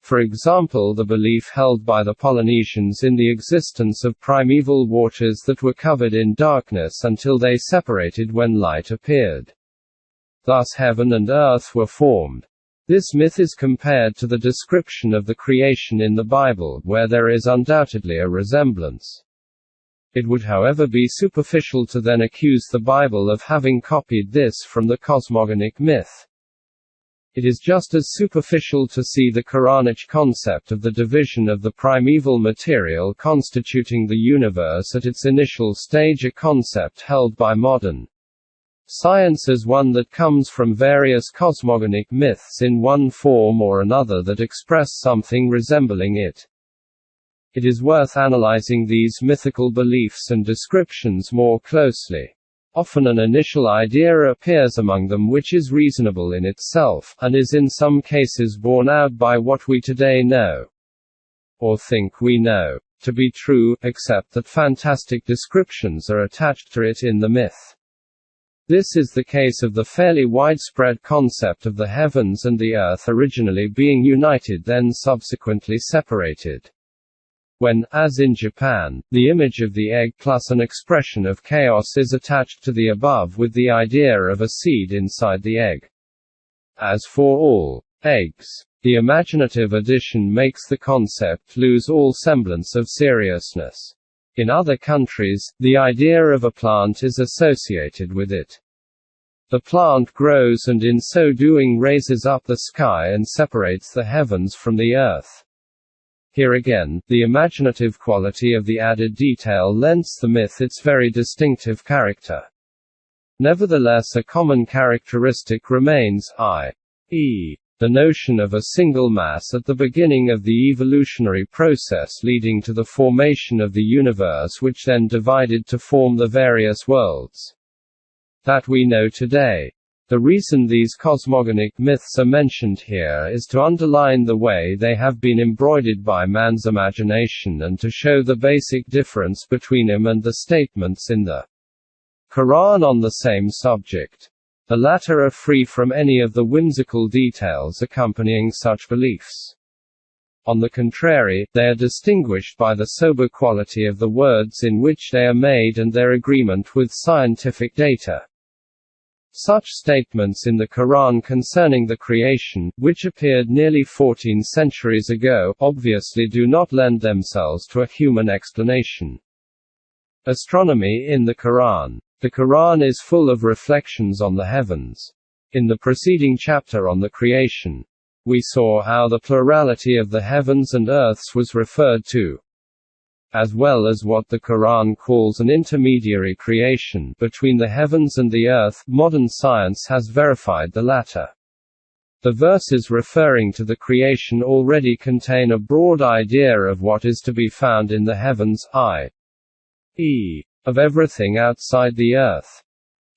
For example, the belief held by the Polynesians in the existence of primeval waters that were covered in darkness until they separated when light appeared. Thus heaven and earth were formed. This myth is compared to the description of the creation in the Bible, where there is undoubtedly a resemblance. It would however be superficial to then accuse the Bible of having copied this from the cosmogonic myth. It is just as superficial to see the Quranic concept of the division of the primeval material constituting the universe at its initial stage a concept held by modern science as one that comes from various cosmogonic myths in one form or another that express something resembling it. It is worth analyzing these mythical beliefs and descriptions more closely. Often an initial idea appears among them which is reasonable in itself, and is in some cases borne out by what we today know, or think we know, to be true, except that fantastic descriptions are attached to it in the myth. This is the case of the fairly widespread concept of the heavens and the earth originally being united then subsequently separated. When, as in Japan, the image of the egg plus an expression of chaos is attached to the above with the idea of a seed inside the egg. As for all eggs, the imaginative addition makes the concept lose all semblance of seriousness. In other countries, the idea of a plant is associated with it. The plant grows and in so doing raises up the sky and separates the heavens from the earth. Here again, the imaginative quality of the added detail lends the myth its very distinctive character. Nevertheless, a common characteristic remains, i.e., the notion of a single mass at the beginning of the evolutionary process leading to the formation of the universe which then divided to form the various worlds that we know today. The reason these cosmogonic myths are mentioned here is to underline the way they have been embroidered by man's imagination and to show the basic difference between them and the statements in the Quran on the same subject. The latter are free from any of the whimsical details accompanying such beliefs. On the contrary, they are distinguished by the sober quality of the words in which they are made and their agreement with scientific data. Such statements in the Quran concerning the creation, which appeared nearly 14 centuries ago, obviously do not lend themselves to a human explanation. Astronomy in the Quran. The Quran is full of reflections on the heavens. In the preceding chapter on the creation, we saw how the plurality of the heavens and earths was referred to, as well as what the Quran calls an intermediary creation between the heavens and the earth. Modern science has verified the latter. The verses referring to the creation already contain a broad idea of what is to be found in the heavens, i.e., of everything outside the earth.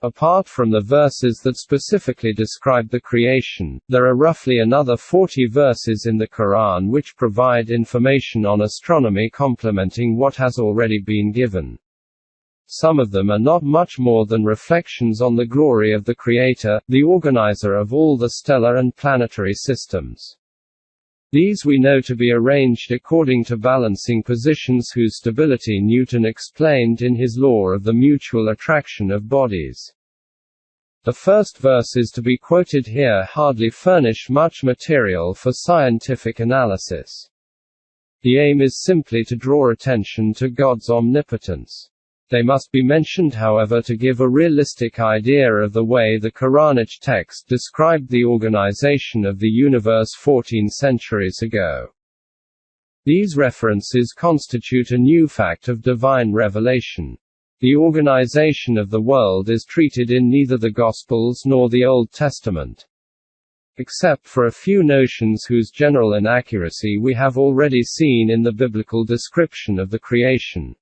Apart from the verses that specifically describe the creation, there are roughly another 40 verses in the Quran which provide information on astronomy complementing what has already been given. Some of them are not much more than reflections on the glory of the Creator, the organizer of all the stellar and planetary systems. These we know to be arranged according to balancing positions whose stability Newton explained in his law of the mutual attraction of bodies. The first verses to be quoted here hardly furnish much material for scientific analysis. The aim is simply to draw attention to God's omnipotence. They must be mentioned, however, to give a realistic idea of the way the Quranic text described the organization of the universe 14 centuries ago. These references constitute a new fact of divine revelation. The organization of the world is treated in neither the Gospels nor the Old Testament. Except for a few notions whose general inaccuracy we have already seen in the biblical description of the creation.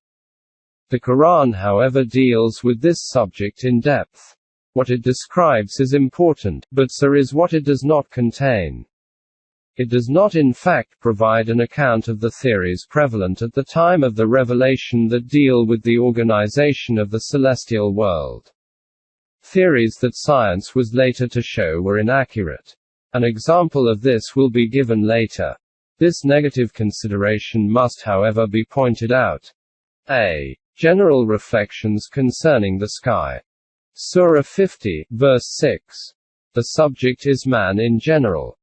The Quran, however, deals with this subject in depth. What it describes is important, but so is what it does not contain. It does not in fact provide an account of the theories prevalent at the time of the revelation that deal with the organization of the celestial world. Theories that science was later to show were inaccurate. An example of this will be given later. This negative consideration must, however, be pointed out. A. General reflections concerning the sky. Surah 50, verse 6. The subject is man in general.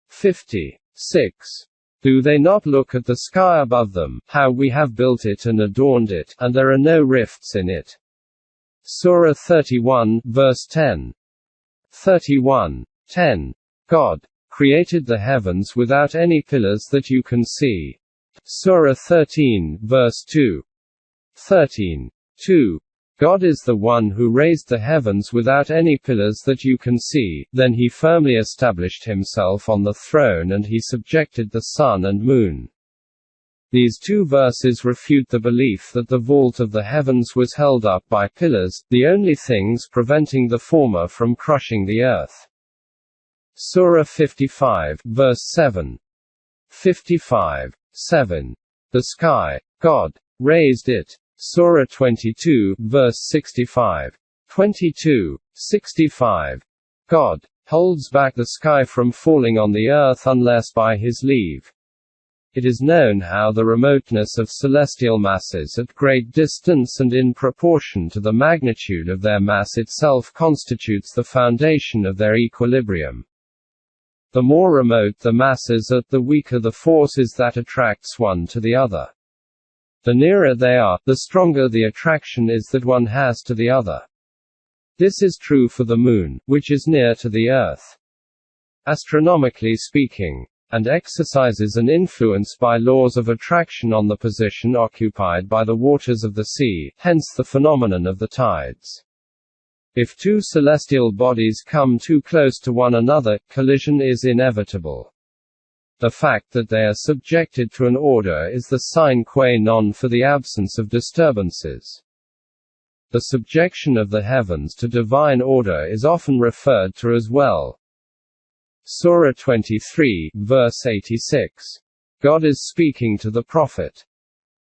56. Do they not look at the sky above them, how we have built it and adorned it, and there are no rifts in it? Surah 31, verse 10. 31:10. God created the heavens without any pillars that you can see. Surah 13, verse 2. 13:2. God is the one who raised the heavens without any pillars that you can see, then he firmly established himself on the throne and he subjected the sun and moon. These two verses refute the belief that the vault of the heavens was held up by pillars, the only things preventing the former from crushing the earth. Surah 55, verse 7. 55:7. The sky, God raised it. Surah 22, verse 65. 22:65. God holds back the sky from falling on the earth unless by his leave. It is known how the remoteness of celestial masses at great distance and in proportion to the magnitude of their mass itself constitutes the foundation of their equilibrium. The more remote the masses are, the weaker the force is that attracts one to the other. The nearer they are, the stronger the attraction is that one has to the other. This is true for the moon, which is near to the earth, astronomically speaking, and exercises an influence by laws of attraction on the position occupied by the waters of the sea, hence the phenomenon of the tides. If two celestial bodies come too close to one another, collision is inevitable. The fact that they are subjected to an order is the sine qua non for the absence of disturbances. The subjection of the heavens to divine order is often referred to as well. Surah 23, verse 86. God is speaking to the Prophet.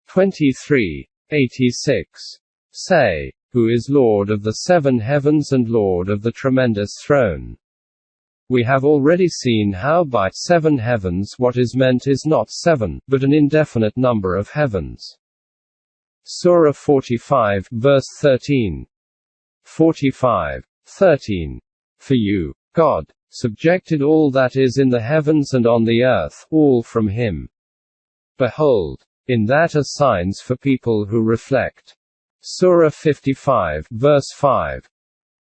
23:86. Say, who is Lord of the seven heavens and Lord of the tremendous throne? We have already seen how by seven heavens what is meant is not seven, but an indefinite number of heavens. Surah 45, verse 13. 45:13. For you, God, subjected all that is in the heavens and on the earth, all from him. Behold, in that are signs for people who reflect. Surah 55, verse 5.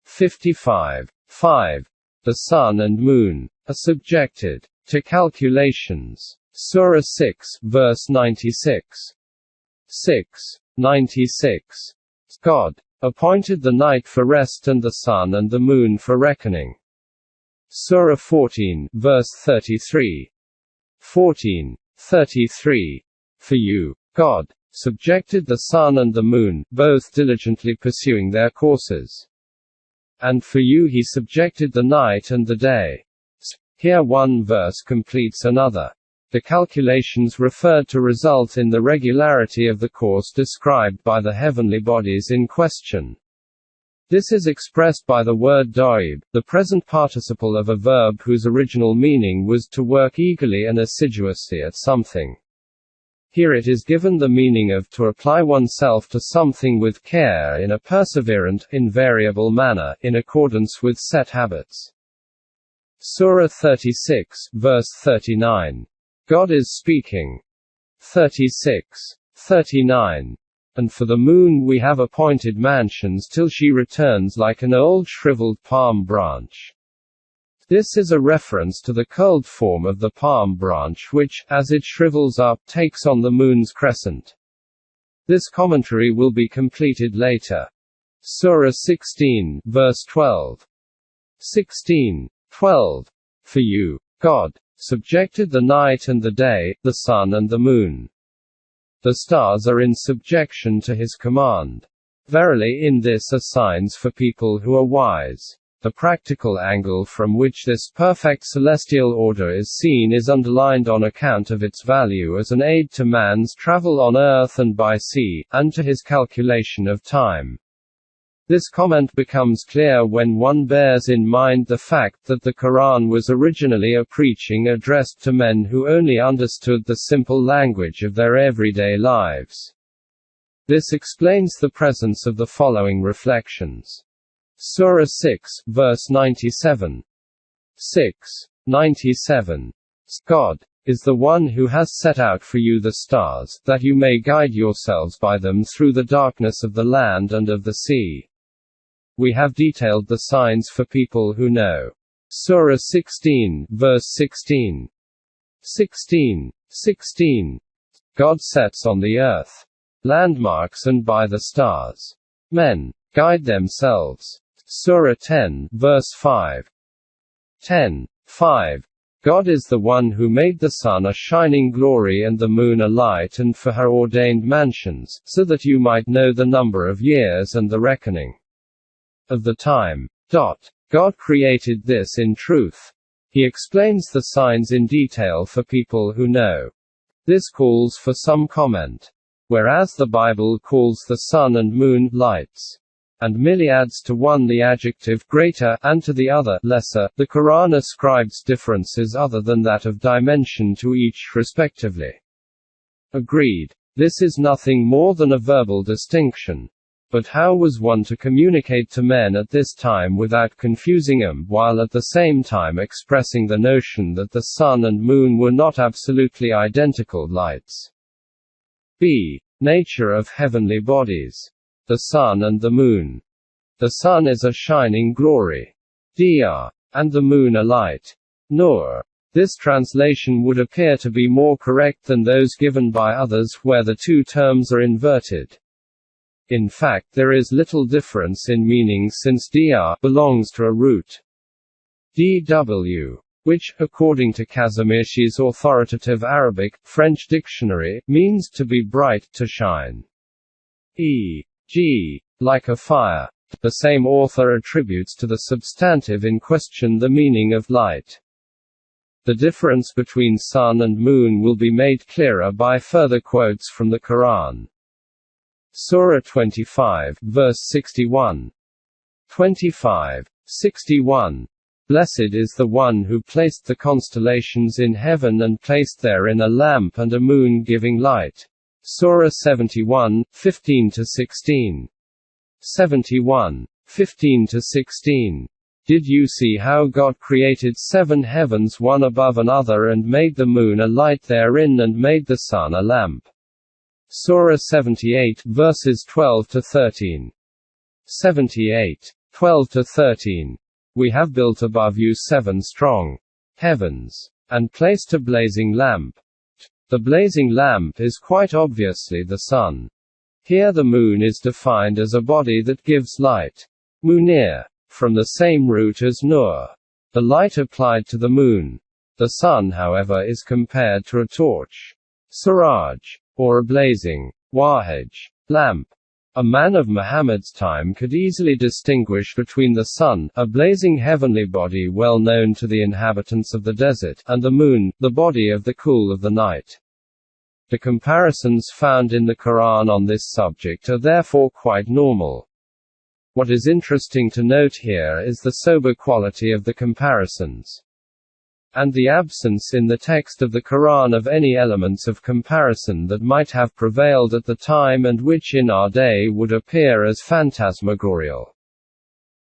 55:5. The sun and moon are subjected to calculations. Surah 6, verse 96. 6:96. God appointed the night for rest and the sun and the moon for reckoning. Surah 14, verse 33. 14:33. For you, God, subjected the sun and the moon, both diligently pursuing their courses. And for you he subjected the night and the day. Here one verse completes another. The calculations referred to result in the regularity of the course described by the heavenly bodies in question. This is expressed by the word daib, the present participle of a verb whose original meaning was to work eagerly and assiduously at something. Here it is given the meaning of to apply oneself to something with care in a perseverant, invariable manner, in accordance with set habits. Surah 36, verse 39. God is speaking. 36, 39. And for the moon we have appointed mansions till she returns like an old shriveled palm branch. This is a reference to the curled form of the palm branch which, as it shrivels up, takes on the moon's crescent. This commentary will be completed later. Surah 16, verse 12. 16:12. For you, God, subjected the night and the day, the sun and the moon. The stars are in subjection to his command. Verily in this are signs for people who are wise. The practical angle from which this perfect celestial order is seen is underlined on account of its value as an aid to man's travel on earth and by sea, and to his calculation of time. This comment becomes clear when one bears in mind the fact that the Quran was originally a preaching addressed to men who only understood the simple language of their everyday lives. This explains the presence of the following reflections. Surah 6, verse 97. 6:97. God is the one who has set out for you the stars, that you may guide yourselves by them through the darkness of the land and of the sea. We have detailed the signs for people who know. Surah 16, verse 16. 16:16. God sets on the earth landmarks and by the stars men guide themselves. Surah 10, verse 5. 10:5. God is the one who made the sun a shining glory and the moon a light and for her ordained mansions, so that you might know the number of years and the reckoning of the time. God created this in truth. He explains the signs in detail for people who know. This calls for some comment. Whereas the Bible calls the sun and moon lights, and merely adds to one the adjective greater, and to the other lesser, the Quran ascribes differences other than that of dimension to each respectively. Agreed. This is nothing more than a verbal distinction. But how was one to communicate to men at this time without confusing them, while at the same time expressing the notion that the sun and moon were not absolutely identical lights? B. Nature of heavenly bodies. The sun and the moon. The sun is a shining glory. Dr. And the moon a light. Nur. This translation would appear to be more correct than those given by others where the two terms are inverted. In fact, there is little difference in meaning since dr belongs to a root dw, which, according to Kazimirsky's authoritative Arabic-French dictionary, means to be bright, to shine. E.g., like a fire. The same author attributes to the substantive in question the meaning of light. The difference between sun and moon will be made clearer by further quotes from the Quran. Surah 25, verse 61. 25:61. Blessed is the one who placed the constellations in heaven and placed therein a lamp and a moon giving light. Surah 71, 15-16. 71, 15-16. Did you see how God created 7 heavens one above another and made the moon a light therein and made the sun a lamp? Surah 78, verses 12-13. 78, 12-13. We have built above you 7 strong heavens, and placed a blazing lamp. The blazing lamp is quite obviously the sun. Here the moon is defined as a body that gives light. Munir, from the same root as nur, the light applied to the moon. The sun, however, is compared to a torch, siraj, or a blazing wahaj lamp. A man of Muhammad's time could easily distinguish between the sun, a blazing heavenly body well known to the inhabitants of the desert, and the moon, the body of the cool of the night. The comparisons found in the Quran on this subject are therefore quite normal. What is interesting to note here is the sober quality of the comparisons, and the absence in the text of the Quran of any elements of comparison that might have prevailed at the time and which in our day would appear as phantasmagorial.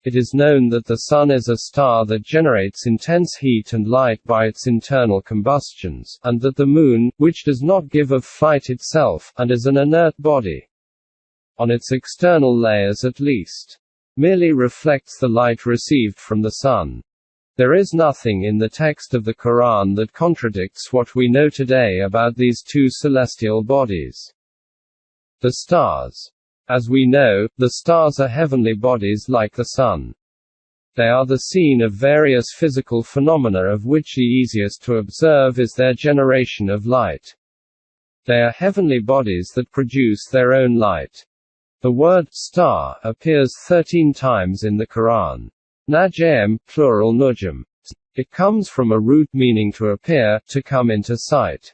It is known that the Sun is a star that generates intense heat and light by its internal combustions, and that the Moon, which does not give off light itself, and is an inert body, on its external layers at least, merely reflects the light received from the Sun. There is nothing in the text of the Quran that contradicts what we know today about these two celestial bodies. The stars. As we know, the stars are heavenly bodies like the Sun. They are the scene of various physical phenomena, of which the easiest to observe is their generation of light. They are heavenly bodies that produce their own light. The word star appears 13 times in the Quran. Najm, plural nujum. It comes from a root meaning to appear, to come into sight.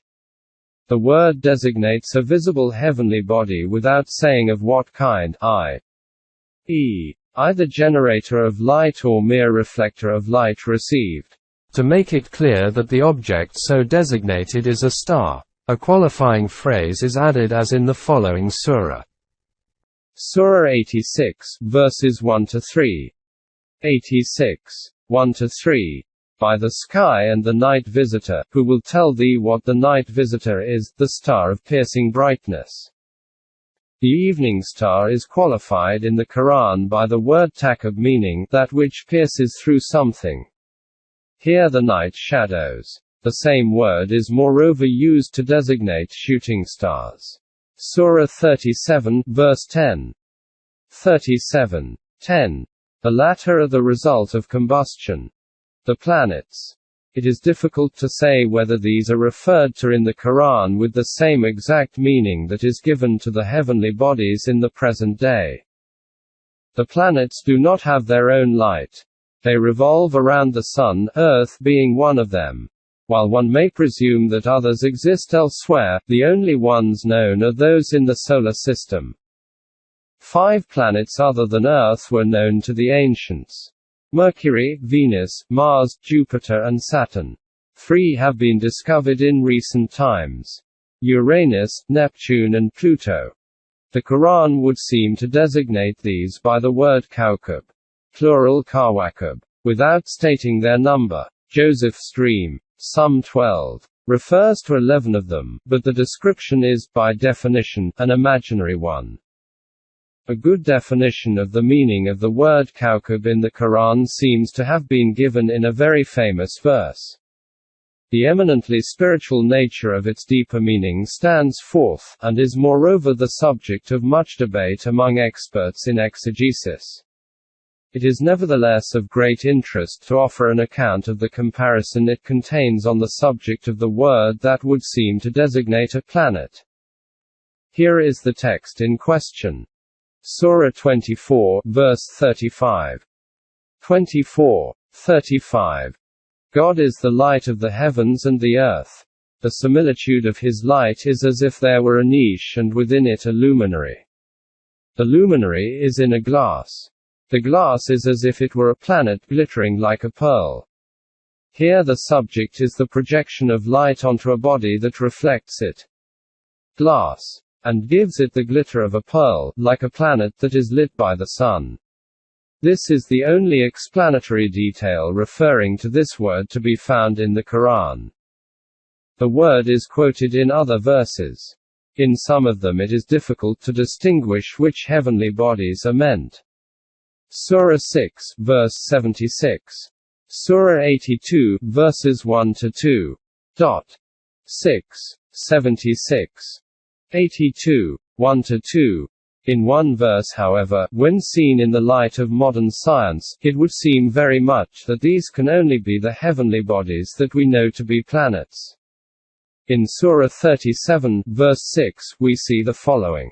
The word designates a visible heavenly body without saying of what kind, i.e., either generator of light or mere reflector of light received. To make it clear that the object so designated is a star, a qualifying phrase is added as in the following surah. Surah 86, verses 1–3. 86, 1–3. By the sky and the night visitor, who will tell thee what the night visitor is, the star of piercing brightness. The evening star is qualified in the Quran by the word taqab, meaning that which pierces through something. Here the night shadows. The same word is moreover used to designate shooting stars. Surah 37, verse 10. 37, 10. The latter are the result of combustion. The planets. It is difficult to say whether these are referred to in the Quran with the same exact meaning that is given to the heavenly bodies in the present day. The planets do not have their own light. They revolve around the Sun, Earth being one of them. While one may presume that others exist elsewhere, the only ones known are those in the solar system. 5 planets other than Earth were known to the ancients: Mercury, Venus, Mars, Jupiter and Saturn. 3 have been discovered in recent times: Uranus, Neptune and Pluto. The Quran would seem to designate these by the word kawkab, plural kawakab, without stating their number. Joseph's dream, Psalm 12, refers to 11 of them, but the description is, by definition, an imaginary one. A good definition of the meaning of the word kawkab in the Quran seems to have been given in a very famous verse. The eminently spiritual nature of its deeper meaning stands forth, and is moreover the subject of much debate among experts in exegesis. It is nevertheless of great interest to offer an account of the comparison it contains on the subject of the word that would seem to designate a planet. Here is the text in question. Surah 24, verse 35. 24, 35. God is the light of the heavens and the earth. The similitude of his light is as if there were a niche and within it a luminary. The luminary is in a glass. The glass is as if it were a planet glittering like a pearl. Here the subject is the projection of light onto a body that reflects it. Glass. And gives it the glitter of a pearl, like a planet that is lit by the sun. This is the only explanatory detail referring to this word to be found in the Quran. The word is quoted in other verses. In some of them it is difficult to distinguish which heavenly bodies are meant. Surah 6, verse 76. Surah 82, verses 1–2. 6, 76. 82, 1–2. In one verse, however, when seen in the light of modern science, it would seem very much that these can only be the heavenly bodies that we know to be planets. In Surah 37, verse 6, we see the following.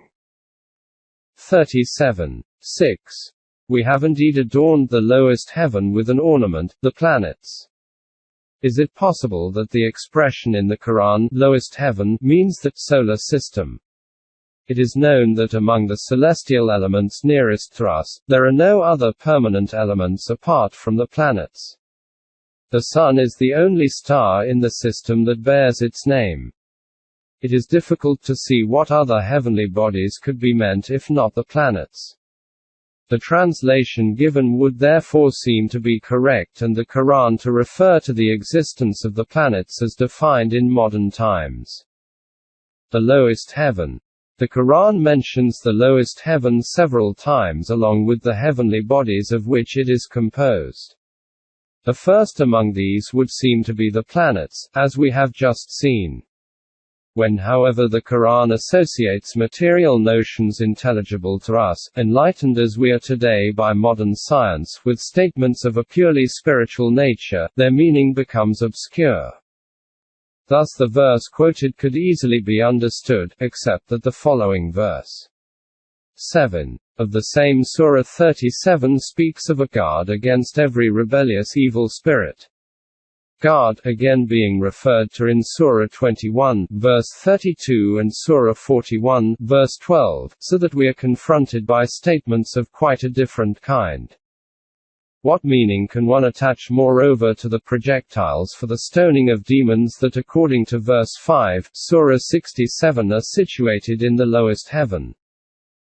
37, 6. We have indeed adorned the lowest heaven with an ornament, the planets. Is it possible that the expression in the Quran, lowest heaven, means that solar system? It is known that among the celestial elements nearest to us, there are no other permanent elements apart from the planets. The Sun is the only star in the system that bears its name. It is difficult to see what other heavenly bodies could be meant if not the planets. The translation given would therefore seem to be correct and the Quran to refer to the existence of the planets as defined in modern times. The lowest heaven. The Quran mentions the lowest heaven several times along with the heavenly bodies of which it is composed. The first among these would seem to be the planets, as we have just seen. When however the Quran associates material notions intelligible to us, enlightened as we are today by modern science, with statements of a purely spiritual nature, their meaning becomes obscure. Thus the verse quoted could easily be understood, except that the following verse 7 of the same Surah 37 speaks of a guard against every rebellious evil spirit. Guard, again being referred to in Surah 21, verse 32 and Surah 41, verse 12, so that we are confronted by statements of quite a different kind. What meaning can one attach moreover to the projectiles for the stoning of demons that according to verse 5, Surah 67 are situated in the lowest heaven?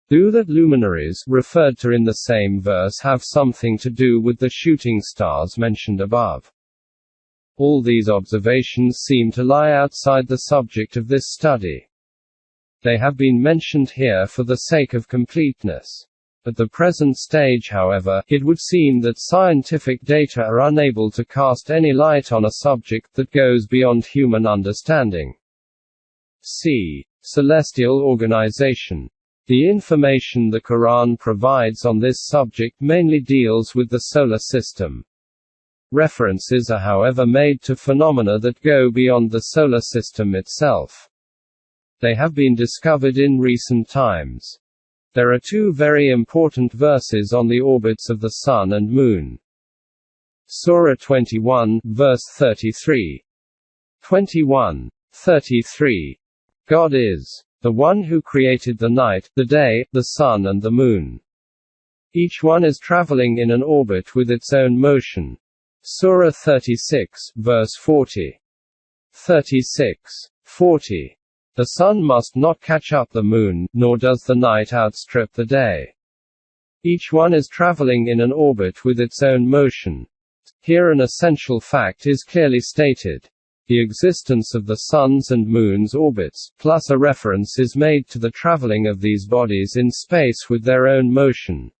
Do that luminaries, referred to in the same verse, have something to do with the shooting stars mentioned above? All these observations seem to lie outside the subject of this study. They have been mentioned here for the sake of completeness. At the present stage, however, it would seem that scientific data are unable to cast any light on a subject that goes beyond human understanding. C. Celestial organization. The information the Quran provides on this subject mainly deals with the solar system. References are however made to phenomena that go beyond the solar system itself. They have been discovered in recent times. There are two very important verses on the orbits of the Sun and Moon. Surah 21, verse 33. 21:33. God is the one who created the night, the day, the sun and the moon. Each one is traveling in an orbit with its own motion. Surah 36, verse 40. 36:40. The sun must not catch up the moon, nor does the night outstrip the day. Each one is traveling in an orbit with its own motion. Here an essential fact is clearly stated. The existence of the sun's and moon's orbits, plus a reference is made to the traveling of these bodies in space with their own motion.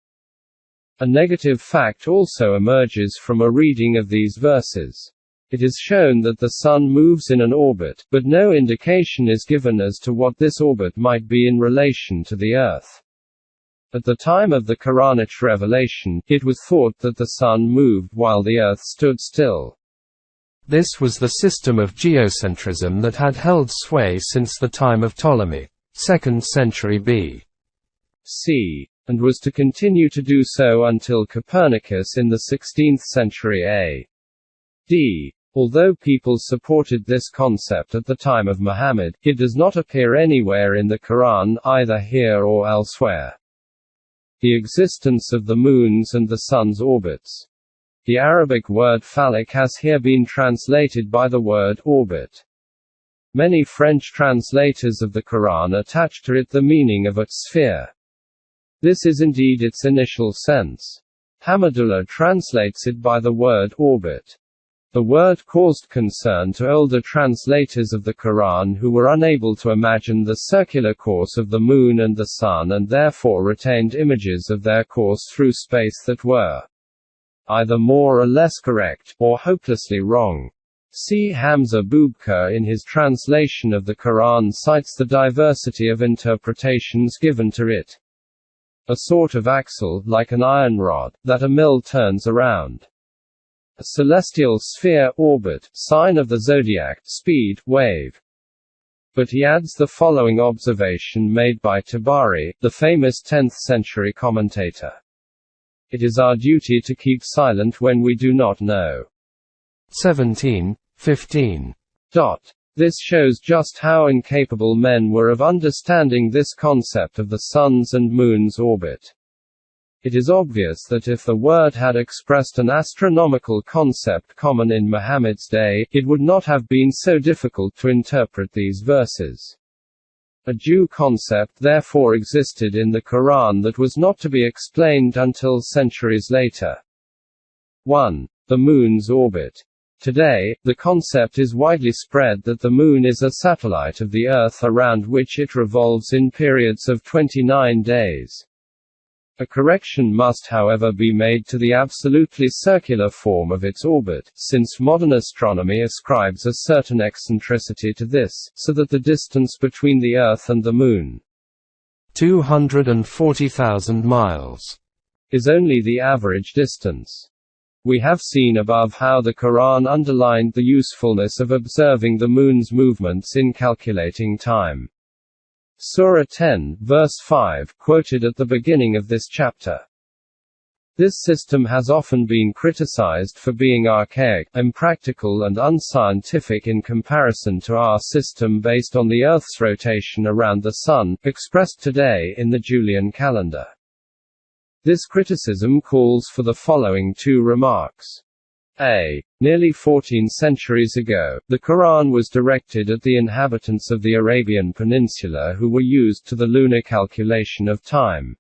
A negative fact also emerges from a reading of these verses. It is shown that the Sun moves in an orbit, but no indication is given as to what this orbit might be in relation to the Earth. At the time of the Quranic revelation, it was thought that the Sun moved while the Earth stood still. This was the system of geocentrism that had held sway since the time of Ptolemy, 2nd century B.C., and was to continue to do so until Copernicus in the 16th century A.D. Although people supported this concept at the time of Muhammad, it does not appear anywhere in the Quran, either here or elsewhere. The existence of the moon's and the sun's orbits. The Arabic word phallic has here been translated by the word orbit. Many French translators of the Quran attach to it the meaning of a sphere. This is indeed its initial sense. Hamidullah translates it by the word orbit. The word caused concern to older translators of the Quran who were unable to imagine the circular course of the moon and the sun and therefore retained images of their course through space that were either more or less correct, or hopelessly wrong. C. Hamza Bucaille in his translation of the Quran cites the diversity of interpretations given to it. A sort of axle, like an iron rod, that a mill turns around. A celestial sphere, orbit, sign of the zodiac, speed, wave. But he adds the following observation made by Tabari, the famous 10th century commentator. It is our duty to keep silent when we do not know. 17:15. This shows just how incapable men were of understanding this concept of the sun's and moon's orbit. It is obvious that if the word had expressed an astronomical concept common in Muhammad's day, it would not have been so difficult to interpret these verses. A due concept therefore existed in the Quran that was not to be explained until centuries later. 1. The Moon's orbit. Today, the concept is widely spread that the Moon is a satellite of the Earth around which it revolves in periods of 29 days. A correction must however be made to the absolutely circular form of its orbit, since modern astronomy ascribes a certain eccentricity to this, so that the distance between the Earth and the Moon, 240,000 miles, is only the average distance. We have seen above how the Quran underlined the usefulness of observing the Moon's movements in calculating time. Surah 10, verse 5, quoted at the beginning of this chapter. This system has often been criticized for being archaic, impractical and unscientific in comparison to our system based on the Earth's rotation around the Sun, expressed today in the Julian calendar. This criticism calls for the following two remarks. A. Nearly 14 centuries ago, the Quran was directed at the inhabitants of the Arabian Peninsula who were used to the lunar calculation of time.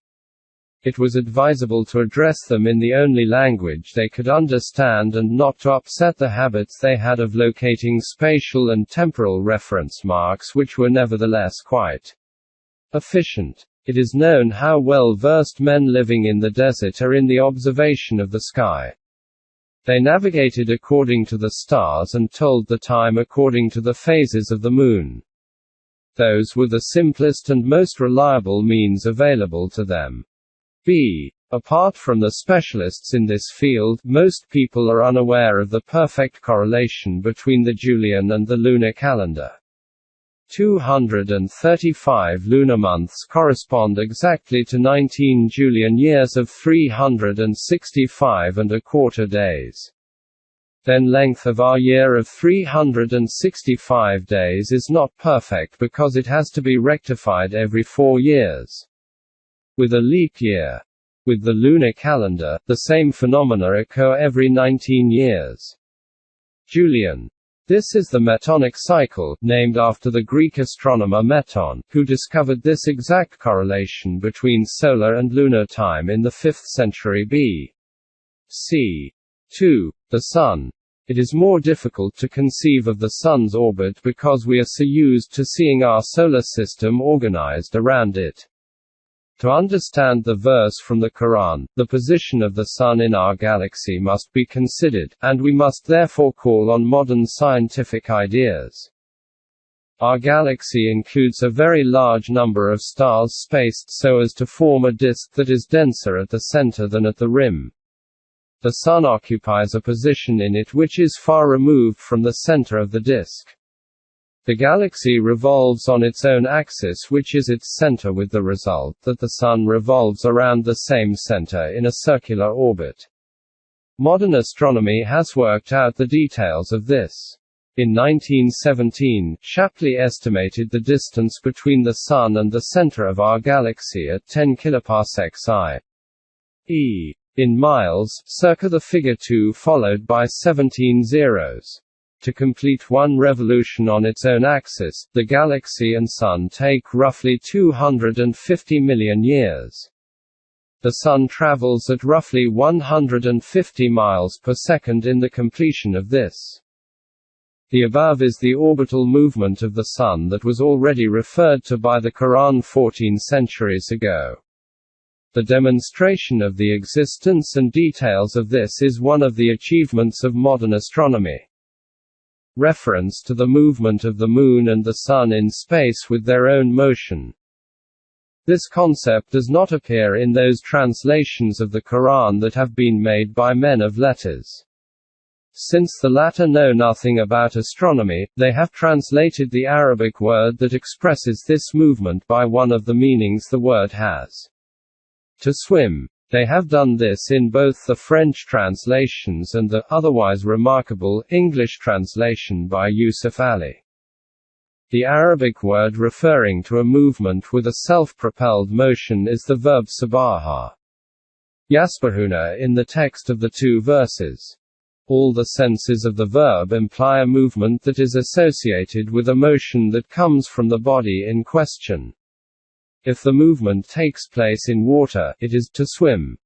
It was advisable to address them in the only language they could understand and not to upset the habits they had of locating spatial and temporal reference marks which were nevertheless quite efficient. It is known how well-versed men living in the desert are in the observation of the sky. They navigated according to the stars and told the time according to the phases of the moon. Those were the simplest and most reliable means available to them. B. Apart from the specialists in this field, most people are unaware of the perfect correlation between the Julian and the lunar calendar. 235 lunar months correspond exactly to 19 Julian years of 365 and a quarter days. Then length of our year of 365 days is not perfect because it has to be rectified every 4 years. With a leap year. With the lunar calendar, the same phenomena occur every 19 years. Julian. This is the Metonic cycle, named after the Greek astronomer Meton, who discovered this exact correlation between solar and lunar time in the 5th century B.C. 2. The Sun. It is more difficult to conceive of the Sun's orbit because we are so used to seeing our solar system organized around it. To understand the verse from the Quran, the position of the Sun in our galaxy must be considered, and we must therefore call on modern scientific ideas. Our galaxy includes a very large number of stars spaced so as to form a disk that is denser at the center than at the rim. The Sun occupies a position in it which is far removed from the center of the disk. The galaxy revolves on its own axis which is its center, with the result that the Sun revolves around the same center in a circular orbit. Modern astronomy has worked out the details of this. In 1917, Shapley estimated the distance between the Sun and the center of our galaxy at 10 kiloparsecs i.e. in miles, circa the figure 2 followed by 17 zeros. To complete one revolution on its own axis, the galaxy and Sun take roughly 250 million years. The Sun travels at roughly 150 miles per second in the completion of this. The above is the orbital movement of the Sun that was already referred to by the Quran 14 centuries ago. The demonstration of the existence and details of this is one of the achievements of modern astronomy. Reference to the movement of the Moon and the Sun in space with their own motion. This concept does not appear in those translations of the Quran that have been made by men of letters. Since the latter know nothing about astronomy, they have translated the Arabic word that expresses this movement by one of the meanings the word has. To swim. They have done this in both the French translations and the, otherwise remarkable, English translation by Yusuf Ali. The Arabic word referring to a movement with a self-propelled motion is the verb sabaha. Yasbahuna in the text of the two verses. All the senses of the verb imply a movement that is associated with a motion that comes from the body in question. If the movement takes place in water, it is to swim.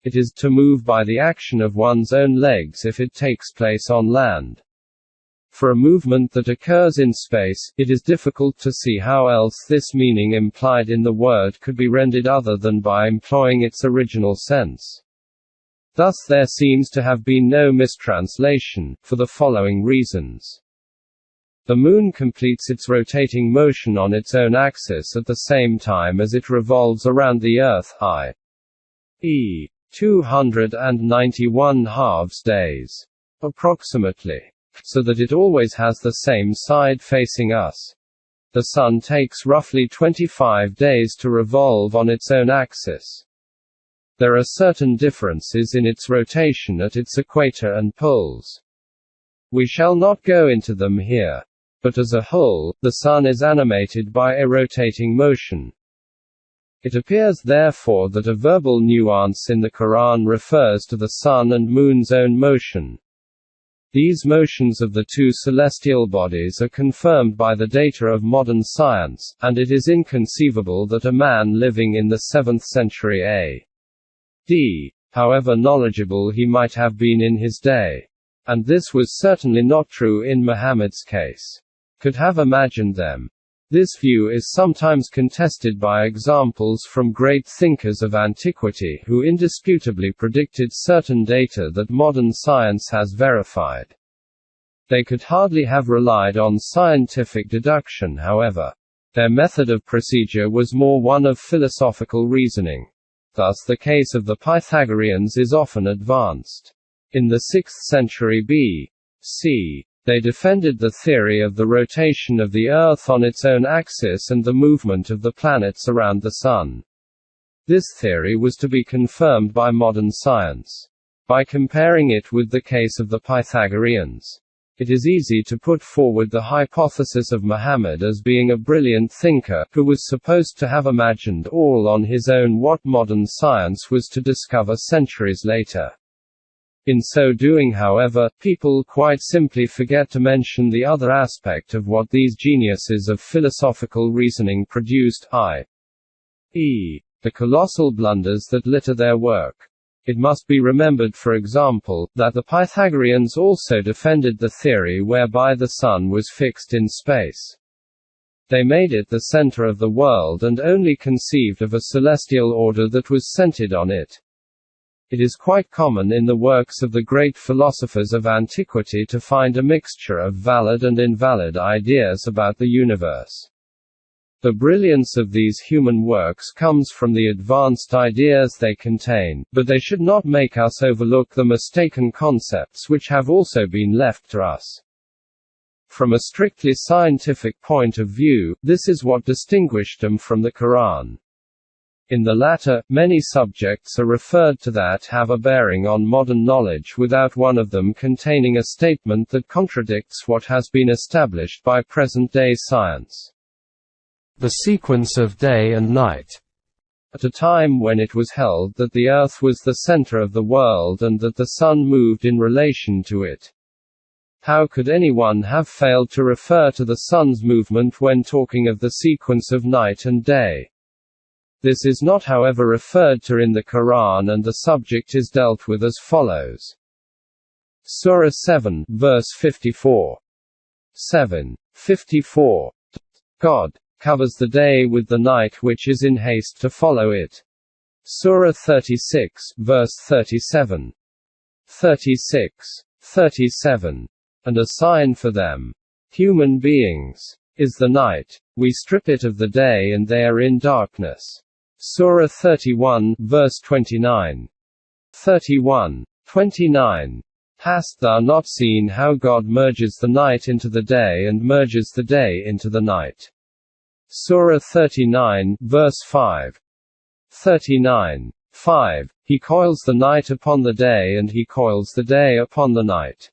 It is to move by the action of one's own legs if it takes place on land. For a movement that occurs in space, it is difficult to see how else this meaning implied in the word could be rendered other than by employing its original sense. Thus there seems to have been no mistranslation, for the following reasons. The Moon completes its rotating motion on its own axis at the same time as it revolves around the Earth, i.e. 291 halves days. Approximately. So that it always has the same side facing us. The Sun takes roughly 25 days to revolve on its own axis. There are certain differences in its rotation at its equator and poles. We shall not go into them here. But as a whole, the Sun is animated by a rotating motion. It appears therefore that a verbal nuance in the Quran refers to the Sun and Moon's own motion. These motions of the two celestial bodies are confirmed by the data of modern science, and it is inconceivable that a man living in the 7th century A.D., however knowledgeable he might have been in his day, and this was certainly not true in Muhammad's case, could have imagined them. This view is sometimes contested by examples from great thinkers of antiquity who indisputably predicted certain data that modern science has verified. They could hardly have relied on scientific deduction, however. Their method of procedure was more one of philosophical reasoning. Thus the case of the Pythagoreans is often advanced. In the 6th century B.C., they defended the theory of the rotation of the Earth on its own axis and the movement of the planets around the Sun. This theory was to be confirmed by modern science. By comparing it with the case of the Pythagoreans, it is easy to put forward the hypothesis of Muhammad as being a brilliant thinker, who was supposed to have imagined all on his own what modern science was to discover centuries later. In so doing, however, people quite simply forget to mention the other aspect of what these geniuses of philosophical reasoning produced, i.e., the colossal blunders that litter their work. It must be remembered, for example, that the Pythagoreans also defended the theory whereby the Sun was fixed in space. They made it the center of the world and only conceived of a celestial order that was centered on it. It is quite common in the works of the great philosophers of antiquity to find a mixture of valid and invalid ideas about the universe. The brilliance of these human works comes from the advanced ideas they contain, but they should not make us overlook the mistaken concepts which have also been left to us. From a strictly scientific point of view, this is what distinguished them from the Quran. In the latter, many subjects are referred to that have a bearing on modern knowledge without one of them containing a statement that contradicts what has been established by present-day science. The sequence of day and night. At a time when it was held that the Earth was the center of the world and that the Sun moved in relation to it, how could anyone have failed to refer to the Sun's movement when talking of the sequence of night and day? This is not, however, referred to in the Quran, and the subject is dealt with as follows. Surah 7, verse 54. 7:54. God covers the day with the night which is in haste to follow it. Surah 36, verse 37. 36:37. And a sign for them, human beings, is the night. We strip it of the day and they are in darkness. Surah 31, verse 29. 31:29. Hast thou not seen how God merges the night into the day and merges the day into the night? Surah 39, verse 5. 39:5. He coils the night upon the day and he coils the day upon the night.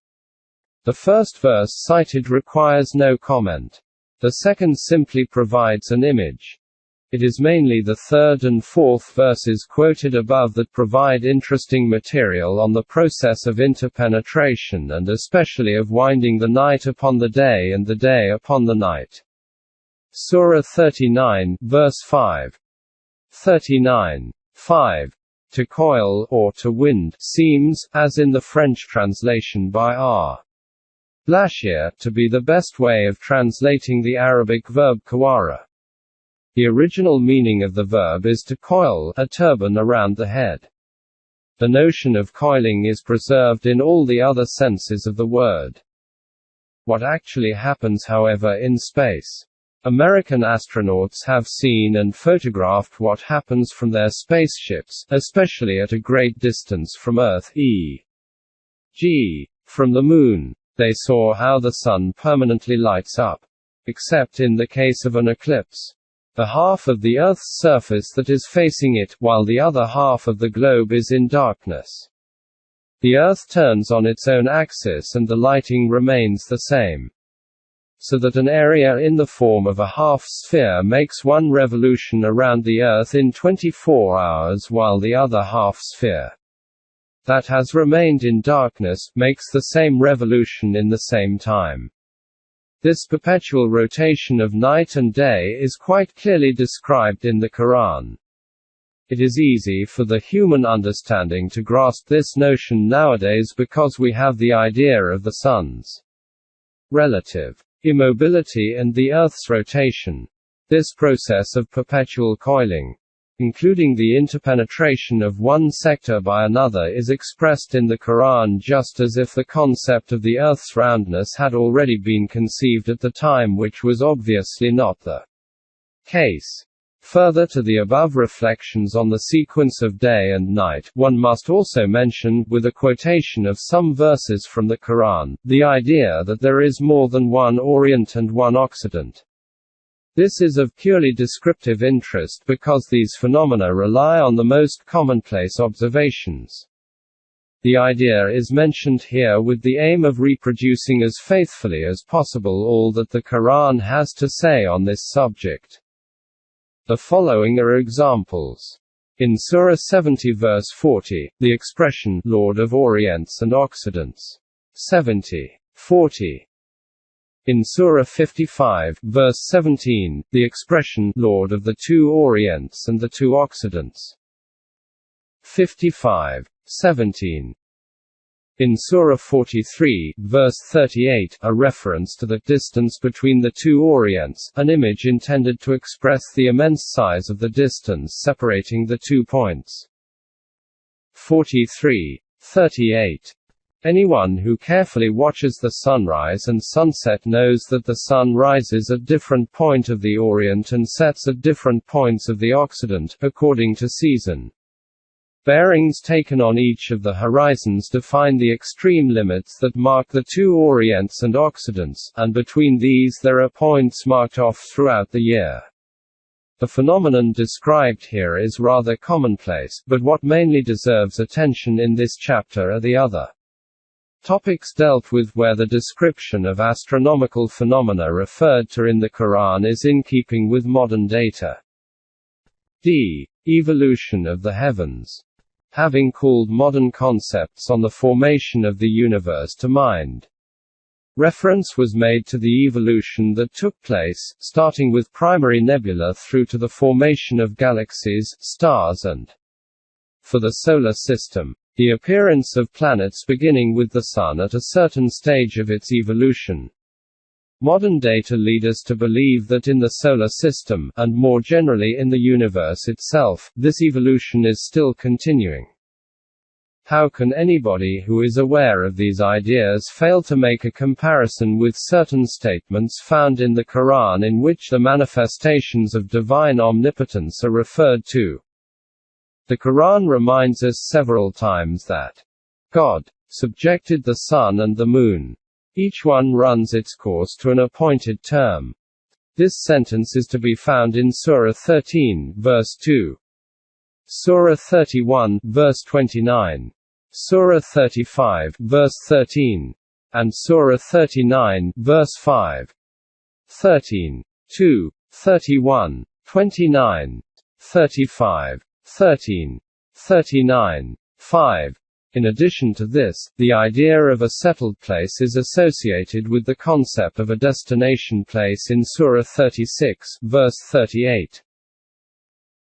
The first verse cited requires no comment. The second simply provides an image. It is mainly the third and fourth verses quoted above that provide interesting material on the process of interpenetration and especially of winding the night upon the day and the day upon the night. Surah 39, verse 5. 39. 5. To coil, or to wind, seems, as in the French translation by R. Blachir, to be the best way of translating the Arabic verb kawara. The original meaning of the verb is to coil, a turban around the head. The notion of coiling is preserved in all the other senses of the word. What actually happens, however, in space? American astronauts have seen and photographed what happens from their spaceships, especially at a great distance from Earth, e.g., from the Moon. They saw how the Sun permanently lights up. Except in the case of an eclipse. The half of the Earth's surface that is facing it, while the other half of the globe is in darkness. The Earth turns on its own axis and the lighting remains the same. So that an area in the form of a half-sphere makes one revolution around the Earth in 24 hours while the other half-sphere that has remained in darkness makes the same revolution in the same time. This perpetual rotation of night and day is quite clearly described in the Quran. It is easy for the human understanding to grasp this notion nowadays because we have the idea of the sun's relative immobility and the Earth's rotation. This process of perpetual coiling, including the interpenetration of one sector by another, is expressed in the Quran just as if the concept of the Earth's roundness had already been conceived at the time, which was obviously not the case. Further to the above reflections on the sequence of day and night, one must also mention, with a quotation of some verses from the Quran, the idea that there is more than one Orient and one Occident. This is of purely descriptive interest because these phenomena rely on the most commonplace observations. The idea is mentioned here with the aim of reproducing as faithfully as possible all that the Quran has to say on this subject. The following are examples. In Surah 70 verse 40, the expression, Lord of Orients and Occidents. 70. 40. In Surah 55, verse 17, the expression, Lord of the two Orients and the two Occidents. 55. 17. In Surah 43, verse 38, a reference to the distance between the two Orients, an image intended to express the immense size of the distance separating the 2 points. 43. 38. Anyone who carefully watches the sunrise and sunset knows that the sun rises at different point of the Orient and sets at different points of the Occident, according to season. Bearings taken on each of the horizons define the extreme limits that mark the two Orients and Occidents, and between these there are points marked off throughout the year. The phenomenon described here is rather commonplace, but what mainly deserves attention in this chapter are the other topics dealt with where the description of astronomical phenomena referred to in the Quran is in keeping with modern data. d. Evolution of the heavens. Having called modern concepts on the formation of the universe to mind, reference was made to the evolution that took place, starting with primary nebula through to the formation of galaxies, stars and, for the solar system, the appearance of planets beginning with the Sun at a certain stage of its evolution. Modern data lead us to believe that in the solar system, and more generally in the universe itself, this evolution is still continuing. How can anybody who is aware of these ideas fail to make a comparison with certain statements found in the Quran in which the manifestations of divine omnipotence are referred to? The Quran reminds us several times that God subjected the sun and the moon. Each one runs its course to an appointed term. This sentence is to be found in Surah 13, verse 2. Surah 31, verse 29. Surah 35, verse 13. And Surah 39, verse 5. 13. 2. 31. 29, 35, 13, 39, 5. In addition to this, the idea of a settled place is associated with the concept of a destination place in Surah 36, verse 38.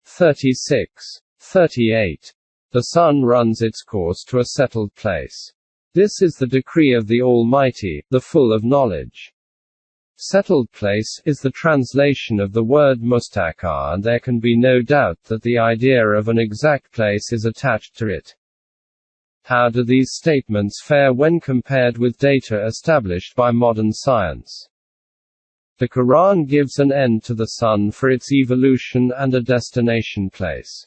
36, 38. The sun runs its course to a settled place. This is the decree of the Almighty, the full of knowledge. Settled place is the translation of the word mustaqar, and there can be no doubt that the idea of an exact place is attached to it. How do these statements fare when compared with data established by modern science? The Quran gives an end to the sun for its evolution and a destination place.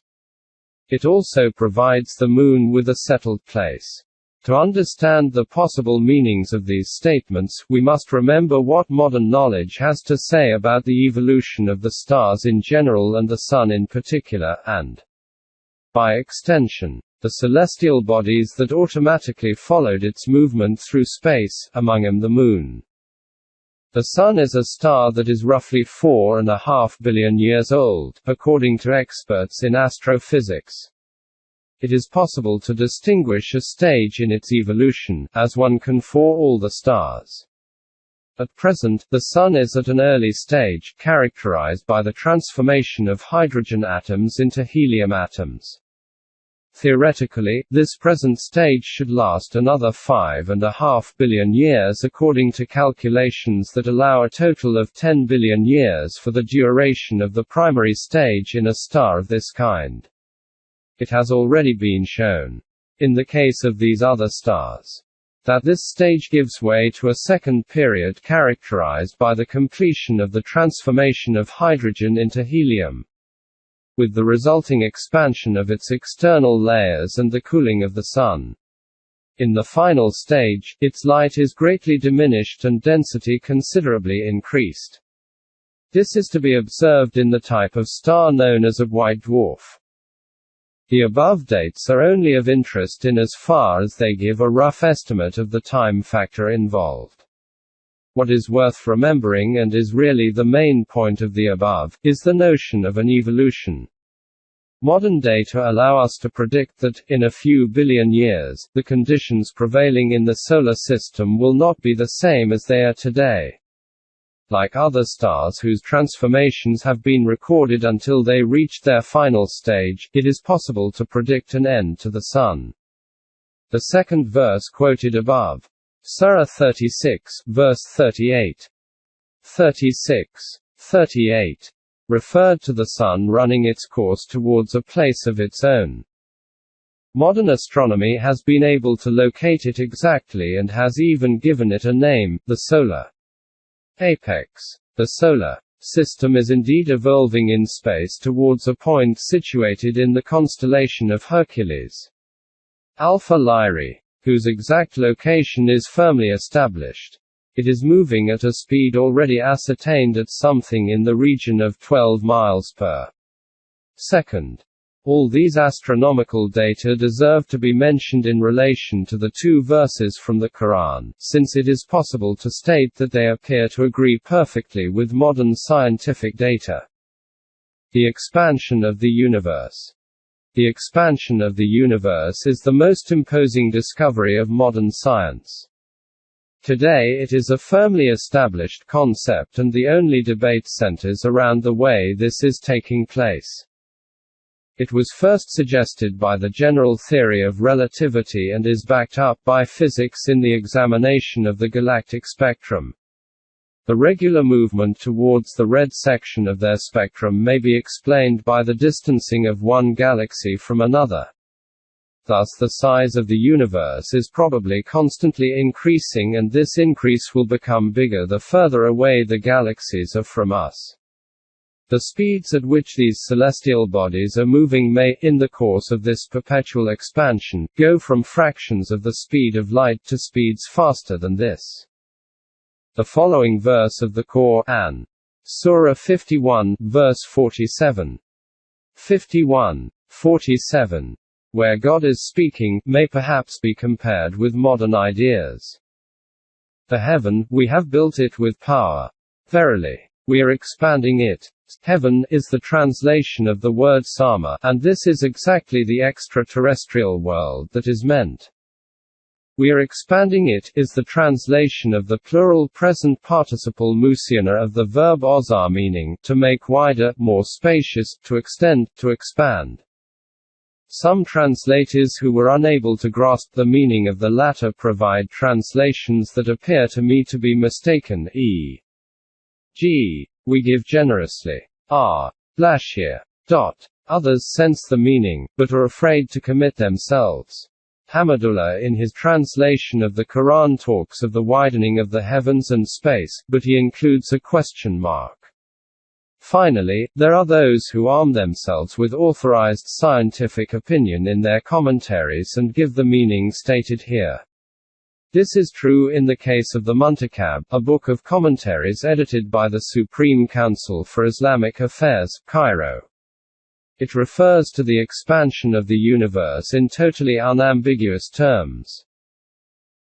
It also provides the moon with a settled place. To understand the possible meanings of these statements, we must remember what modern knowledge has to say about the evolution of the stars in general and the sun in particular, and, by extension, the celestial bodies that automatically followed its movement through space, among them the moon. The sun is a star that is roughly 4.5 billion years old, according to experts in astrophysics. It is possible to distinguish a stage in its evolution, as one can for all the stars. At present, the Sun is at an early stage, characterized by the transformation of hydrogen atoms into helium atoms. Theoretically, this present stage should last another 5.5 billion years according to calculations that allow a total of 10 billion years for the duration of the primary stage in a star of this kind. It has already been shown, in the case of these other stars, that this stage gives way to a second period characterized by the completion of the transformation of hydrogen into helium, with the resulting expansion of its external layers and the cooling of the Sun. In the final stage, its light is greatly diminished and density considerably increased. This is to be observed in the type of star known as a white dwarf. The above dates are only of interest in as far as they give a rough estimate of the time factor involved. What is worth remembering, and is really the main point of the above, is the notion of an evolution. Modern data allow us to predict that, in a few billion years, the conditions prevailing in the solar system will not be the same as they are today. Like other stars whose transformations have been recorded until they reached their final stage, it is possible to predict an end to the Sun. The second verse quoted above, Surah 36, verse 38, 36, 38, referred to the Sun running its course towards a place of its own. Modern astronomy has been able to locate it exactly and has even given it a name, the solar apex. The solar system is indeed evolving in space towards a point situated in the constellation of Hercules, Alpha Lyrae, whose exact location is firmly established. It is moving at a speed already ascertained at something in the region of 12 miles per second. All these astronomical data deserve to be mentioned in relation to the two verses from the Quran, since it is possible to state that they appear to agree perfectly with modern scientific data. The expansion of the universe. The expansion of the universe is the most imposing discovery of modern science. Today it is a firmly established concept, and the only debate centers around the way this is taking place. It was first suggested by the general theory of relativity and is backed up by physics in the examination of the galactic spectrum. The regular movement towards the red section of their spectrum may be explained by the distancing of one galaxy from another. Thus the size of the universe is probably constantly increasing, and this increase will become bigger the further away the galaxies are from us. The speeds at which these celestial bodies are moving may, in the course of this perpetual expansion, go from fractions of the speed of light to speeds faster than this. The following verse of the Quran, Surah 51, verse 47, 51:47, where God is speaking, may perhaps be compared with modern ideas. The heaven, we have built it with power. Verily, we are expanding it. Heaven is the translation of the word sama, and this is exactly the extraterrestrial world that is meant. We are expanding it, is the translation of the plural present participle musiana of the verb ozar, meaning, to make wider, more spacious, to extend, to expand. Some translators who were unable to grasp the meaning of the latter provide translations that appear to me to be mistaken, e.g., we give generously. Blashir. Others sense the meaning, but are afraid to commit themselves. Hamidullah in his translation of the Quran talks of the widening of the heavens and space, but he includes a question mark. Finally, there are those who arm themselves with authorized scientific opinion in their commentaries and give the meaning stated here. This is true in the case of the Muntakab, a book of commentaries edited by the Supreme Council for Islamic Affairs, Cairo. It refers to the expansion of the universe in totally unambiguous terms.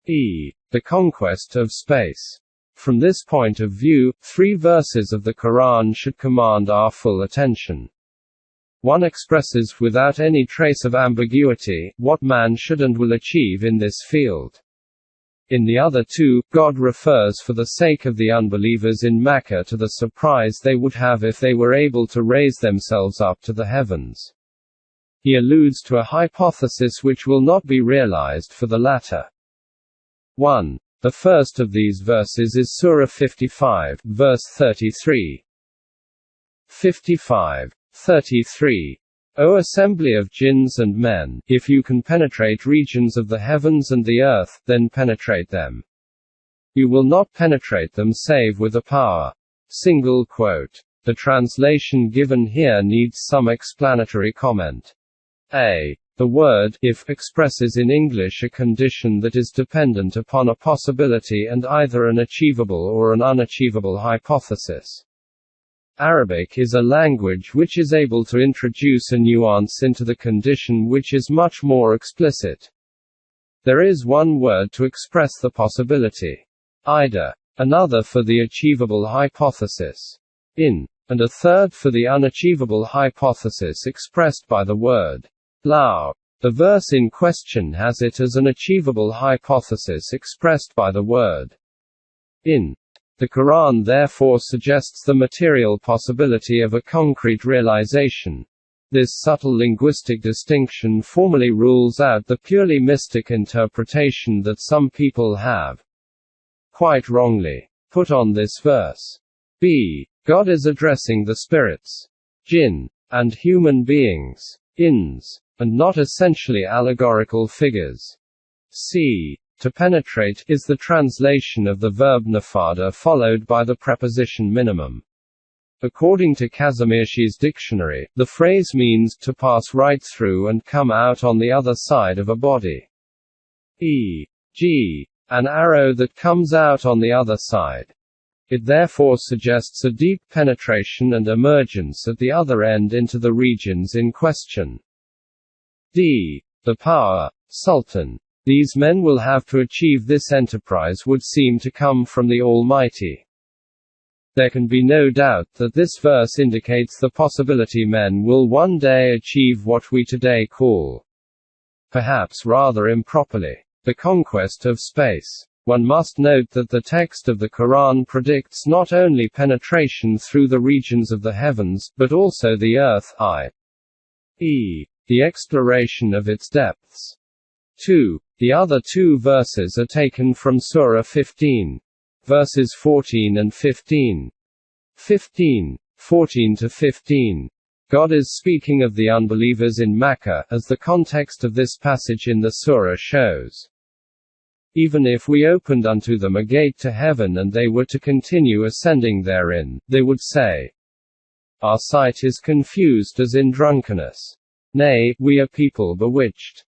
The conquest of space. From this point of view, 3 verses of the Quran should command our full attention. One expresses, without any trace of ambiguity, what man should and will achieve in this field. In the other 2, God refers for the sake of the unbelievers in Mecca to the surprise they would have if they were able to raise themselves up to the heavens. He alludes to a hypothesis which will not be realized for the latter. 1. The first of these verses is Surah 55, verse 33. 55:33. O assembly of jinns and men, if you can penetrate regions of the heavens and the earth, then penetrate them. You will not penetrate them save with a power. Single quote. The translation given here needs some explanatory comment. A. The word if expresses in English a condition that is dependent upon a possibility and either an achievable or an unachievable hypothesis. Arabic is a language which is able to introduce a nuance into the condition which is much more explicit. There is one word to express the possibility. Ida. Another for the achievable hypothesis. In. And a third for the unachievable hypothesis expressed by the word. Lao. The verse in question has it as an achievable hypothesis expressed by the word. In. The Quran therefore suggests the material possibility of a concrete realization. This subtle linguistic distinction formally rules out the purely mystic interpretation that some people have, quite wrongly, put on this verse. B. God is addressing the spirits, jinn, and human beings, ins, and not essentially allegorical figures. C. To penetrate is the translation of the verb nafada followed by the preposition minimum. According to Kazimirsky's dictionary, the phrase means to pass right through and come out on the other side of a body. E.g., an arrow that comes out on the other side. It therefore suggests a deep penetration and emergence at the other end into the regions in question. D. The power, Sultan. These men will have to achieve this enterprise would seem to come from the Almighty. There can be no doubt that this verse indicates the possibility men will one day achieve what we today call, perhaps rather improperly, the conquest of space. One must note that the text of the Quran predicts not only penetration through the regions of the heavens, but also the earth, i.e., the exploration of its depths. 2. The other 2 verses are taken from Surah 15. Verses 14 and 15. 15, 14-15. God is speaking of the unbelievers in Mecca, as the context of this passage in the surah shows. Even if we opened unto them a gate to heaven and they were to continue ascending therein, they would say, our sight is confused as in drunkenness. Nay, we are people bewitched.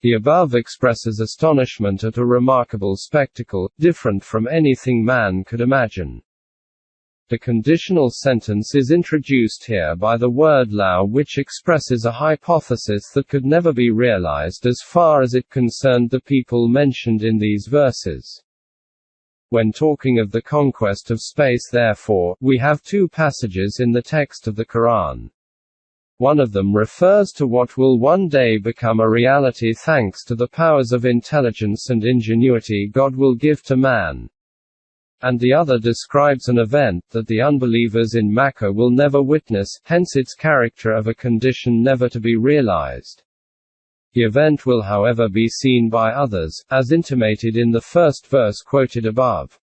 The above expresses astonishment at a remarkable spectacle, different from anything man could imagine. The conditional sentence is introduced here by the word lao, which expresses a hypothesis that could never be realized as far as it concerned the people mentioned in these verses. When talking of the conquest of space, therefore, we have two passages in the text of the Quran. One of them refers to what will one day become a reality thanks to the powers of intelligence and ingenuity God will give to man. And the other describes an event that the unbelievers in Makkah will never witness, hence its character of a condition never to be realized. The event will however be seen by others, as intimated in the first verse quoted above.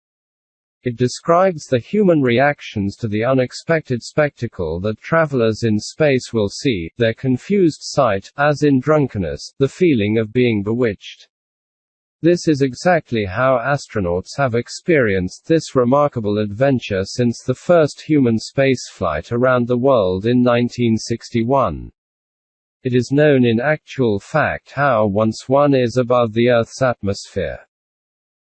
It describes the human reactions to the unexpected spectacle that travelers in space will see, their confused sight, as in drunkenness, the feeling of being bewitched. This is exactly how astronauts have experienced this remarkable adventure since the first human spaceflight around the world in 1961. It is known in actual fact how once one is above the Earth's atmosphere,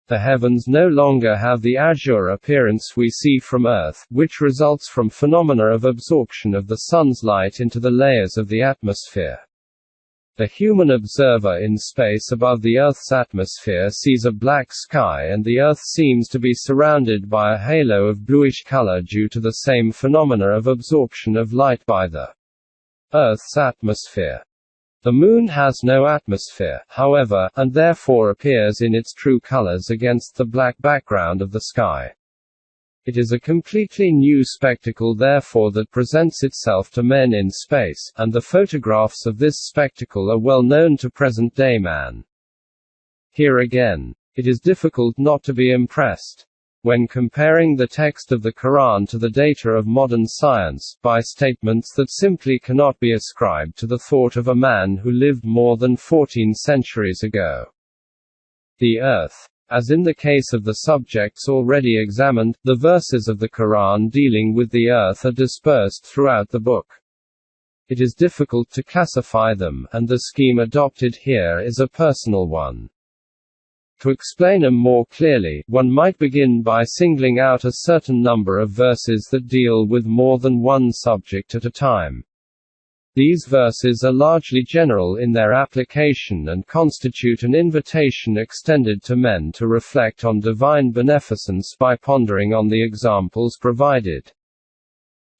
the heavens no longer have the azure appearance we see from Earth, which results from phenomena of absorption of the sun's light into the layers of the atmosphere. The human observer in space above the Earth's atmosphere sees a black sky, and the Earth seems to be surrounded by a halo of bluish color due to the same phenomena of absorption of light by the Earth's atmosphere. The Moon has no atmosphere, however, and therefore appears in its true colors against the black background of the sky. It is a completely new spectacle therefore that presents itself to men in space, and the photographs of this spectacle are well known to present-day man. Here again, it is difficult not to be impressed, when comparing the text of the Quran to the data of modern science, by statements that simply cannot be ascribed to the thought of a man who lived more than 14 centuries ago. The Earth. As in the case of the subjects already examined, the verses of the Quran dealing with the Earth are dispersed throughout the book. It is difficult to classify them, and the scheme adopted here is a personal one. To explain them more clearly, one might begin by singling out a certain number of verses that deal with more than one subject at a time. These verses are largely general in their application and constitute an invitation extended to men to reflect on divine beneficence by pondering on the examples provided.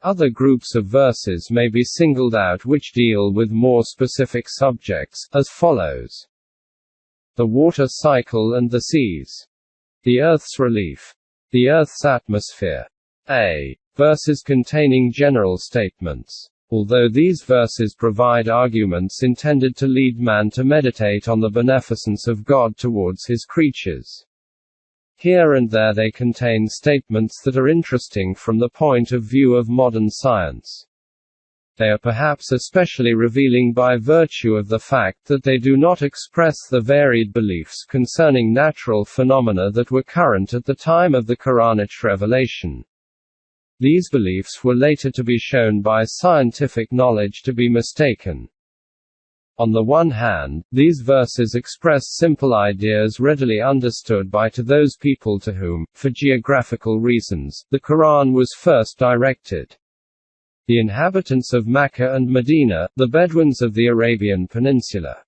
Other groups of verses may be singled out which deal with more specific subjects, as follows. The water cycle and the seas. The Earth's relief. The Earth's atmosphere. A. Verses containing general statements. Although these verses provide arguments intended to lead man to meditate on the beneficence of God towards his creatures, here and there they contain statements that are interesting from the point of view of modern science. They are perhaps especially revealing by virtue of the fact that they do not express the varied beliefs concerning natural phenomena that were current at the time of the Quranic revelation. These beliefs were later to be shown by scientific knowledge to be mistaken. On the one hand, these verses express simple ideas readily understood by those people to whom, for geographical reasons, the Quran was first directed. The inhabitants of Mecca and Medina, the Bedouins of the Arabian Peninsula.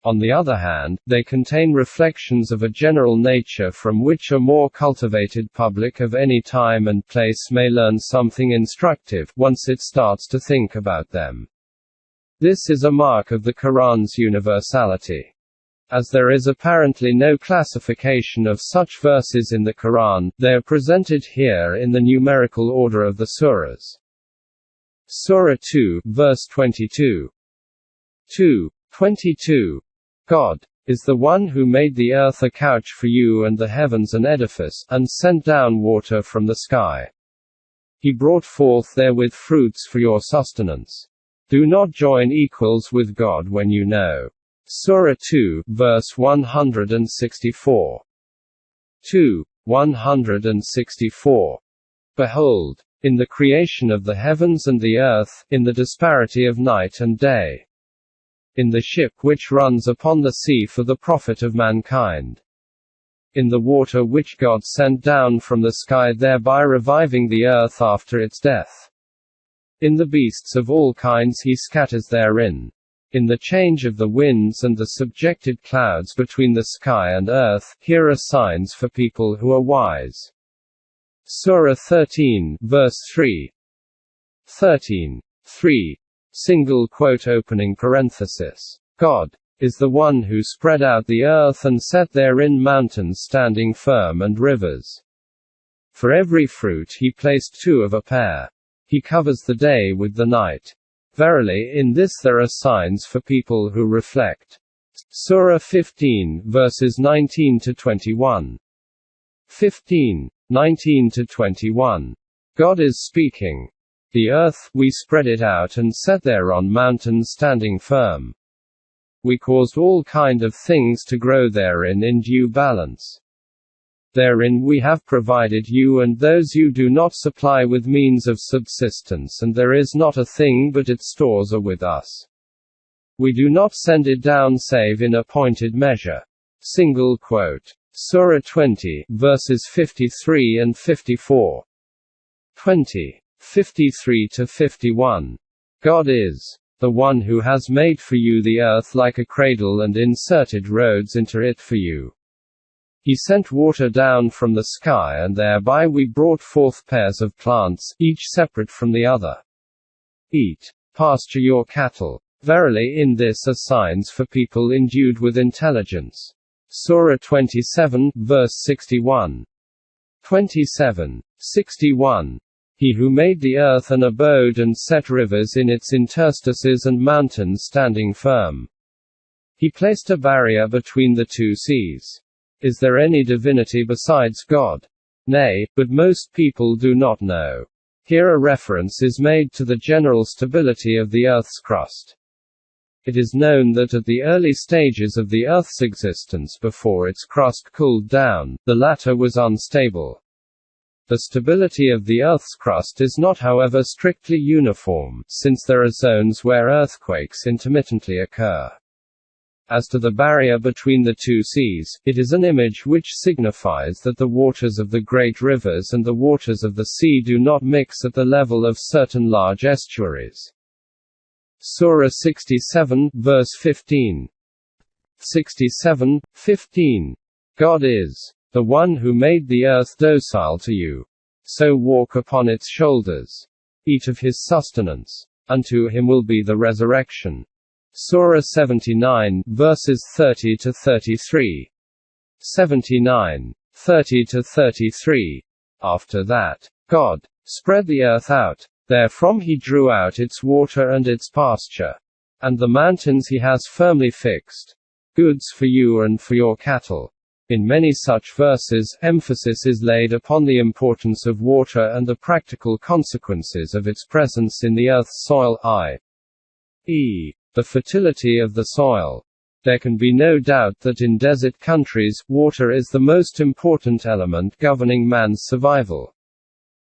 On the other hand, they contain reflections of a general nature from which a more cultivated public of any time and place may learn something instructive, once it starts to think about them. This is a mark of the Quran's universality. As there is apparently no classification of such verses in the Quran, they are presented here in the numerical order of the surahs. Surah 2, verse 22. 2:22. God is the one who made the earth a couch for you and the heavens an edifice, and sent down water from the sky. He brought forth therewith fruits for your sustenance. Do not join equals with God when you know. Surah 2, verse 164. 2:164. Behold, in the creation of the heavens and the earth, in the disparity of night and day, in the ship which runs upon the sea for the profit of mankind, in the water which God sent down from the sky, thereby reviving the earth after its death, in the beasts of all kinds he scatters therein, In the change of the winds and the subjected clouds between the sky and earth, here are signs for people who are wise. Surah 13, verse 3. 13:3. Single quote opening parenthesis. God is the one who spread out the earth and set therein mountains standing firm and rivers. For every fruit he placed two of a pair. He covers the day with the night. Verily, in this there are signs for people who reflect. Surah 15, verses 19 to 21. 15, 19 to 21. God is speaking. The earth, we spread it out and set thereon mountains standing firm. We caused all kind of things to grow therein in due balance. Therein we have provided you and those you do not supply with means of subsistence, and there is not a thing but its stores are with us. We do not send it down save in appointed measure. Single quote. Surah 20, verses 53 and 54. 20. 53 to 51. God is the one who has made for you the earth like a cradle and inserted roads into it for you. He sent water down from the sky and thereby we brought forth pairs of plants, each separate from the other. Eat, pasture your cattle. Verily in this are signs for people endued with intelligence. Surah 27, verse 61. 27. 61. He who made the earth an abode and set rivers in its interstices and mountains standing firm. He placed a barrier between the two seas. Is there any divinity besides God? Nay, but most people do not know. Here a reference is made to the general stability of the earth's crust. It is known that at the early stages of the earth's existence before its crust cooled down, the latter was unstable. The stability of the Earth's crust is not however strictly uniform, since there are zones where earthquakes intermittently occur. As to the barrier between the two seas, it is an image which signifies that the waters of the great rivers and the waters of the sea do not mix at the level of certain large estuaries. Surah 67, verse 15. 67, 15. God is the one who made the earth docile to you. So walk upon its shoulders. Eat of his sustenance. Unto him will be the resurrection. Surah 79, verses 30 to 33. 79, 30 to 33. After that, God spread the earth out. Therefrom he drew out its water and its pasture. And the mountains he has firmly fixed. Goods for you and for your cattle. In many such verses, emphasis is laid upon the importance of water and the practical consequences of its presence in the earth's soil, i.e., the fertility of the soil. There can be no doubt that in desert countries, water is the most important element governing man's survival.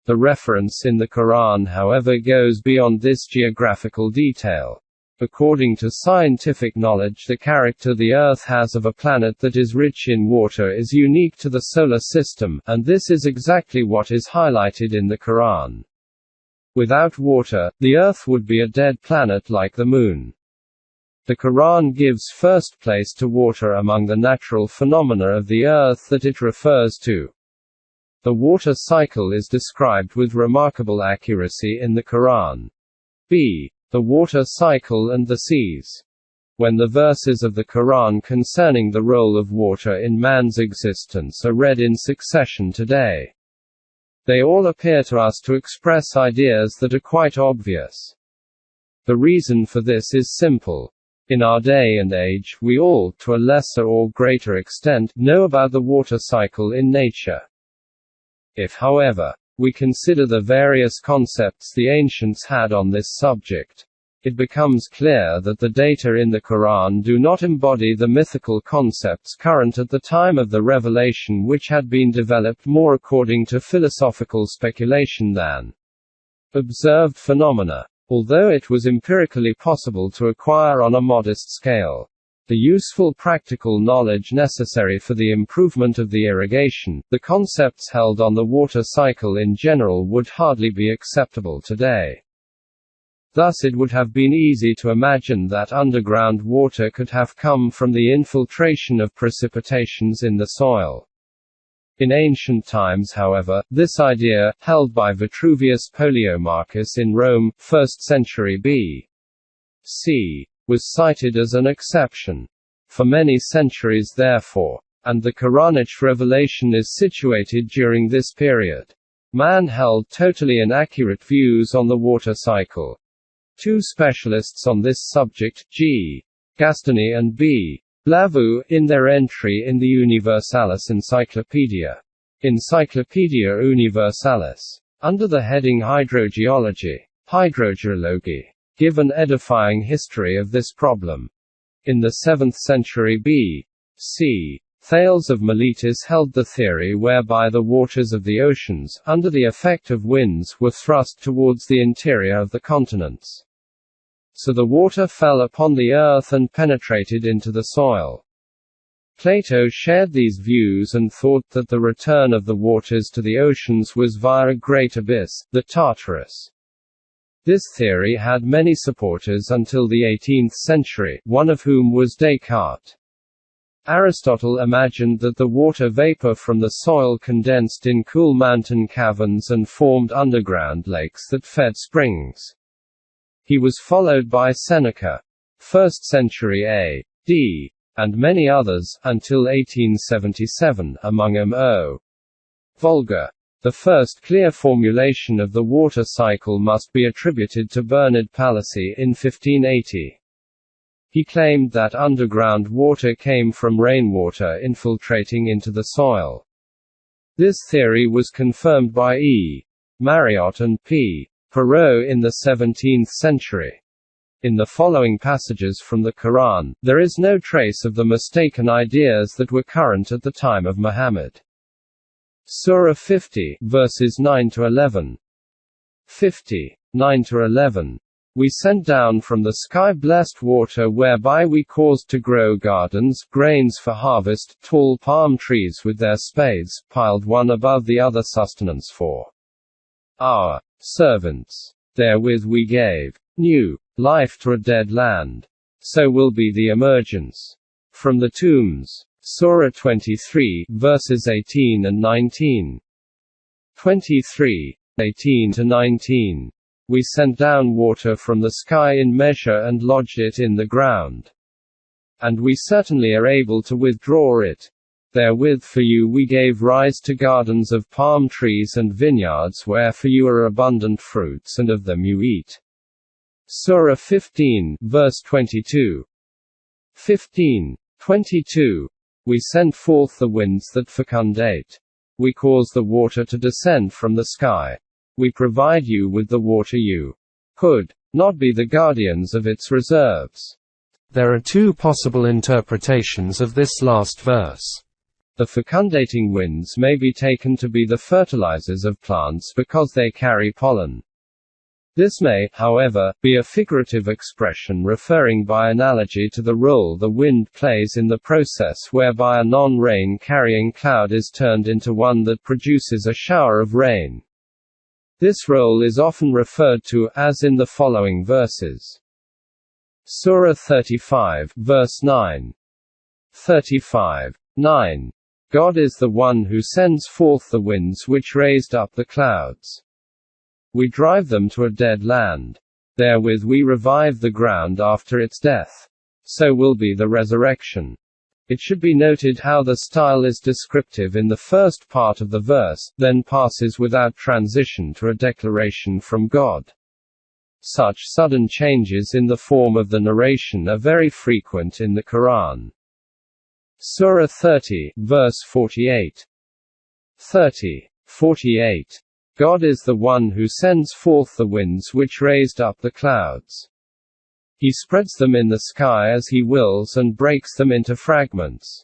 The reference in the Quran, however, goes beyond this geographical detail. According to scientific knowledge, the character the Earth has of a planet that is rich in water is unique to the solar system, and this is exactly what is highlighted in the Quran. Without water, the Earth would be a dead planet like the Moon. The Quran gives first place to water among the natural phenomena of the Earth that it refers to. The water cycle is described with remarkable accuracy in the Quran. b. The water cycle and the seas. When the verses of the Quran concerning the role of water in man's existence are read in succession today, they all appear to us to express ideas that are quite obvious. The reason for this is simple. In our day and age, we all, to a lesser or greater extent, know about the water cycle in nature. If, however, we consider the various concepts the ancients had on this subject, it becomes clear that the data in the Quran do not embody the mythical concepts current at the time of the revelation, which had been developed more according to philosophical speculation than observed phenomena. Although it was empirically possible to acquire on a modest scale the useful practical knowledge necessary for the improvement of the irrigation, the concepts held on the water cycle in general would hardly be acceptable today. Thus it would have been easy to imagine that underground water could have come from the infiltration of precipitations in the soil. In ancient times, however, this idea, held by Vitruvius Poleomachus in Rome, 1st century B.C., was cited as an exception. For many centuries therefore, and the Quranic revelation is situated during this period, man held totally inaccurate views on the water cycle. Two specialists on this subject, G. Gastoni and B. Blavu, in their entry in the Universalis Encyclopedia, Encyclopedia Universalis, under the heading Hydrogeology, give an edifying history of this problem. In the 7th century B.C., Thales of Miletus held the theory whereby the waters of the oceans, under the effect of winds, were thrust towards the interior of the continents. So the water fell upon the earth and penetrated into the soil. Plato shared these views and thought that the return of the waters to the oceans was via a great abyss, the Tartarus. This theory had many supporters until the 18th century, one of whom was Descartes. Aristotle imagined that the water vapor from the soil condensed in cool mountain caverns and formed underground lakes that fed springs. He was followed by Seneca, 1st century A.D., and many others, until 1877, among them O. Volga. The first clear formulation of the water cycle must be attributed to Bernard Palissy in 1580. He claimed that underground water came from rainwater infiltrating into the soil. This theory was confirmed by E. Marriott and P. Perot in the 17th century. In the following passages from the Quran, there is no trace of the mistaken ideas that were current at the time of Muhammad. Surah 50, verses 9 to 11. 50, 9 to 11. We sent down from the sky blessed water whereby we caused to grow gardens, grains for harvest, tall palm trees with their spades, piled one above the other sustenance for our servants. Therewith we gave new life to a dead land. So will be the emergence from the tombs. Surah 23, verses 18 and 19. 23, 18 to 19. We sent down water from the sky in measure and lodged it in the ground. And we certainly are able to withdraw it. Therewith for you we gave rise to gardens of palm trees and vineyards where for you are abundant fruits and of them you eat. Surah 15, verse 22. 15, 22. We send forth the winds that fecundate. We cause the water to descend from the sky. We provide you with the water you could not be the guardians of its reserves. There are two possible interpretations of this last verse. The fecundating winds may be taken to be the fertilizers of plants because they carry pollen. This may, however, be a figurative expression referring by analogy to the role the wind plays in the process whereby a non-rain carrying cloud is turned into one that produces a shower of rain. This role is often referred to, as in the following verses. Surah 35, verse 9. 35, 9. God is the one who sends forth the winds which raised up the clouds. We drive them to a dead land. Therewith we revive the ground after its death. So will be the resurrection. It should be noted how the style is descriptive in the first part of the verse, then passes without transition to a declaration from God. Such sudden changes in the form of the narration are very frequent in the Quran. Surah 30, verse 48. 30, 48. God is the one who sends forth the winds which raised up the clouds. He spreads them in the sky as he wills and breaks them into fragments.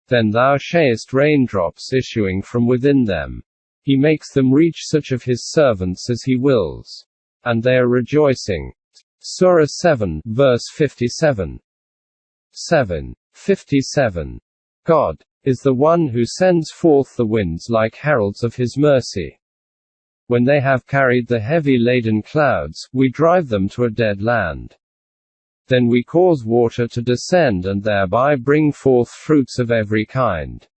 Then thou shayest raindrops issuing from within them. He makes them reach such of his servants as he wills. And they are rejoicing. Surah 7, verse 57. 7, 57. God is the one who sends forth the winds like heralds of his mercy. When they have carried the heavy laden clouds, we drive them to a dead land. Then we cause water to descend and thereby bring forth fruits of every kind.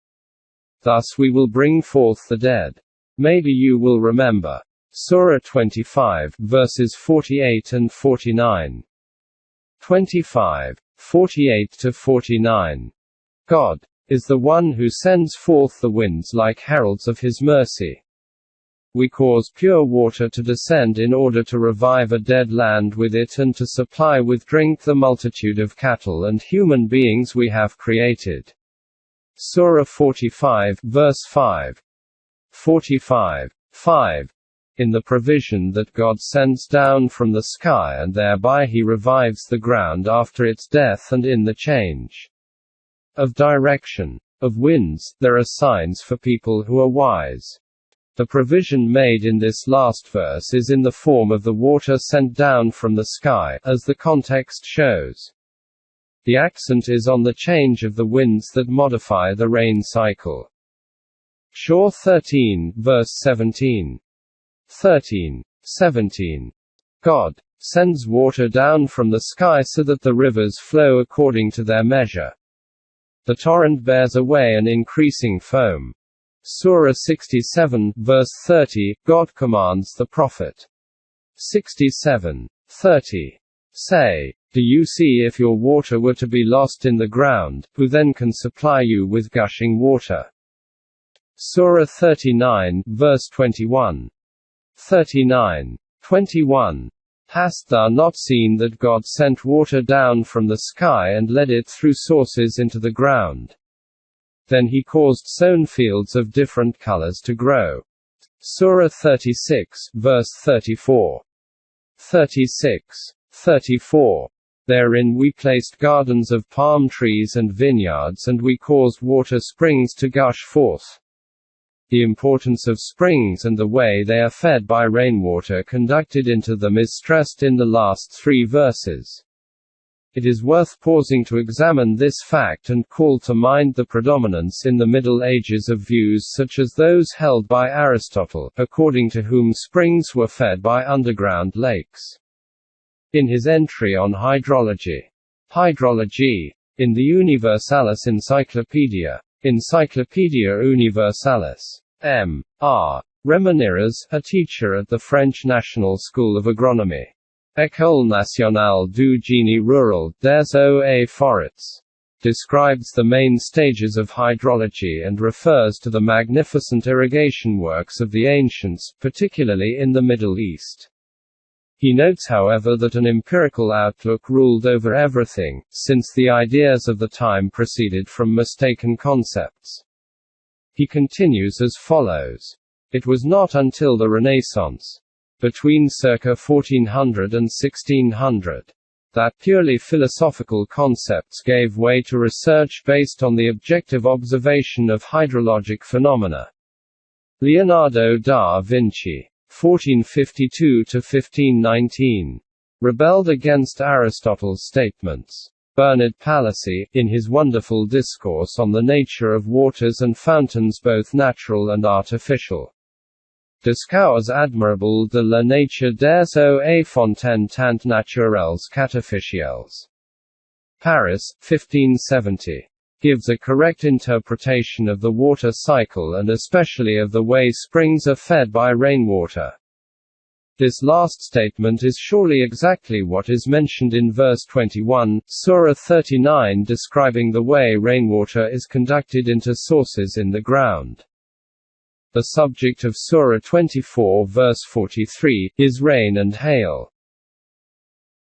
Thus we will bring forth the dead. Maybe you will remember. Surah 25, verses 48 and 49. 25, 48-49. God is the one who sends forth the winds like heralds of his mercy. We cause pure water to descend in order to revive a dead land with it and to supply with drink the multitude of cattle and human beings we have created. Surah 45, verse 5. 45, 5. In the provision that God sends down from the sky and thereby he revives the ground after its death, and in the change of direction of winds, there are signs for people who are wise. The provision made in this last verse is in the form of the water sent down from the sky, as the context shows. The accent is on the change of the winds that modify the rain cycle. Surah 13, verse 17. 13, 17. God sends water down from the sky so that the rivers flow according to their measure. The torrent bears away an increasing foam. Surah 67, verse 30, God commands the Prophet. 67, 30. Say, do you see if your water were to be lost in the ground, who then can supply you with gushing water? Surah 39, verse 21. 39, 21. Hast thou not seen that God sent water down from the sky and led it through sources into the ground? Then he caused sown fields of different colors to grow. Surah 36, verse 34. 36, 34. Therein we placed gardens of palm trees and vineyards, and we caused water springs to gush forth. The importance of springs and the way they are fed by rainwater conducted into them is stressed in the last 3 verses. It is worth pausing to examine this fact and call to mind the predominance in the Middle Ages of views such as those held by Aristotle, according to whom springs were fed by underground lakes. In his entry on hydrology, in the Universalis Encyclopedia, Encyclopedia Universalis, M.R. Remoniras, a teacher at the French National School of Agronomy, École nationale du génie rural, des eaux et forêts, describes the main stages of hydrology and refers to the magnificent irrigation works of the ancients, particularly in the Middle East. He notes, however, that an empirical outlook ruled over everything, since the ideas of the time proceeded from mistaken concepts. He continues as follows. It was not until the Renaissance, between circa 1400 and 1600, that purely philosophical concepts gave way to research based on the objective observation of hydrologic phenomena. Leonardo da Vinci, 1452–1519, rebelled against Aristotle's statements. Bernard Palissy, in his wonderful discourse on the nature of waters and fountains both natural and artificial, discours admirable de la nature des eaux et fontaines tant naturelles qu'artificielles. Paris, 1570. Gives a correct interpretation of the water cycle and especially of the way springs are fed by rainwater. This last statement is surely exactly what is mentioned in verse 21, Surah 39, describing the way rainwater is conducted into sources in the ground. The subject of Surah 24 verse 43, is rain and hail.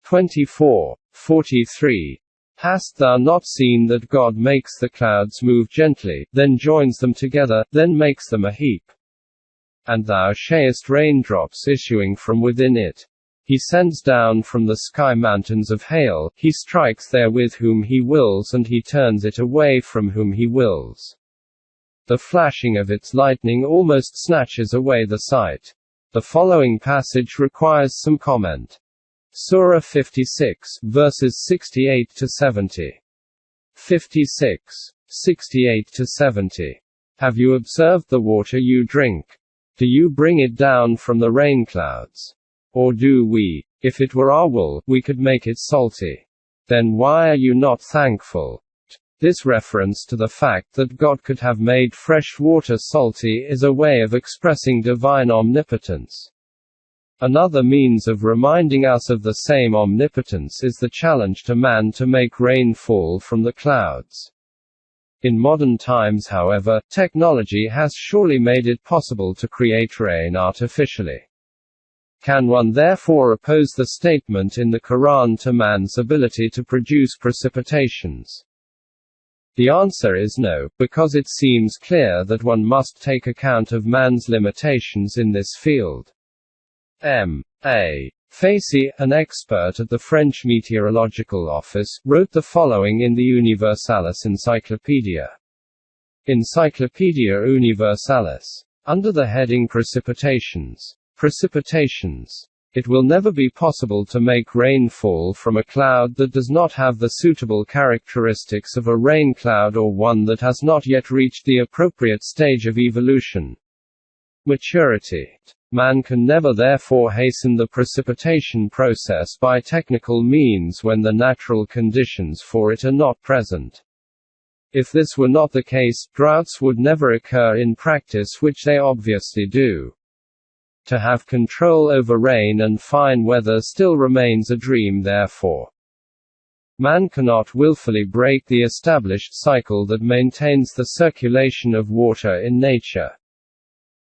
24:43. Hast thou not seen that God makes the clouds move gently, then joins them together, then makes them a heap? And thou shayest raindrops issuing from within it. He sends down from the sky mountains of hail, he strikes therewith whom he wills and he turns it away from whom he wills. The flashing of its lightning almost snatches away the sight. The following passage requires some comment. Surah 56, verses 68–70. 56, 68–70. Have you observed the water you drink? Do you bring it down from the rain clouds? Or do we? If it were our wool, we could make it salty. Then why are you not thankful? This reference to the fact that God could have made fresh water salty is a way of expressing divine omnipotence. Another means of reminding us of the same omnipotence is the challenge to man to make rain fall from the clouds. In modern times, however, technology has surely made it possible to create rain artificially. Can one therefore oppose the statement in the Quran to man's ability to produce precipitations? The answer is no, because it seems clear that one must take account of man's limitations in this field. M.A. Facey, an expert at the French Meteorological Office, wrote the following in the Universalis Encyclopedia. Encyclopedia Universalis. Under the heading Precipitations. Precipitations. It will never be possible to make rain fall from a cloud that does not have the suitable characteristics of a rain cloud or one that has not yet reached the appropriate stage of evolution. Maturity. Man can never therefore hasten the precipitation process by technical means when the natural conditions for it are not present. If this were not the case, droughts would never occur in practice, which they obviously do. To have control over rain and fine weather still remains a dream therefore. Man cannot willfully break the established cycle that maintains the circulation of water in nature.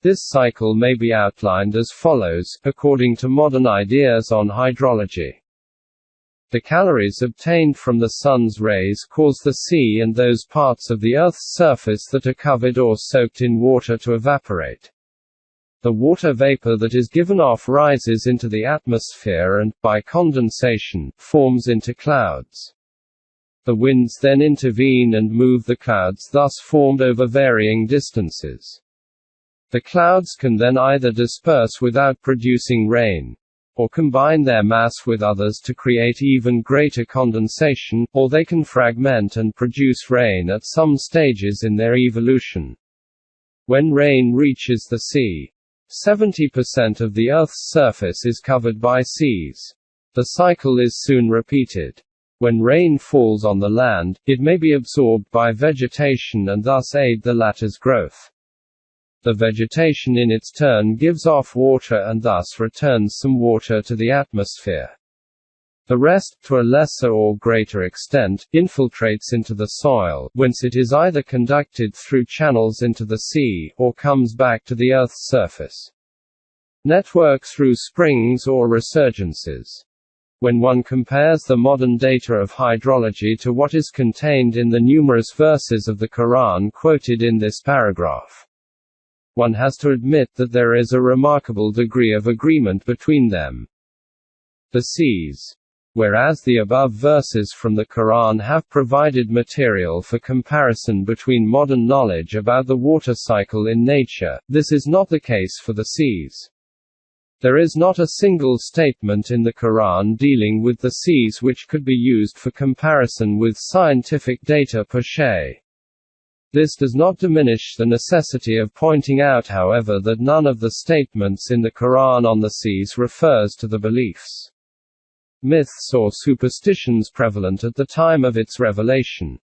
This cycle may be outlined as follows, according to modern ideas on hydrology. The calories obtained from the sun's rays cause the sea and those parts of the Earth's surface that are covered or soaked in water to evaporate. The water vapor that is given off rises into the atmosphere and, by condensation, forms into clouds. The winds then intervene and move the clouds thus formed over varying distances. The clouds can then either disperse without producing rain, or combine their mass with others to create even greater condensation, or they can fragment and produce rain at some stages in their evolution. When rain reaches the sea, 70% of the Earth's surface is covered by seas. The cycle is soon repeated. When rain falls on the land, it may be absorbed by vegetation and thus aid the latter's growth. The vegetation in its turn gives off water and thus returns some water to the atmosphere. The rest, to a lesser or greater extent, infiltrates into the soil, whence it is either conducted through channels into the sea, or comes back to the Earth's surface. Network through springs or resurgences. When one compares the modern data of hydrology to what is contained in the numerous verses of the Quran quoted in this paragraph, one has to admit that there is a remarkable degree of agreement between them. The seas. Whereas the above verses from the Quran have provided material for comparison between modern knowledge about the water cycle in nature, this is not the case for the seas. There is not a single statement in the Quran dealing with the seas which could be used for comparison with scientific data per se. This does not diminish the necessity of pointing out, however, that none of the statements in the Quran on the seas refers to the beliefs, myths or superstitions prevalent at the time of its revelation.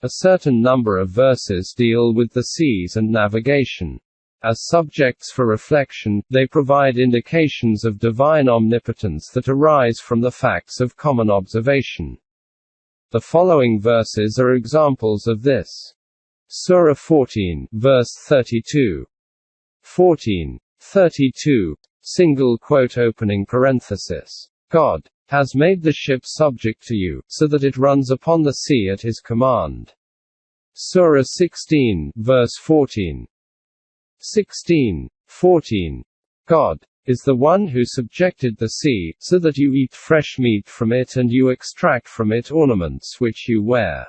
A certain number of verses deal with the seas and navigation. As subjects for reflection, they provide indications of divine omnipotence that arise from the facts of common observation. The following verses are examples of this. Surah 14, verse 32. 14:32. Single quote opening parenthesis. God has made the ship subject to you, so that it runs upon the sea at his command. Surah 16, verse 14. 16:14. God is the one who subjected the sea, so that you eat fresh meat from it and you extract from it ornaments which you wear.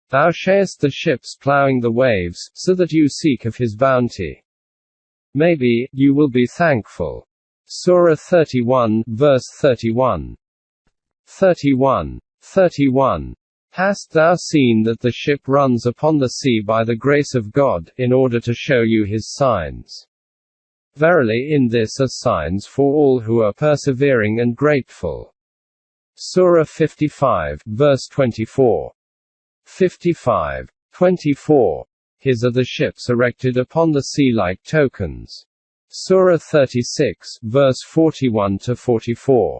Thou shayest the ships plowing the waves, so that you seek of his bounty. Maybe, you will be thankful. Surah 31, verse 31. 31:31. Hast thou seen that the ship runs upon the sea by the grace of God, in order to show you his signs? Verily in this are signs for all who are persevering and grateful. Surah 55, verse 24. 55:24. His are the ships erected upon the sea like tokens. Surah 36, verse 41-44.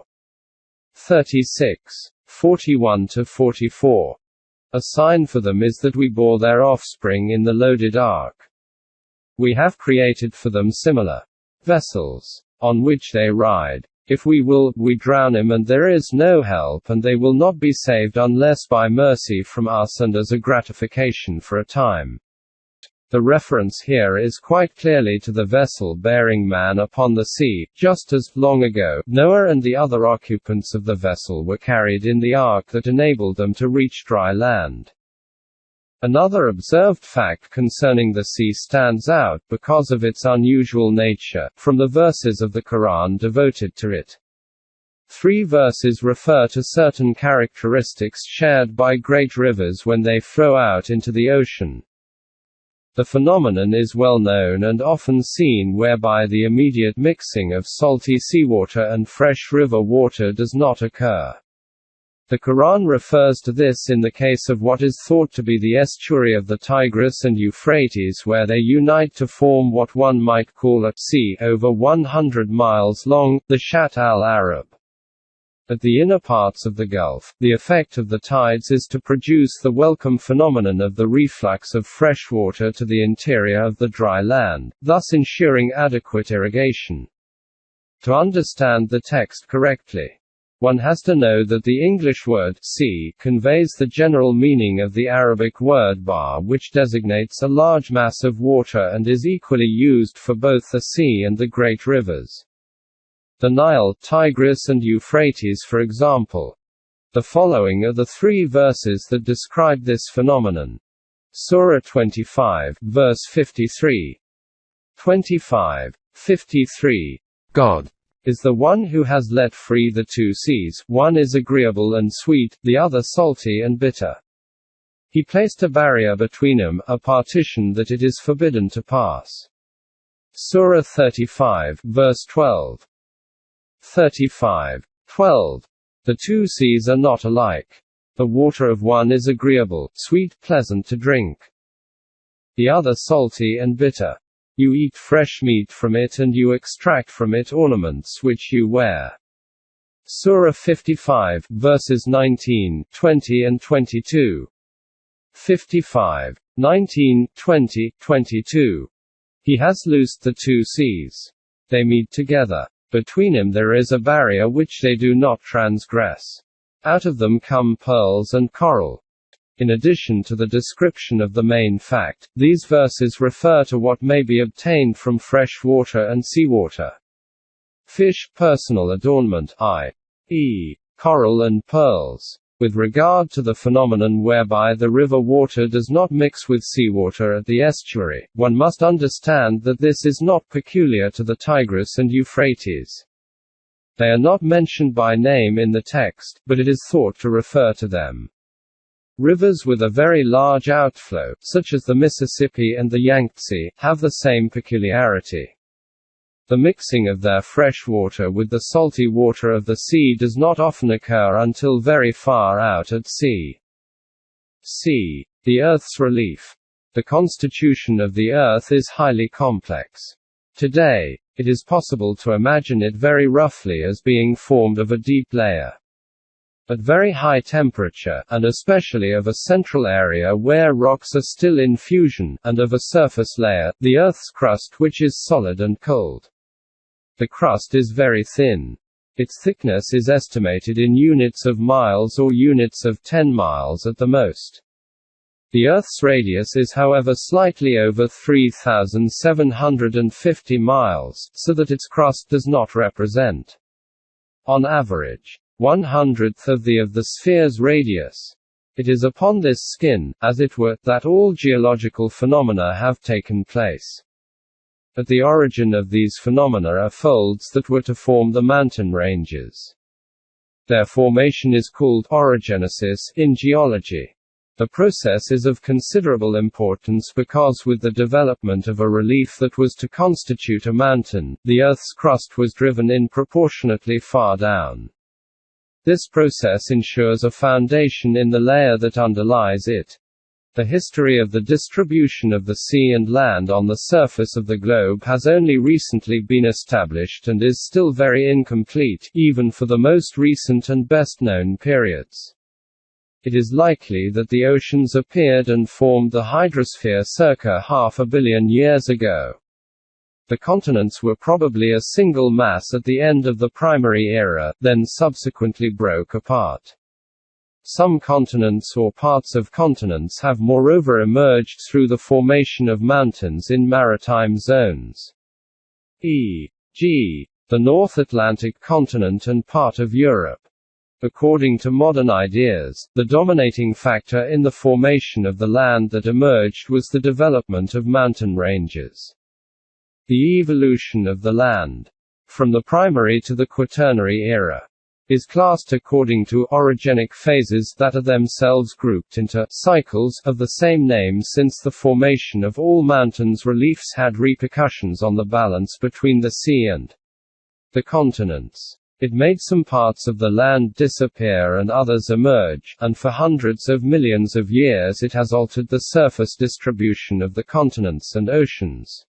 36:41-44. A sign for them is that we bore their offspring in the loaded ark. We have created for them similar vessels, on which they ride. If we will, we drown him and there is no help, and they will not be saved unless by mercy from us and as a gratification for a time. The reference here is quite clearly to the vessel bearing man upon the sea, just as, long ago, Noah and the other occupants of the vessel were carried in the ark that enabled them to reach dry land. Another observed fact concerning the sea stands out because of its unusual nature, from the verses of the Quran devoted to it. 3 verses refer to certain characteristics shared by great rivers when they flow out into the ocean. The phenomenon is well known and often seen, whereby the immediate mixing of salty seawater and fresh river water does not occur. The Quran refers to this in the case of what is thought to be the estuary of the Tigris and Euphrates, where they unite to form what one might call a sea over 100 miles long, the Shat al-Arab. At the inner parts of the Gulf, the effect of the tides is to produce the welcome phenomenon of the reflux of fresh water to the interior of the dry land, thus ensuring adequate irrigation. To understand the text correctly, one has to know that the English word sea conveys the general meaning of the Arabic word bahr, which designates a large mass of water and is equally used for both the sea and the great rivers. The Nile, Tigris and Euphrates, for example. The following are the 3 verses that describe this phenomenon. Surah 25, verse 53. 25:53. God is the one who has let free the 2 seas, one is agreeable and sweet, the other salty and bitter. He placed a barrier between them, a partition that it is forbidden to pass. Surah 35, verse 12. 35:12. The 2 seas are not alike. The water of one is agreeable, sweet, pleasant to drink. The other salty and bitter. You eat fresh meat from it and you extract from it ornaments which you wear. Surah 55, verses 19, 20 and 22. 55, 19, 20, 22. He has loosed the 2 seas. They meet together. Between them there is a barrier which they do not transgress. Out of them come pearls and coral. In addition to the description of the main fact, these verses refer to what may be obtained from fresh water and seawater. Fish, personal adornment, i.e., coral and pearls. With regard to the phenomenon whereby the river water does not mix with seawater at the estuary, one must understand that this is not peculiar to the Tigris and Euphrates. They are not mentioned by name in the text, but it is thought to refer to them. Rivers with a very large outflow, such as the Mississippi and the Yangtze, have the same peculiarity. The mixing of their fresh water with the salty water of the sea does not often occur until very far out at sea. C. The Earth's relief. The constitution of the Earth is highly complex. Today, it is possible to imagine it very roughly as being formed of a deep layer. At very high temperature, and especially of a central area where rocks are still in fusion, and of a surface layer, the Earth's crust, which is solid and cold. The crust is very thin. Its thickness is estimated in units of miles or units of 10 miles at the most. The Earth's radius is however slightly over 3,750 miles, so that its crust does not represent, on average, 1/100th of the sphere's radius. It is upon this skin, as it were, that all geological phenomena have taken place. At the origin of these phenomena are folds that were to form the mountain ranges. Their formation is called orogenesis in geology. The process is of considerable importance because with the development of a relief that was to constitute a mountain, the Earth's crust was driven in proportionately far down. This process ensures a foundation in the layer that underlies it. The history of the distribution of the sea and land on the surface of the globe has only recently been established and is still very incomplete, even for the most recent and best-known periods. It is likely that the oceans appeared and formed the hydrosphere circa 500 million years ago. The continents were probably a single mass at the end of the primary era, then subsequently broke apart. Some continents or parts of continents have moreover emerged through the formation of mountains in maritime zones. E.g., the North Atlantic continent and part of Europe. According to modern ideas, the dominating factor in the formation of the land that emerged was the development of mountain ranges. The evolution of the land, from the primary to the Quaternary era, is classed according to orogenic phases that are themselves grouped into cycles of the same name, since the formation of all mountains reliefs had repercussions on the balance between the sea and the continents. It made some parts of the land disappear and others emerge, and for hundreds of millions of years it has altered the surface distribution of the continents and oceans.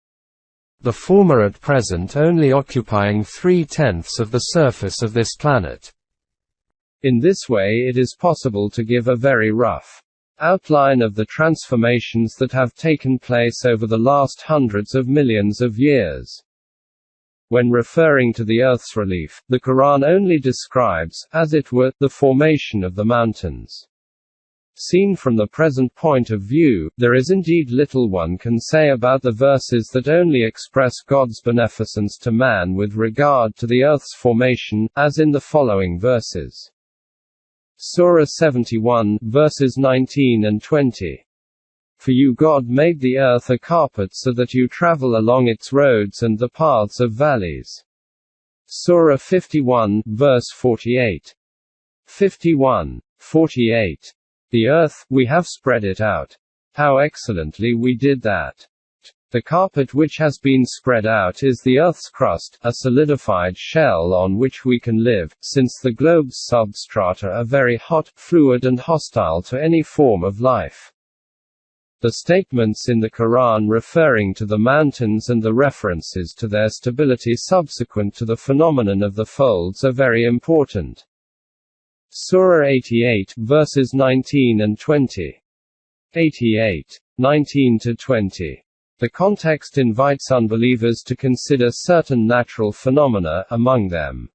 The former at present only occupying 3/10 of the surface of this planet. In this way it is possible to give a very rough outline of the transformations that have taken place over the last hundreds of millions of years. When referring to the Earth's relief, the Quran only describes, as it were, the formation of the mountains. Seen from the present point of view, there is indeed little one can say about the verses that only express God's beneficence to man with regard to the Earth's formation, as in the following verses. Surah 71, verses 19 and 20. For you God made the earth a carpet so that you travel along its roads and the paths of valleys. Surah 51, verse 48. 51. 48. The earth, we have spread it out. How excellently we did that. The carpet which has been spread out is the Earth's crust, a solidified shell on which we can live, since the globe's substrata are very hot, fluid and hostile to any form of life. The statements in the Quran referring to the mountains and the references to their stability subsequent to the phenomenon of the folds are very important. Surah 88, verses 19 and 20. 88. 19–20. The context invites unbelievers to consider certain natural phenomena, among them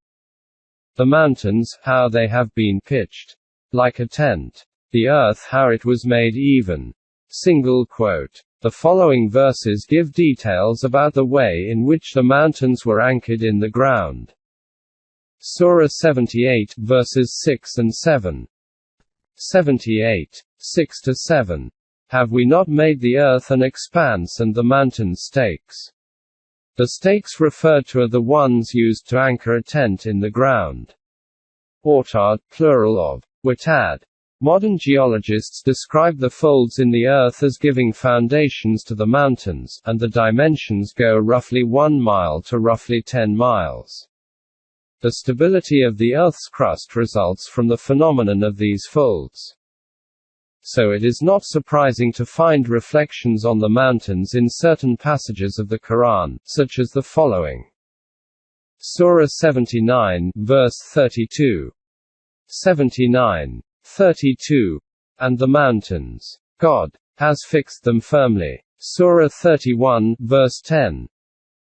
the mountains, how they have been pitched like a tent. The earth, how it was made even. Single quote. The following verses give details about the way in which the mountains were anchored in the ground. Surah 78, verses 6 and 7. 78. 6–7. Have we not made the earth an expanse and the mountains stakes? The stakes referred to are the ones used to anchor a tent in the ground. Autad, plural of watad. Modern geologists describe the folds in the earth as giving foundations to the mountains, and the dimensions go roughly 1 mile to roughly 10 miles. The stability of the Earth's crust results from the phenomenon of these folds. So it is not surprising to find reflections on the mountains in certain passages of the Quran, such as the following. Surah 79, verse 32. 79. 32. And the mountains, God has fixed them firmly. Surah 31, verse 10.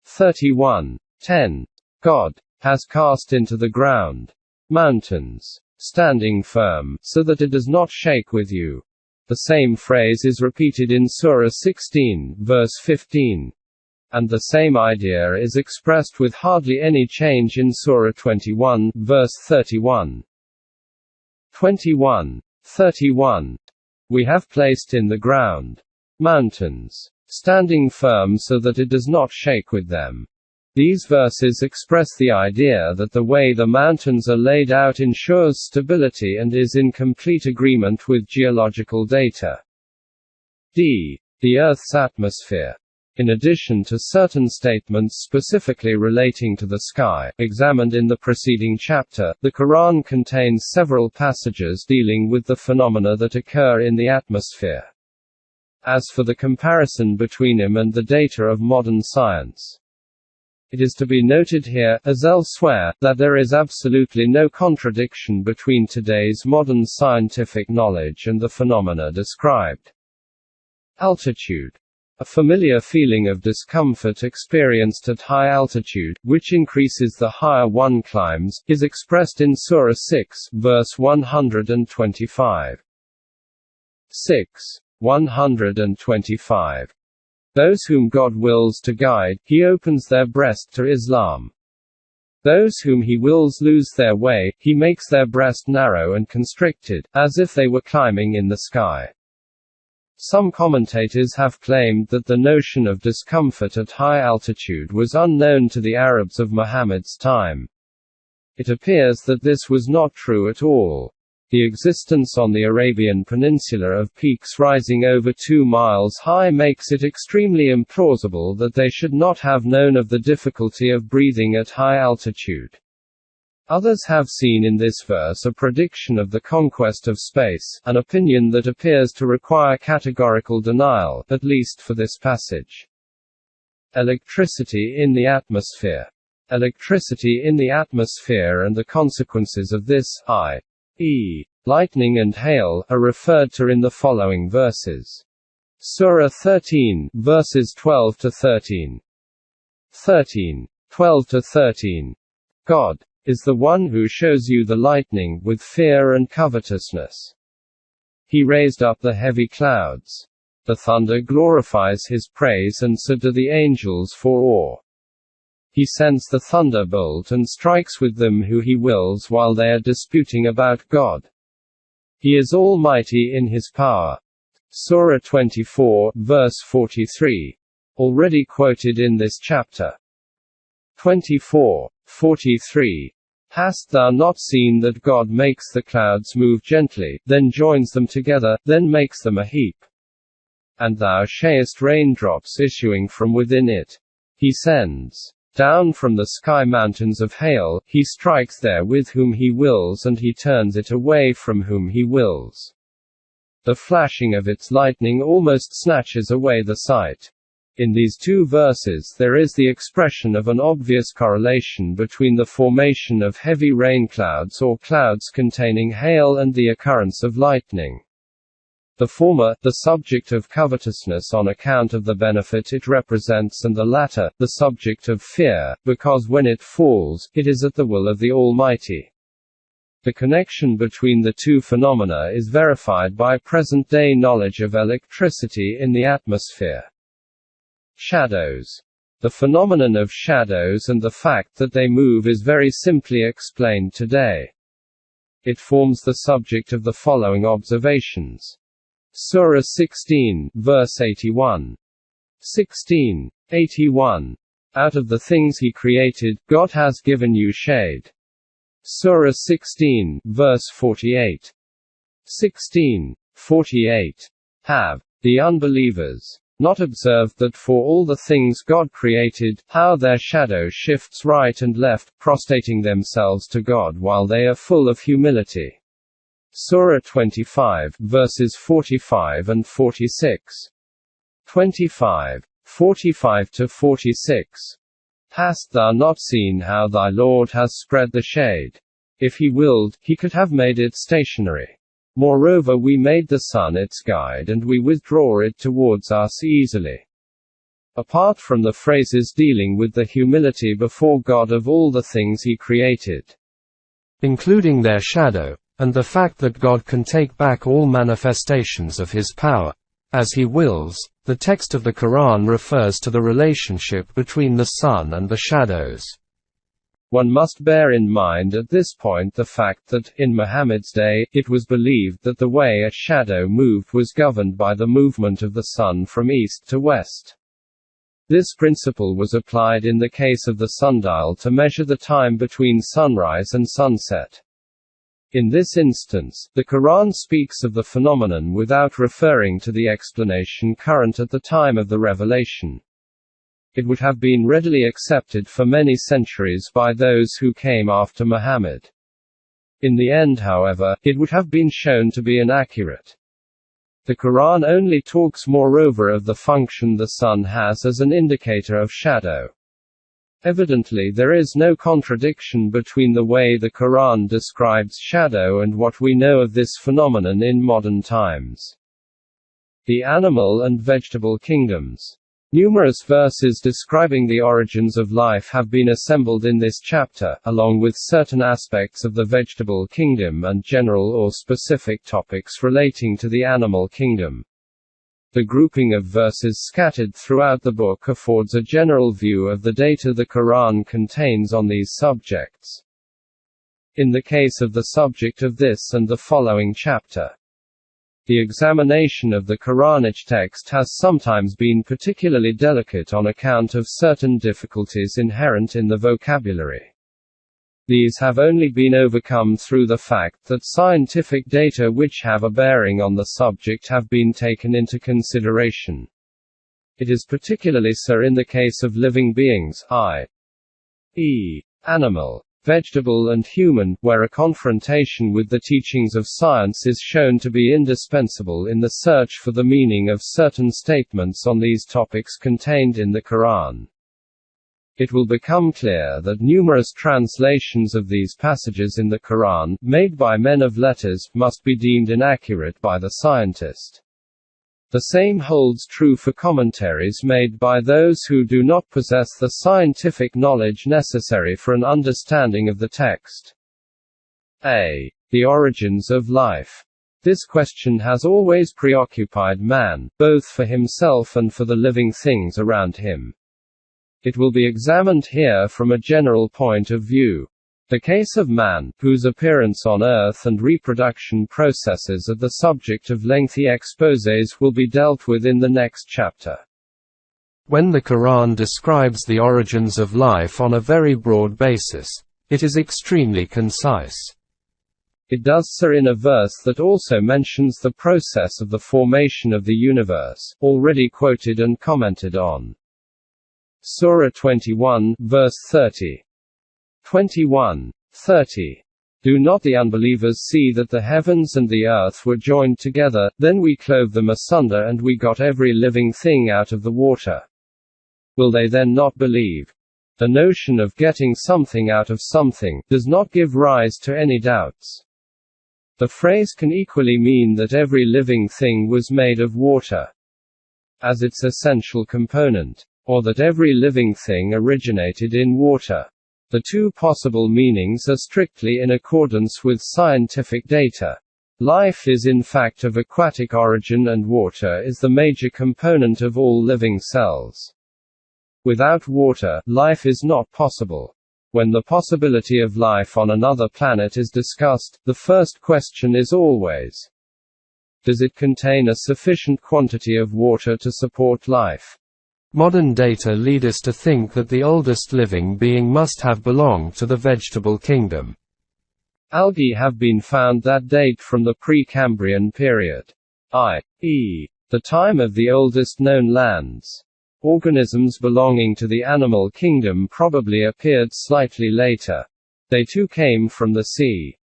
31. 10. God has cast into the ground mountains, standing firm, so that it does not shake with you. The same phrase is repeated in Surah 16, verse 15. And the same idea is expressed with hardly any change in Surah 21, verse 31. 21. 31. We have placed in the ground mountains, standing firm so that it does not shake with them. These verses express the idea that the way the mountains are laid out ensures stability and is in complete agreement with geological data. D. The Earth's atmosphere. In addition to certain statements specifically relating to the sky, examined in the preceding chapter, the Quran contains several passages dealing with the phenomena that occur in the atmosphere. As for the comparison between him and the data of modern science, it is to be noted here, as elsewhere, that there is absolutely no contradiction between today's modern scientific knowledge and the phenomena described. Altitude. A familiar feeling of discomfort experienced at high altitude, which increases the higher one climbs, is expressed in Surah 6, verse 125. 125. Those whom God wills to guide, He opens their breast to Islam. Those whom He wills lose their way, He makes their breast narrow and constricted, as if they were climbing in the sky. Some commentators have claimed that the notion of discomfort at high altitude was unknown to the Arabs of Muhammad's time. It appears that this was not true at all. The existence on the Arabian Peninsula of peaks rising over 2 miles high makes it extremely implausible that they should not have known of the difficulty of breathing at high altitude. Others have seen in this verse a prediction of the conquest of space, an opinion that appears to require categorical denial, at least for this passage. Electricity in the atmosphere. Electricity in the atmosphere and the consequences of this, i.e., lightning and hail, are referred to in the following verses. Surah 13, verses 12 to 13. 12 to 13. God is the one who shows you the lightning with fear and covetousness. He raised up the heavy clouds. The thunder glorifies His praise, and so do the angels for awe. He sends the thunderbolt and strikes with them who He wills while they are disputing about God. He is almighty in His power. Surah 24, verse 43. Already quoted in this chapter. 24:43. Hast thou not seen that God makes the clouds move gently, then joins them together, then makes them a heap? And thou shayest raindrops issuing from within it. He sends down from the sky mountains of hail, He strikes there with whom He wills, and He turns it away from whom He wills. The flashing of its lightning almost snatches away the sight. In these two verses there is the expression of an obvious correlation between the formation of heavy rain clouds or clouds containing hail and the occurrence of lightning. The former, the subject of covetousness on account of the benefit it represents, and the latter, the subject of fear, because when it falls, it is at the will of the Almighty. The connection between the two phenomena is verified by present-day knowledge of electricity in the atmosphere. Shadows. The phenomenon of shadows and the fact that they move is very simply explained today. It forms the subject of the following observations. Surah 16, verse 81. 16:81. Out of the things He created, God has given you shade. Surah 16, verse 48. 16:48. Have the unbelievers not observed that for all the things God created, how their shadow shifts right and left, prostrating themselves to God while they are full of humility? Surah 25, verses 45 and 46. 45:45–46. Hast thou not seen how thy Lord has spread the shade? If He willed, He could have made it stationary. Moreover, we made the sun its guide, and we withdraw it towards us easily. Apart from the phrases dealing with the humility before God of all the things He created, including their shadow, and the fact that God can take back all manifestations of His power, as He wills, the text of the Quran refers to the relationship between the sun and the shadows. One must bear in mind at this point the fact that, in Muhammad's day, it was believed that the way a shadow moved was governed by the movement of the sun from east to west. This principle was applied in the case of the sundial to measure the time between sunrise and sunset. In this instance, the Quran speaks of the phenomenon without referring to the explanation current at the time of the revelation. It would have been readily accepted for many centuries by those who came after Muhammad. In the end, however, it would have been shown to be inaccurate. The Quran only talks moreover of the function the sun has as an indicator of shadow. Evidently there is no contradiction between the way the Quran describes shadow and what we know of this phenomenon in modern times. The animal and vegetable kingdoms. Numerous verses describing the origins of life have been assembled in this chapter, along with certain aspects of the vegetable kingdom and general or specific topics relating to the animal kingdom. The grouping of verses scattered throughout the book affords a general view of the data the Quran contains on these subjects. In the case of the subject of this and the following chapter, the examination of the Quranic text has sometimes been particularly delicate on account of certain difficulties inherent in the vocabulary. These have only been overcome through the fact that scientific data which have a bearing on the subject have been taken into consideration. It is particularly so in the case of living beings, i.e., animal, vegetable and human, where a confrontation with the teachings of science is shown to be indispensable in the search for the meaning of certain statements on these topics contained in the Quran. It will become clear that numerous translations of these passages in the Quran, made by men of letters, must be deemed inaccurate by the scientist. The same holds true for commentaries made by those who do not possess the scientific knowledge necessary for an understanding of the text. A. The origins of life. This question has always preoccupied man, both for himself and for the living things around him. It will be examined here from a general point of view. The case of man, whose appearance on Earth and reproduction processes are the subject of lengthy exposés, will be dealt with in the next chapter. When the Quran describes the origins of life on a very broad basis, it is extremely concise. It does so in a verse that also mentions the process of the formation of the universe, already quoted and commented on. Surah 21, verse 30. 21:30. Do not the unbelievers see that the heavens and the earth were joined together, then we clove them asunder and we got every living thing out of the water? Will they then not believe? The notion of getting something out of something does not give rise to any doubts. The phrase can equally mean that every living thing was made of water as its essential component, or that every living thing originated in water. The two possible meanings are strictly in accordance with scientific data. Life is in fact of aquatic origin and water is the major component of all living cells. Without water, life is not possible. When the possibility of life on another planet is discussed, the first question is always, does it contain a sufficient quantity of water to support life? Modern data lead us to think that the oldest living being must have belonged to the vegetable kingdom. Algae have been found that date from the Precambrian period, i.e., the time of the oldest known lands. Organisms belonging to the animal kingdom probably appeared slightly later. They too came from the sea.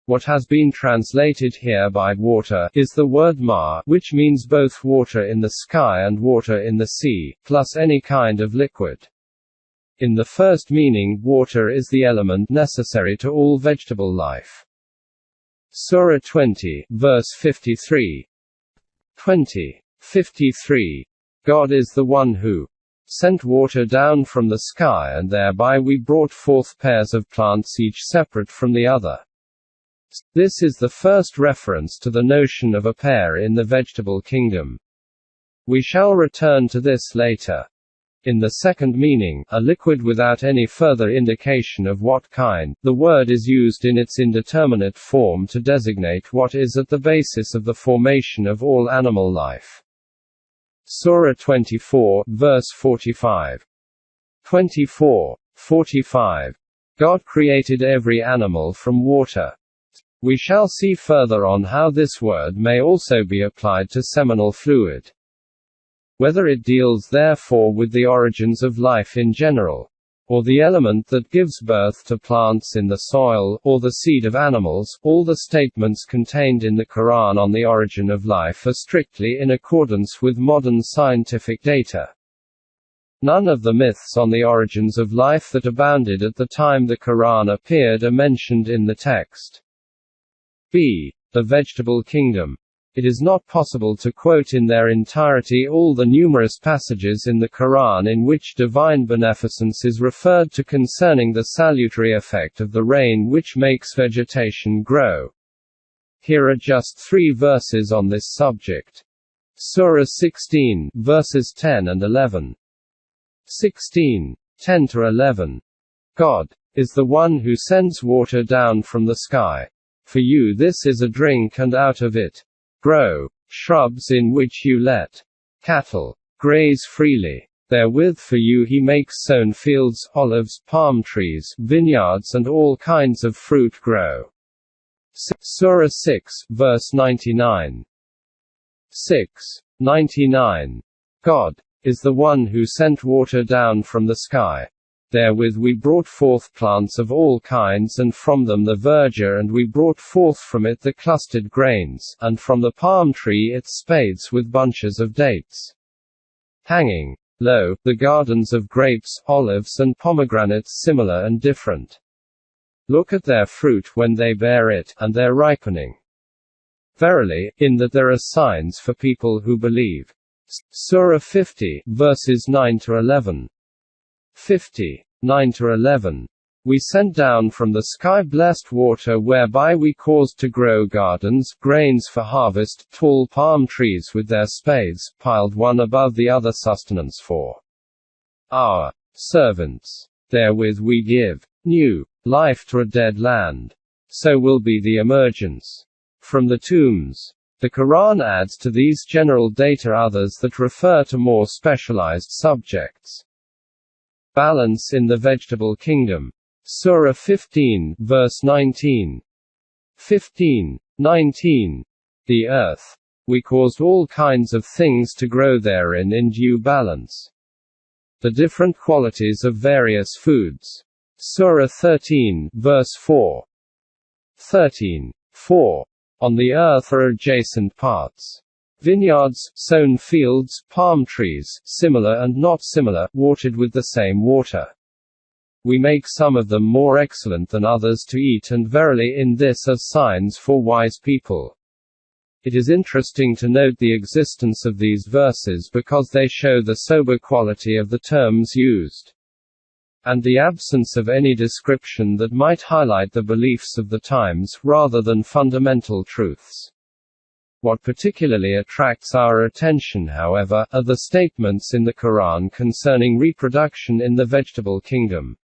What has been translated here by water is the word ma, which means both water in the sky and water in the sea, plus any kind of liquid. In the first meaning, water is the element necessary to all vegetable life. Surah 20, verse 53. 20:53. God is the one who sent water down from the sky and thereby we brought forth pairs of plants each separate from the other. This is the first reference to the notion of a pair in the vegetable kingdom. We shall return to this later. In the second meaning, a liquid without any further indication of what kind, the word is used in its indeterminate form to designate what is at the basis of the formation of all animal life. Surah 24, verse 45. 24:45. God created every animal from water. We shall see further on how this word may also be applied to seminal fluid. Whether it deals therefore with the origins of life in general, or the element that gives birth to plants in the soil, or the seed of animals, all the statements contained in the Quran on the origin of life are strictly in accordance with modern scientific data. None of the myths on the origins of life that abounded at the time the Quran appeared are mentioned in the text. b. The vegetable kingdom. It is not possible to quote in their entirety all the numerous passages in the Quran in which divine beneficence is referred to concerning the salutary effect of the rain which makes vegetation grow. Here are just 3 verses on this subject. Surah 16, verses 10 and 11. 16, 10-11. God is the one who sends water down from the sky. For you this is a drink, and out of it grow shrubs in which you let cattle graze freely. Therewith for you he makes sown fields, olives, palm trees, vineyards, and all kinds of fruit grow. Surah 6, verse 99. 6:99. God is the one who sent water down from the sky. Therewith we brought forth plants of all kinds, and from them the verdure, and we brought forth from it the clustered grains, and from the palm tree its spathes with bunches of dates hanging low, the gardens of grapes, olives, and pomegranates similar and different. Look at their fruit when they bear it, and their ripening. Verily, in that there are signs for people who believe. Surah 50, verses 9-11. 50, 9-11. We sent down from the sky blessed water whereby we caused to grow gardens, grains for harvest, tall palm trees with their spathes, piled one above the other, sustenance for our servants. Therewith we give new life to a dead land. So will be the emergence from the tombs. The Quran adds to these general data others that refer to more specialized subjects. Balance in the vegetable kingdom. Surah 15, verse 19. 15:19. The earth. We caused all kinds of things to grow therein in due balance. The different qualities of various foods. Surah 13, verse 4. 13:4. On the earth are adjacent parts. Vineyards, sown fields, palm trees, similar and not similar, watered with the same water. We make some of them more excellent than others to eat, and verily in this are signs for wise people. It is interesting to note the existence of these verses because they show the sober quality of the terms used, and the absence of any description that might highlight the beliefs of the times, rather than fundamental truths. What particularly attracts our attention, however, are the statements in the Quran concerning reproduction in the vegetable kingdom.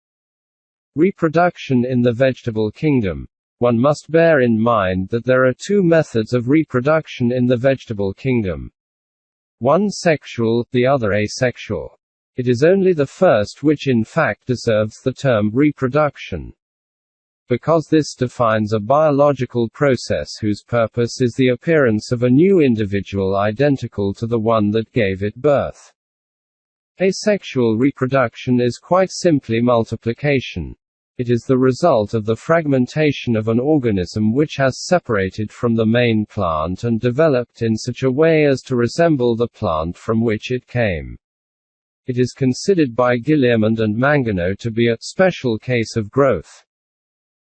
Reproduction in the vegetable kingdom. One must bear in mind that there are 2 methods of reproduction in the vegetable kingdom. One sexual, the other asexual. It is only the first which in fact deserves the term reproduction, because this defines a biological process whose purpose is the appearance of a new individual identical to the one that gave it birth. Asexual reproduction is quite simply multiplication. It is the result of the fragmentation of an organism which has separated from the main plant and developed in such a way as to resemble the plant from which it came. It is considered by Guillemond and Mangano to be a special case of growth.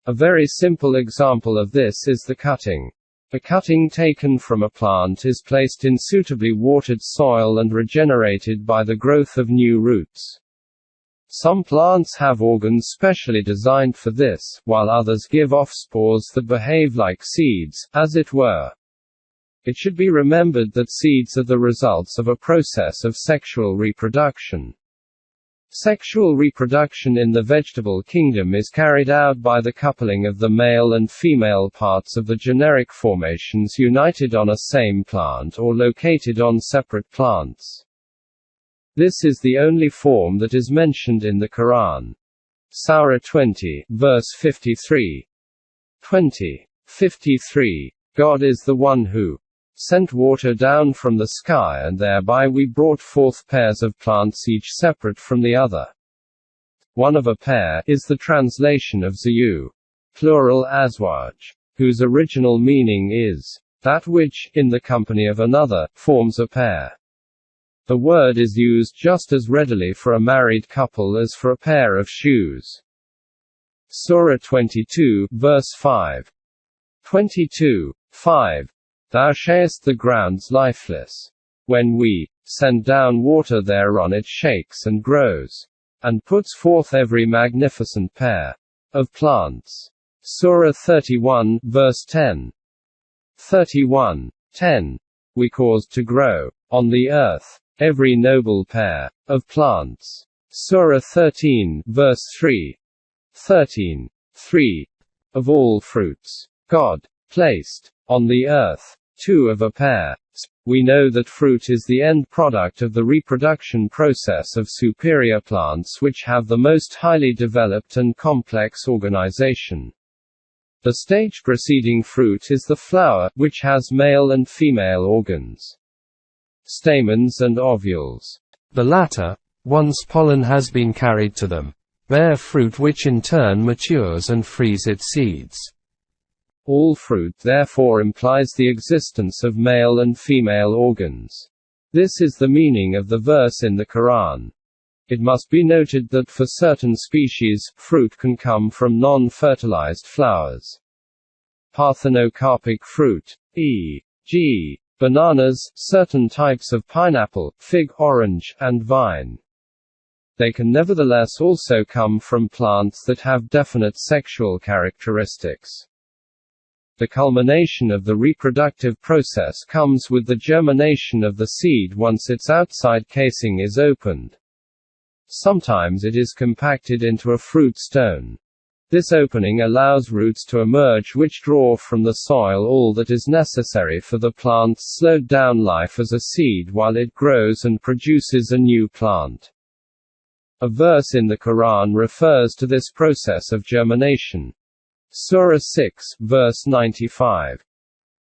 A very simple example of this is the cutting. A cutting taken from a plant is placed in suitably watered soil and regenerated by the growth of new roots. Some plants have organs specially designed for this, while others give off spores that behave like seeds, as it were. It should be remembered that seeds are the results of a process of sexual reproduction. Sexual reproduction in the vegetable kingdom is carried out by the coupling of the male and female parts of the generic formations united on a same plant or located on separate plants. This is the only form that is mentioned in the Quran. Surah 20, verse 53. 20. 53. God is the one who sent water down from the sky, and thereby we brought forth pairs of plants each separate from the other. One of a pair is the translation of zayu, plural azwaj, whose original meaning is that which, in the company of another, forms a pair. The word is used just as readily for a married couple as for a pair of shoes. Surah 22, verse 5. 22. 5. Thou shayest the grounds lifeless. When we send down water thereon, it shakes and grows, and puts forth every magnificent pair of plants. Surah 31, verse 10. 31. 10. We caused to grow on the earth every noble pair of plants. Surah 13, verse 3. 13. 3. Of all fruits, God placed on the earth two of a pair. We know that fruit is the end product of the reproduction process of superior plants which have the most highly developed and complex organization. The stage preceding fruit is the flower, which has male and female organs, stamens and ovules. The latter, once pollen has been carried to them, bear fruit which in turn matures and frees its seeds. All fruit therefore implies the existence of male and female organs. This is the meaning of the verse in the Quran. It must be noted that for certain species, fruit can come from non-fertilized flowers. Parthenocarpic fruit, e.g., bananas, certain types of pineapple, fig, orange, and vine. They can nevertheless also come from plants that have definite sexual characteristics. The culmination of the reproductive process comes with the germination of the seed once its outside casing is opened. Sometimes it is compacted into a fruit stone. This opening allows roots to emerge which draw from the soil all that is necessary for the plant's slowed down life as a seed while it grows and produces a new plant. A verse in the Quran refers to this process of germination. Surah 6, verse 95.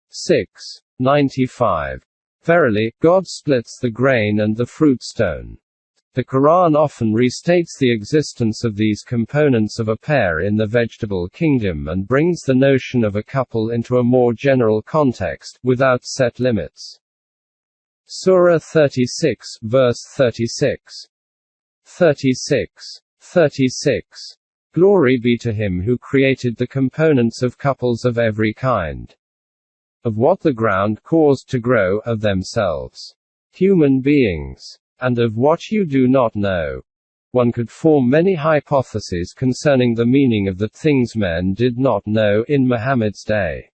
6. 95. Verily, God splits the grain and the fruit stone. The Quran often restates the existence of these components of a pair in the vegetable kingdom and brings the notion of a couple into a more general context, without set limits. Surah 36, verse 36. 36. 36. Glory be to him who created the components of couples of every kind. Of what the ground caused to grow, of themselves, human beings, and of what you do not know. One could form many hypotheses concerning the meaning of the things men did not know in Muhammad's day.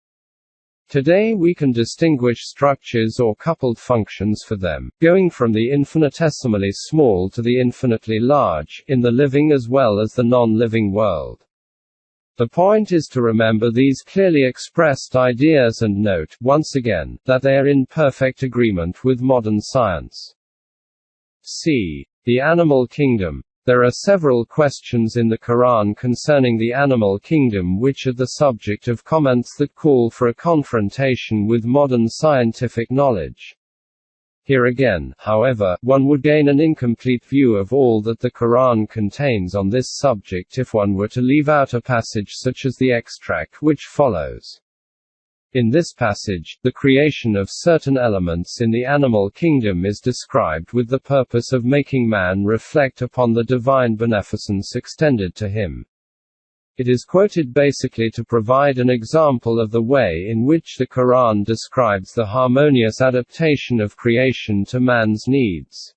Today we can distinguish structures or coupled functions for them, going from the infinitesimally small to the infinitely large, in the living as well as the non-living world. The point is to remember these clearly expressed ideas and note, once again, that they are in perfect agreement with modern science. C. The animal kingdom. There are several questions in the Quran concerning the animal kingdom which are the subject of comments that call for a confrontation with modern scientific knowledge. Here again, however, one would gain an incomplete view of all that the Quran contains on this subject if one were to leave out a passage such as the extract which follows. In this passage, the creation of certain elements in the animal kingdom is described with the purpose of making man reflect upon the divine beneficence extended to him. It is quoted basically to provide an example of the way in which the Quran describes the harmonious adaptation of creation to man's needs.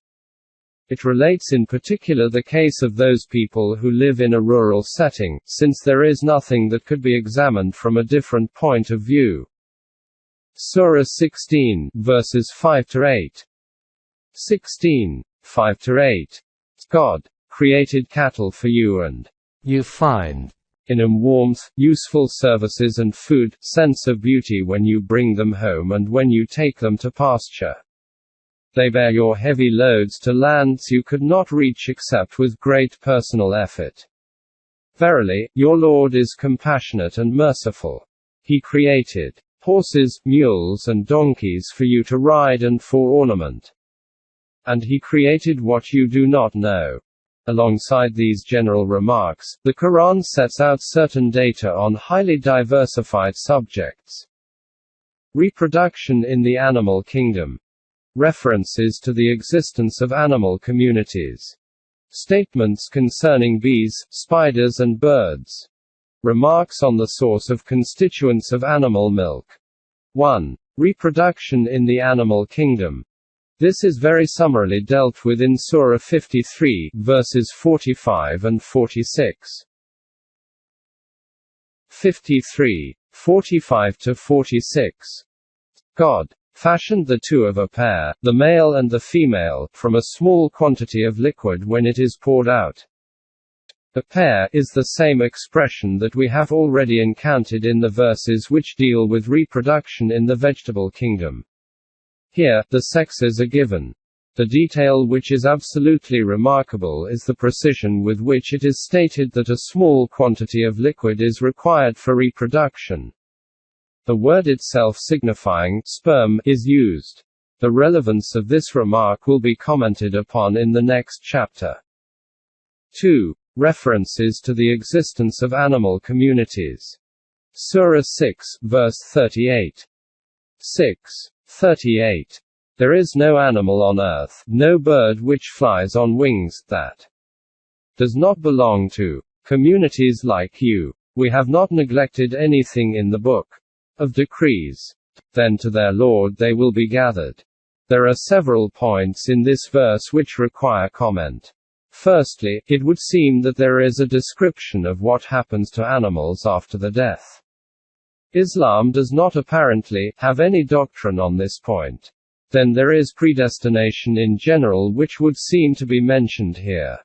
It relates in particular the case of those people who live in a rural setting, since there is nothing that could be examined from a different point of view. Surah 16, verses 5-8. 16, 5-8. God created cattle for you, and you find in them warmth, useful services and food, sense of beauty when you bring them home and when you take them to pasture. They bear your heavy loads to lands you could not reach except with great personal effort. Verily, your Lord is compassionate and merciful. He created horses, mules and donkeys for you to ride and for ornament. And he created what you do not know. Alongside these general remarks, the Quran sets out certain data on highly diversified subjects. Reproduction in the animal kingdom. References to the existence of animal communities. Statements concerning bees, spiders and birds. Remarks on the source of constituents of animal milk. 1. Reproduction in the animal kingdom. This is very summarily dealt with in Surah 53, verses 45 and 46. 53. 45–46. God fashioned the two of a pair, the male and the female, from a small quantity of liquid when it is poured out. A pair is the same expression that we have already encountered in the verses which deal with reproduction in the vegetable kingdom. Here, the sexes are given. The detail which is absolutely remarkable is the precision with which it is stated that a small quantity of liquid is required for reproduction. The word itself signifying sperm is used. The relevance of this remark will be commented upon in the next chapter. 2. References to the existence of animal communities. Surah 6, verse 38. 6:38. There is no animal on earth, no bird which flies on wings, that does not belong to communities like you. We have not neglected anything in the book of decrees. Then to their Lord they will be gathered. There are several points in this verse which require comment. Firstly, it would seem that there is a description of what happens to animals after the death. Islam does not apparently have any doctrine on this point. Then there is predestination in general which would seem to be mentioned here.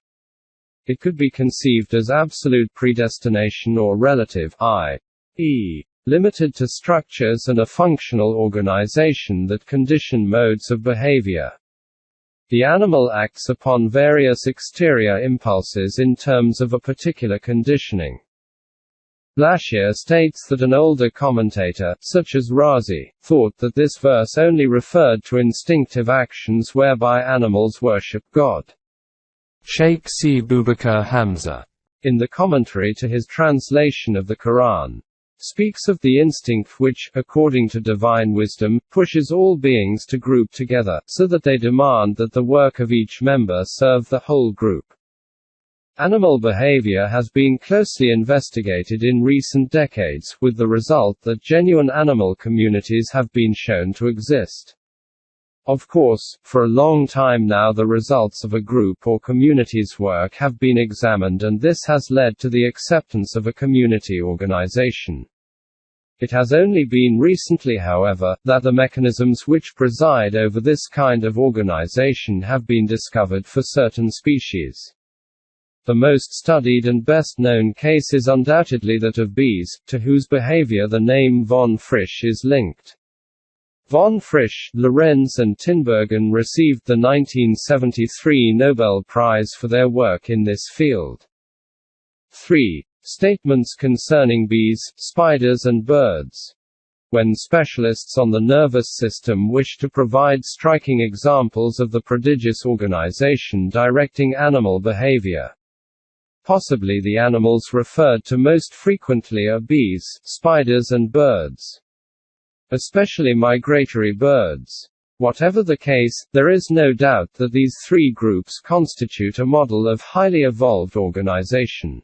It could be conceived as absolute predestination or relative, i.e., limited to structures and a functional organization that condition modes of behavior. The animal acts upon various exterior impulses in terms of a particular conditioning. Blashir states that an older commentator, such as Razi, thought that this verse only referred to instinctive actions whereby animals worship God. Sheikh C. Boubacar Hamza, in the commentary to his translation of the Quran, speaks of the instinct which, according to divine wisdom, pushes all beings to group together, so that they demand that the work of each member serve the whole group. Animal behavior has been closely investigated in recent decades, with the result that genuine animal communities have been shown to exist. Of course, for a long time now the results of a group or community's work have been examined, and this has led to the acceptance of a community organization. It has only been recently, however, that the mechanisms which preside over this kind of organization have been discovered for certain species. The most studied and best known case is undoubtedly that of bees, to whose behavior the name von Frisch is linked. Von Frisch, Lorenz and Tinbergen received the 1973 Nobel Prize for their work in this field. 3. Statements concerning bees, spiders and birds. When specialists on the nervous system wish to provide striking examples of the prodigious organization directing animal behavior. Possibly the animals referred to most frequently are bees, spiders and birds. Especially migratory birds. Whatever the case, there is no doubt that these three groups constitute a model of highly evolved organization.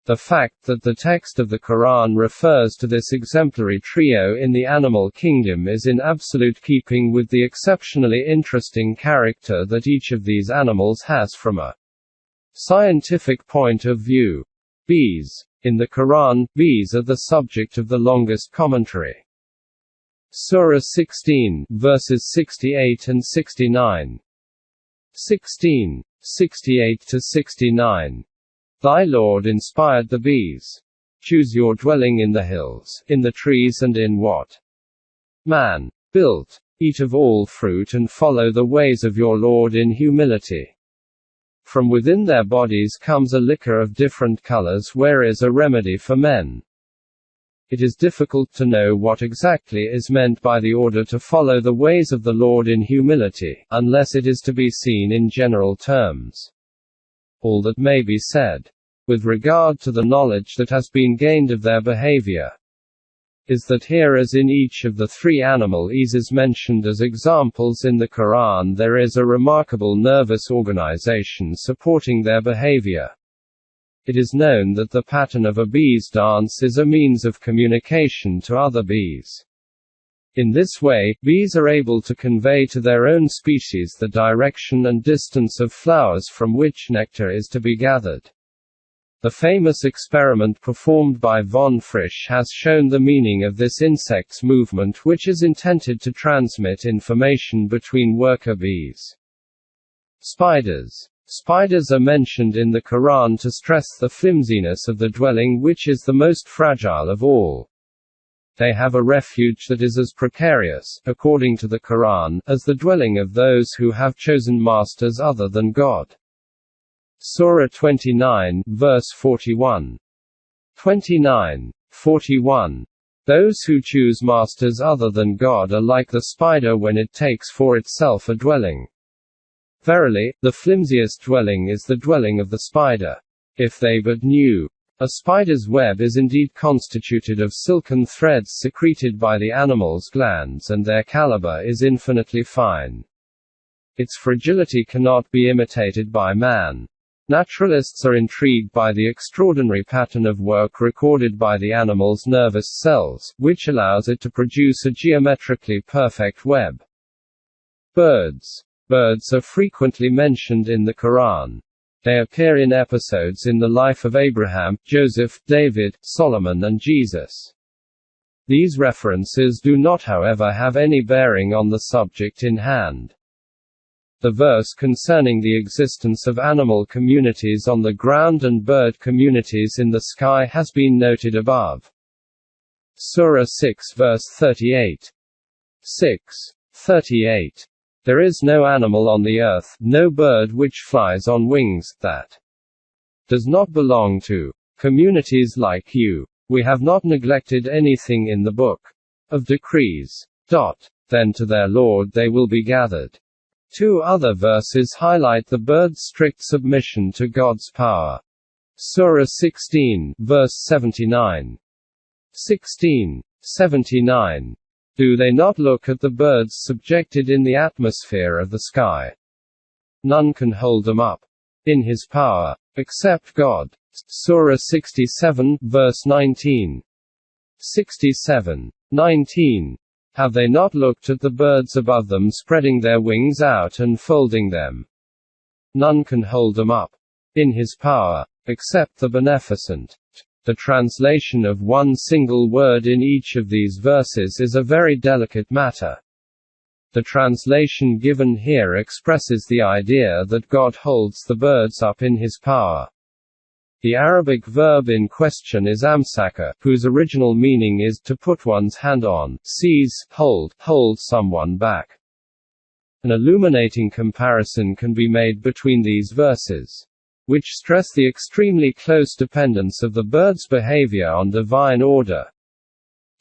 The fact that the text of the Quran refers to this exemplary trio in the animal kingdom is in absolute keeping with the exceptionally interesting character that each of these animals has from a scientific point of view. Bees. In the Quran, bees are the subject of the longest commentary. Surah 16, verses 68 and 69. 16. 68–69. Thy Lord inspired the bees. Choose your dwelling in the hills, in the trees and in what man built. Eat of all fruit and follow the ways of your Lord in humility. From within their bodies comes a liquor of different colors where is a remedy for men. It is difficult to know what exactly is meant by the order to follow the ways of the Lord in humility, unless it is to be seen in general terms. All that may be said, with regard to the knowledge that has been gained of their behavior, is that here, as in each of the three animal eases mentioned as examples in the Quran, there is a remarkable nervous organization supporting their behavior. It is known that the pattern of a bee's dance is a means of communication to other bees. In this way, bees are able to convey to their own species the direction and distance of flowers from which nectar is to be gathered. The famous experiment performed by von Frisch has shown the meaning of this insect's movement, which is intended to transmit information between worker bees. Spiders. Spiders are mentioned in the Quran to stress the flimsiness of the dwelling, which is the most fragile of all. They have a refuge that is as precarious, according to the Quran, as the dwelling of those who have chosen masters other than God. Surah 29, verse 41. 29:41. Those who choose masters other than God are like the spider when it takes for itself a dwelling. Verily, the flimsiest dwelling is the dwelling of the spider. If they but knew. A spider's web is indeed constituted of silken threads secreted by the animal's glands, and their caliber is infinitely fine. Its fragility cannot be imitated by man. Naturalists are intrigued by the extraordinary pattern of work recorded by the animal's nervous cells, which allows it to produce a geometrically perfect web. Birds. Birds are frequently mentioned in the Quran. They appear in episodes in the life of Abraham, Joseph, David, Solomon and Jesus. These references do not, however, have any bearing on the subject in hand. The verse concerning the existence of animal communities on the ground and bird communities in the sky has been noted above. Surah 6 verse 38. 6:38. There is no animal on the earth, no bird which flies on wings, that does not belong to communities like you. We have not neglected anything in the book of decrees. Then to their Lord they will be gathered. Two other verses highlight the bird's strict submission to God's power. Surah 16, verse 79. 16:79. Do they not look at the birds subjected in the atmosphere of the sky? None can hold them up in his power, except God. Surah 67, verse 19. 67:19. Have they not looked at the birds above them spreading their wings out and folding them? None can hold them up in his power, except the Beneficent. The translation of one single word in each of these verses is a very delicate matter. The translation given here expresses the idea that God holds the birds up in his power. The Arabic verb in question is amsaka, whose original meaning is to put one's hand on, seize, hold someone back. An illuminating comparison can be made between these verses, which stress the extremely close dependence of the bird's behavior on divine order,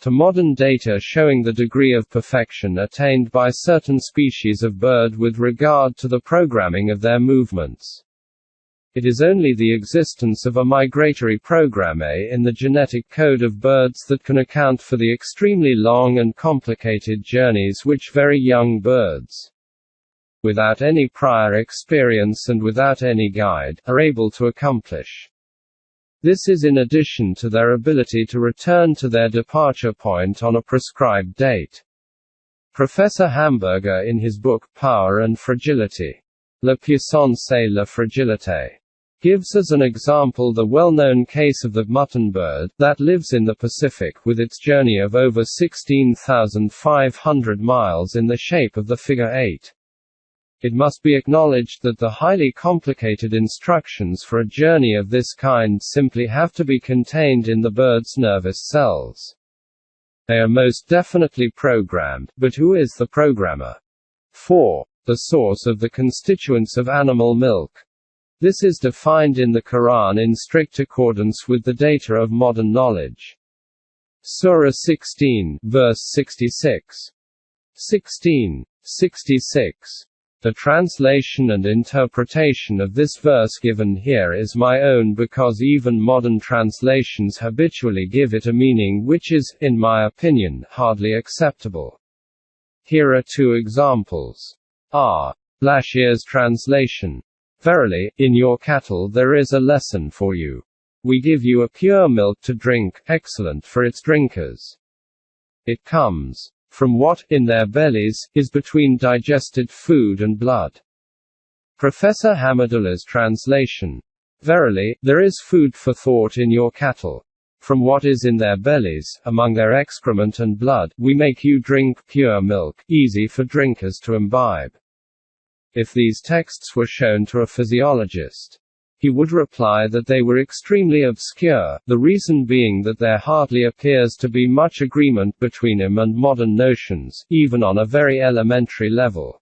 to modern data showing the degree of perfection attained by certain species of bird with regard to the programming of their movements. It is only the existence of a migratory programme in the genetic code of birds that can account for the extremely long and complicated journeys which very young birds, without any prior experience and without any guide, are able to accomplish. This is in addition to their ability to return to their departure point on a prescribed date. Professor Hamburger, in his book, Power and Fragility, La puissance et la fragilité, gives as an example the well-known case of the mutton bird, that lives in the Pacific with its journey of over 16,500 miles in the shape of the figure 8. It must be acknowledged that the highly complicated instructions for a journey of this kind simply have to be contained in the bird's nervous cells. They are most definitely programmed, but who is the programmer? 4. The source of the constituents of animal milk. This is defined in the Quran in strict accordance with the data of modern knowledge. Surah 16, verse 66. 16:66. The translation and interpretation of this verse given here is my own because even modern translations habitually give it a meaning which is, in my opinion, hardly acceptable. Here are two examples. R. Blashier's translation. Verily, in your cattle there is a lesson for you. We give you a pure milk to drink, excellent for its drinkers. It comes from what, in their bellies, is between digested food and blood. Professor Hamadullah's translation. Verily, there is food for thought in your cattle. From what is in their bellies, among their excrement and blood, we make you drink pure milk, easy for drinkers to imbibe. If these texts were shown to a physiologist, he would reply that they were extremely obscure, the reason being that there hardly appears to be much agreement between him and modern notions, even on a very elementary level.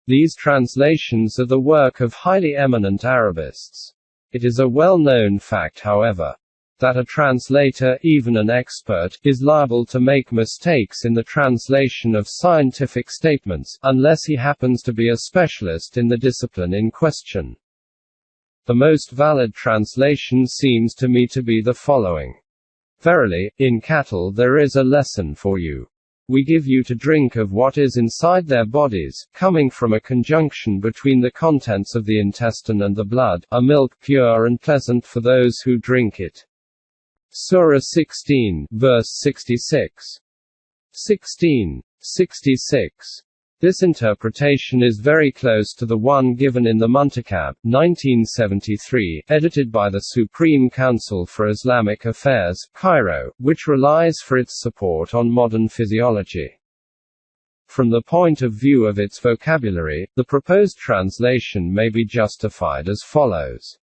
These translations are the work of highly eminent Arabists. It is a well-known fact, however, that a translator, even an expert, is liable to make mistakes in the translation of scientific statements, unless he happens to be a specialist in the discipline in question. The most valid translation seems to me to be the following. Verily, in cattle there is a lesson for you. We give you to drink of what is inside their bodies, coming from a conjunction between the contents of the intestine and the blood, a milk pure and pleasant for those who drink it. Surah 16, verse 66. 16:66. This interpretation is very close to the one given in the Muntakab, 1973, edited by the Supreme Council for Islamic Affairs, Cairo, which relies for its support on modern physiology. From the point of view of its vocabulary, the proposed translation may be justified as follows.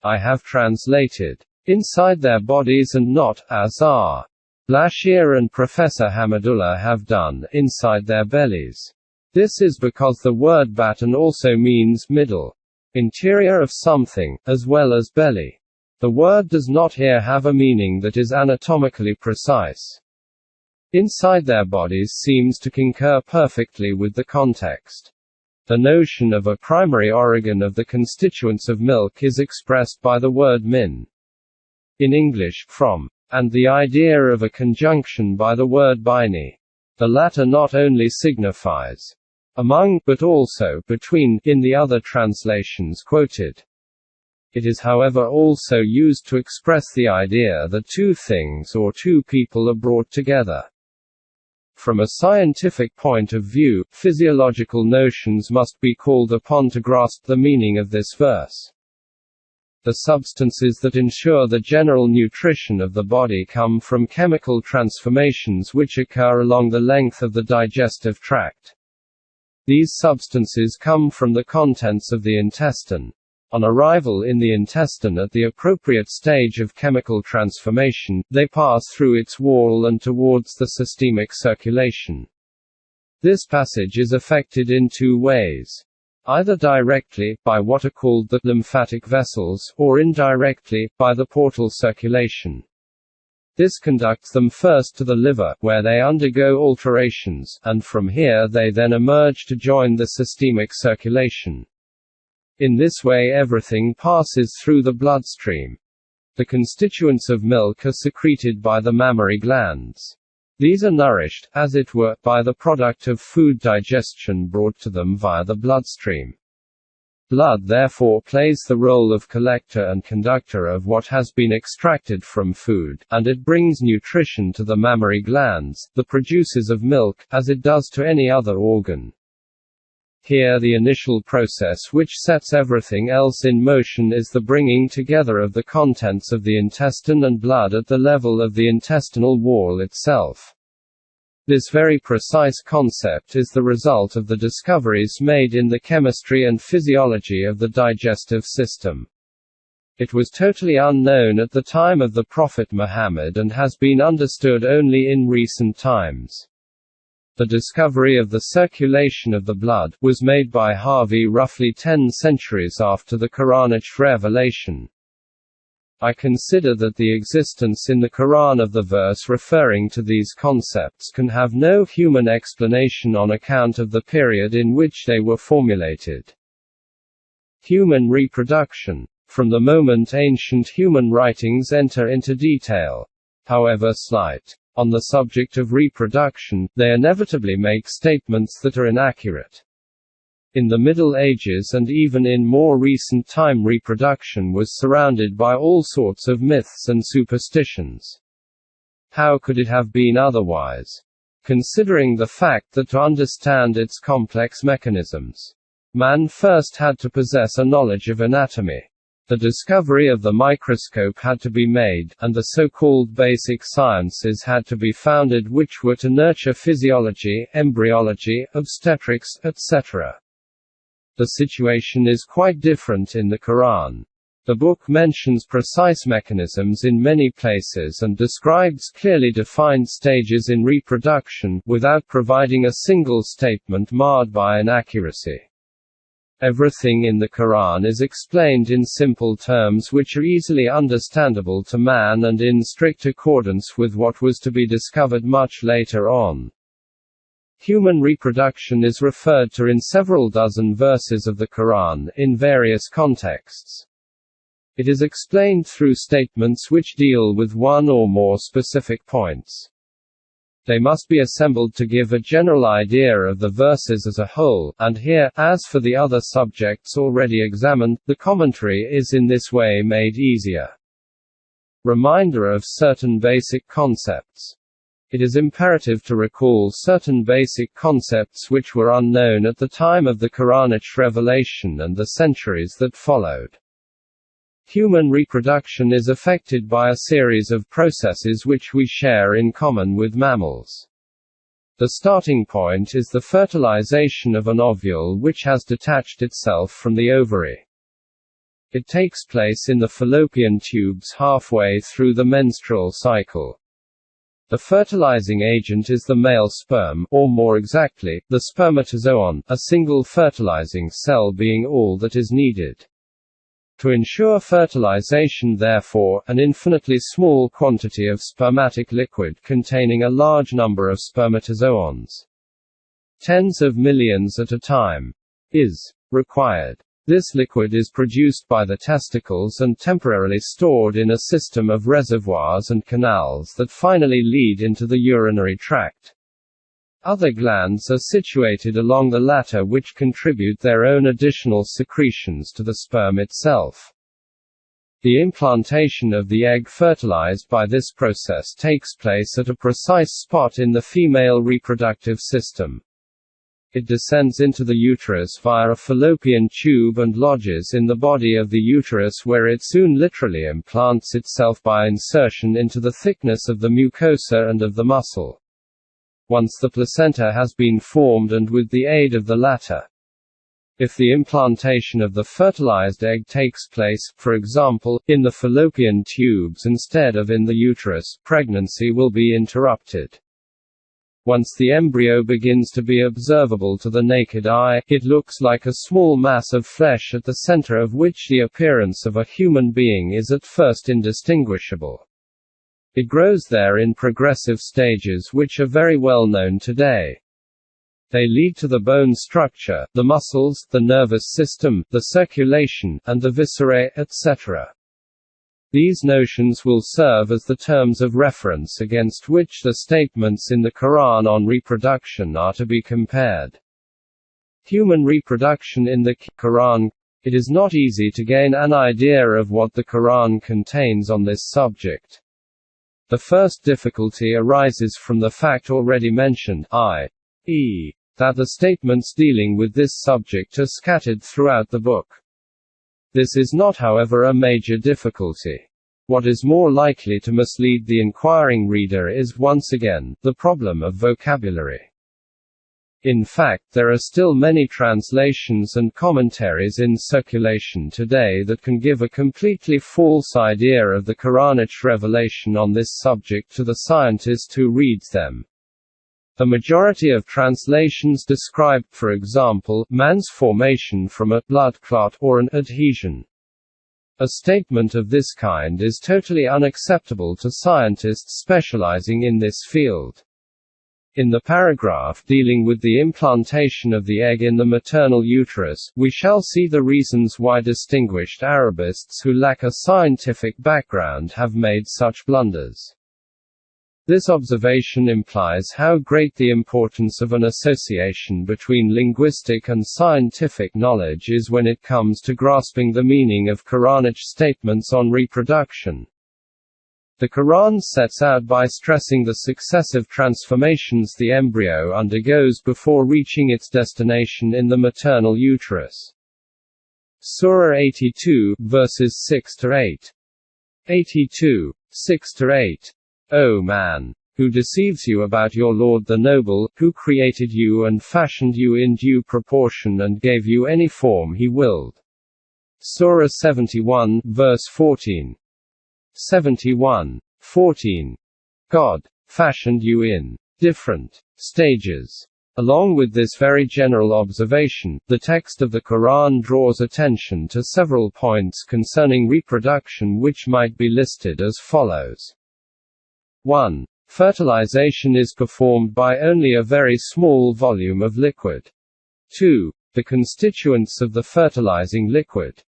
I have translated, inside their bodies and not, as R. Blashir and Professor Hamadullah have done, inside their bellies. This is because the word batin also means middle, interior of something, as well as belly. The word does not here have a meaning that is anatomically precise. Inside their bodies seems to concur perfectly with the context. The notion of a primary organ of the constituents of milk is expressed by the word min. In English, from, and the idea of a conjunction by the word baini. The latter not only signifies among, but also between, in the other translations quoted. It is however also used to express the idea that two things or two people are brought together. From a scientific point of view, physiological notions must be called upon to grasp the meaning of this verse. The substances that ensure the general nutrition of the body come from chemical transformations which occur along the length of the digestive tract. These substances come from the contents of the intestine. On arrival in the intestine at the appropriate stage of chemical transformation, they pass through its wall and towards the systemic circulation. This passage is effected in two ways. Either directly, by what are called the lymphatic vessels, or indirectly, by the portal circulation. This conducts them first to the liver, where they undergo alterations, and from here they then emerge to join the systemic circulation. In this way everything passes through the bloodstream. The constituents of milk are secreted by the mammary glands. These are nourished, as it were, by the product of food digestion brought to them via the bloodstream. Blood therefore plays the role of collector and conductor of what has been extracted from food, and it brings nutrition to the mammary glands, the producers of milk, as it does to any other organ. Here the initial process which sets everything else in motion is the bringing together of the contents of the intestine and blood at the level of the intestinal wall itself. This very precise concept is the result of the discoveries made in the chemistry and physiology of the digestive system. It was totally unknown at the time of the Prophet Muhammad and has been understood only in recent times. The discovery of the circulation of the blood was made by Harvey roughly 10 centuries after the Quranic revelation. I consider that the existence in the Quran of the verse referring to these concepts can have no human explanation on account of the period in which they were formulated. Human reproduction. From the moment ancient human writings enter into detail, however slight, on the subject of reproduction, they inevitably make statements that are inaccurate. In the Middle Ages and even in more recent time, reproduction was surrounded by all sorts of myths and superstitions. How could it have been otherwise? Considering the fact that to understand its complex mechanisms, man first had to possess a knowledge of anatomy. The discovery of the microscope had to be made, and the so-called basic sciences had to be founded which were to nurture physiology, embryology, obstetrics, etc. The situation is quite different in the Quran. The book mentions precise mechanisms in many places and describes clearly defined stages in reproduction, without providing a single statement marred by inaccuracy. Everything in the Quran is explained in simple terms which are easily understandable to man and in strict accordance with what was to be discovered much later on. Human reproduction is referred to in several dozen verses of the Quran, in various contexts. It is explained through statements which deal with one or more specific points. They must be assembled to give a general idea of the verses as a whole, and here, as for the other subjects already examined, the commentary is in this way made easier. Reminder of certain basic concepts. It is imperative to recall certain basic concepts which were unknown at the time of the Quranic revelation and the centuries that followed. Human reproduction is affected by a series of processes which we share in common with mammals. The starting point is the fertilization of an ovule which has detached itself from the ovary. It takes place in the fallopian tubes halfway through the menstrual cycle. The fertilizing agent is the male sperm, or more exactly, the spermatozoon, a single fertilizing cell being all that is needed. To ensure fertilization, therefore, an infinitely small quantity of spermatic liquid containing a large number of spermatozoons, tens of millions at a time, is required. This liquid is produced by the testicles and temporarily stored in a system of reservoirs and canals that finally lead into the urinary tract. Other glands are situated along the latter which contribute their own additional secretions to the sperm itself. The implantation of the egg fertilized by this process takes place at a precise spot in the female reproductive system. It descends into the uterus via a fallopian tube and lodges in the body of the uterus, where it soon literally implants itself by insertion into the thickness of the mucosa and of the muscle. Once the placenta has been formed and with the aid of the latter. If the implantation of the fertilized egg takes place, for example, in the fallopian tubes instead of in the uterus, pregnancy will be interrupted. Once the embryo begins to be observable to the naked eye, it looks like a small mass of flesh at the center of which the appearance of a human being is at first indistinguishable. It grows there in progressive stages which are very well known today. They lead to the bone structure, the muscles, the nervous system, the circulation, and the viscerae, etc. These notions will serve as the terms of reference against which the statements in the Quran on reproduction are to be compared. Human reproduction in the Quran. It is not easy to gain an idea of what the Quran contains on this subject. The first difficulty arises from the fact already mentioned, i.e., that the statements dealing with this subject are scattered throughout the book. This is not, however, a major difficulty. What is more likely to mislead the inquiring reader is, once again, the problem of vocabulary. In fact, there are still many translations and commentaries in circulation today that can give a completely false idea of the Quranic revelation on this subject to the scientist who reads them. A majority of translations describe, for example, man's formation from a blood clot or an adhesion. A statement of this kind is totally unacceptable to scientists specializing in this field. In the paragraph dealing with the implantation of the egg in the maternal uterus, we shall see the reasons why distinguished Arabists who lack a scientific background have made such blunders. This observation implies how great the importance of an association between linguistic and scientific knowledge is when it comes to grasping the meaning of Quranic statements on reproduction. The Quran sets out by stressing the successive transformations the embryo undergoes before reaching its destination in the maternal uterus. Surah 82, verses 6-8. 82, 6-8. O man, who deceives you about your Lord the Noble, who created you and fashioned you in due proportion and gave you any form he willed. Surah 71, verse 14. 71, 14. God fashioned you in different stages. Along with this very general observation, the text of the Quran draws attention to several points concerning reproduction which might be listed as follows. 1. Fertilization is performed by only a very small volume of liquid. 2. The constituents of the fertilizing liquid.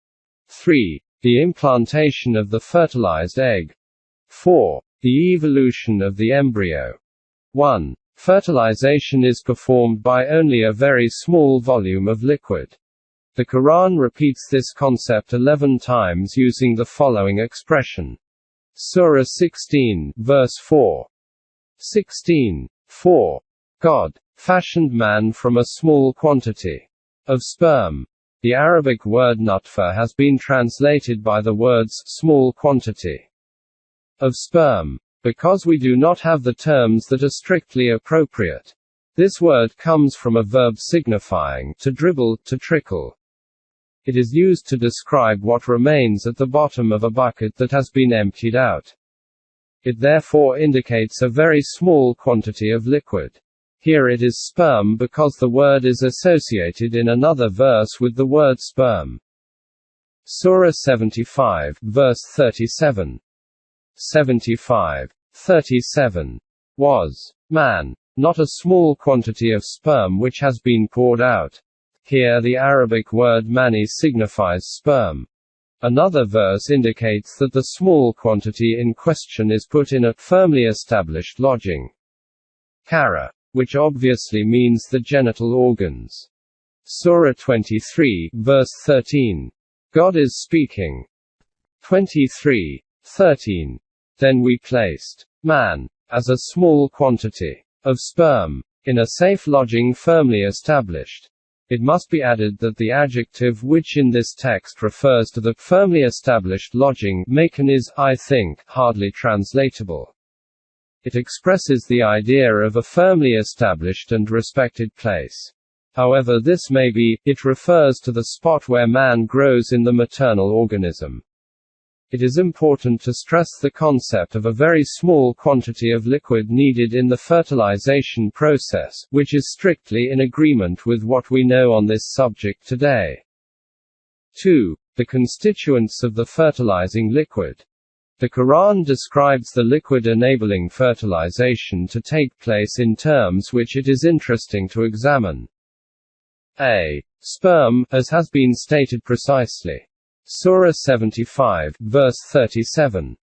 3. The implantation of the fertilized egg. 4. The evolution of the embryo. 1. Fertilization is performed by only a very small volume of liquid. The Quran repeats this concept 11 times using the following expression. Surah 16, verse 4. 16, 4. God fashioned man from a small quantity of sperm. The Arabic word nutfa has been translated by the words small quantity of sperm, because we do not have the terms that are strictly appropriate. This word comes from a verb signifying to dribble, to trickle. It is used to describe what remains at the bottom of a bucket that has been emptied out. It therefore indicates a very small quantity of liquid. Here it is sperm because the word is associated in another verse with the word sperm. Surah 75, verse 37. 75, 37. Was man not a small quantity of sperm which has been poured out? Here the Arabic word mani signifies sperm. Another verse indicates that the small quantity in question is put in a firmly established lodging. Kara, which obviously means the genital organs. Surah 23, verse 13. God is speaking. 23, 13. Then we placed man as a small quantity of sperm in a safe lodging firmly established. It must be added that the adjective which in this text refers to the firmly established lodging, maken, is, I think, hardly translatable. It expresses the idea of a firmly established and respected place. However this may be, it refers to the spot where man grows in the maternal organism. It is important to stress the concept of a very small quantity of liquid needed in the fertilization process, which is strictly in agreement with what we know on this subject today. 2. The constituents of the fertilizing liquid. The Quran describes the liquid enabling fertilization to take place in terms which it is interesting to examine. A. Sperm, as has been stated precisely. Surah 75, verse 37.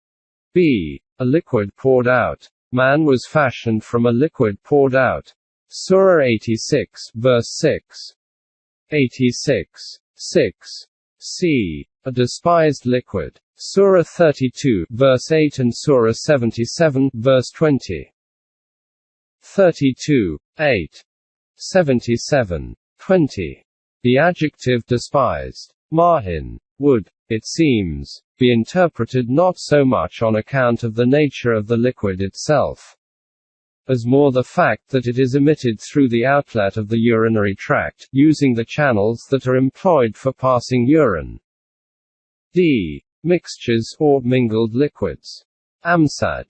B. A liquid poured out. Man was fashioned from a liquid poured out. Surah 86, verse 6. 86, 6. C. A despised liquid. Surah 32, verse 8 and Surah 77, verse 20. 32, 8. 77, 20. The adjective despised. Mahin. Would, it seems, be interpreted not so much on account of the nature of the liquid itself, as more the fact that it is emitted through the outlet of the urinary tract, using the channels that are employed for passing urine. D. Mixtures, or mingled liquids. Amsaj.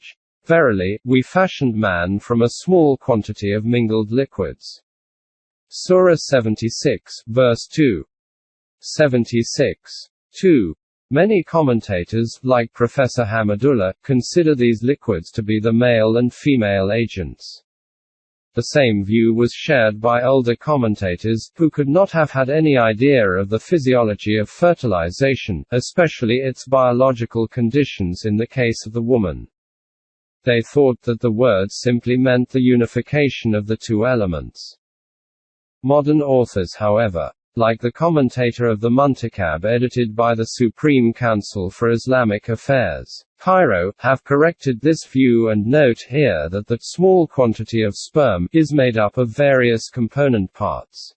Verily, we fashioned man from a small quantity of mingled liquids. Surah 76, verse 2. 76. 2. Many commentators, like Professor Hamidullah, consider these liquids to be the male and female agents. The same view was shared by older commentators, who could not have had any idea of the physiology of fertilization, especially its biological conditions in the case of the woman. They thought that the word simply meant the unification of the two elements. Modern authors, however, like the commentator of the Muntakab edited by the Supreme Council for Islamic Affairs, Cairo, have corrected this view and note here that the small quantity of sperm is made up of various component parts.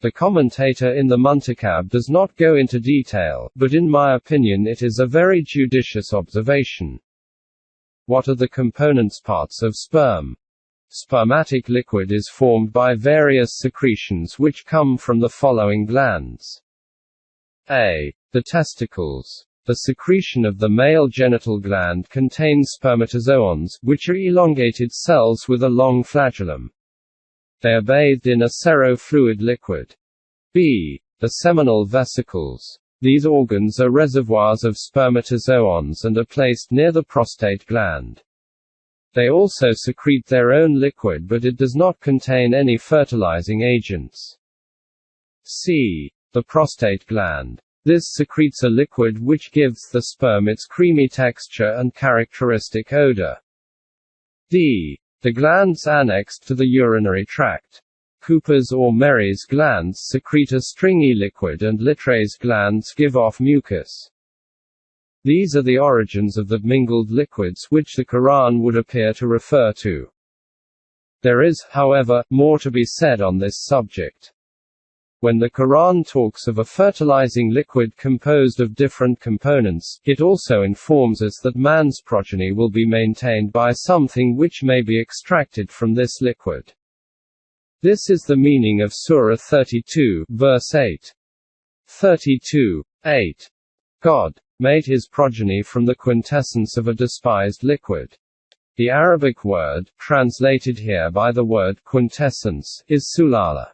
The commentator in the Muntakab does not go into detail, but in my opinion it is a very judicious observation. What are the components parts of sperm? Spermatic liquid is formed by various secretions which come from the following glands. A. The testicles. The secretion of the male genital gland contains spermatozoons, which are elongated cells with a long flagellum. They are bathed in a serofluid liquid. B. The seminal vesicles. These organs are reservoirs of spermatozoons and are placed near the prostate gland. They also secrete their own liquid, but it does not contain any fertilizing agents. C. The prostate gland. This secretes a liquid which gives the sperm its creamy texture and characteristic odor. D. The glands annexed to the urinary tract. Cooper's or Merry's glands secrete a stringy liquid and Littray's glands give off mucus. These are the origins of the mingled liquids which the Quran would appear to refer to. There is, however, more to be said on this subject. When the Quran talks of a fertilizing liquid composed of different components, it also informs us that man's progeny will be maintained by something which may be extracted from this liquid. This is the meaning of Surah 32, verse 8. 32. 8. God made his progeny from the quintessence of a despised liquid. The Arabic word, translated here by the word quintessence, is sulala.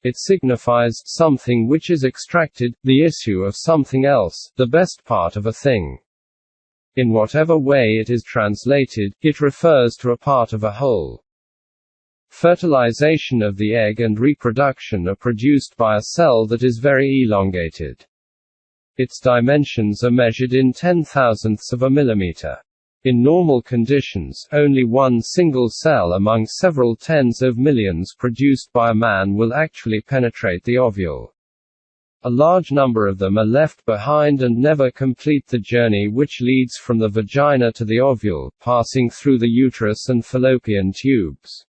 It signifies something which is extracted, the issue of something else, the best part of a thing. In whatever way it is translated, it refers to a part of a whole. Fertilization of the egg and reproduction are produced by a cell that is very elongated. Its dimensions are measured in 10,000ths of a millimeter. In normal conditions, only one single cell among several tens of millions produced by a man will actually penetrate the ovule. A large number of them are left behind and never complete the journey which leads from the vagina to the ovule, passing through the uterus and fallopian tubes.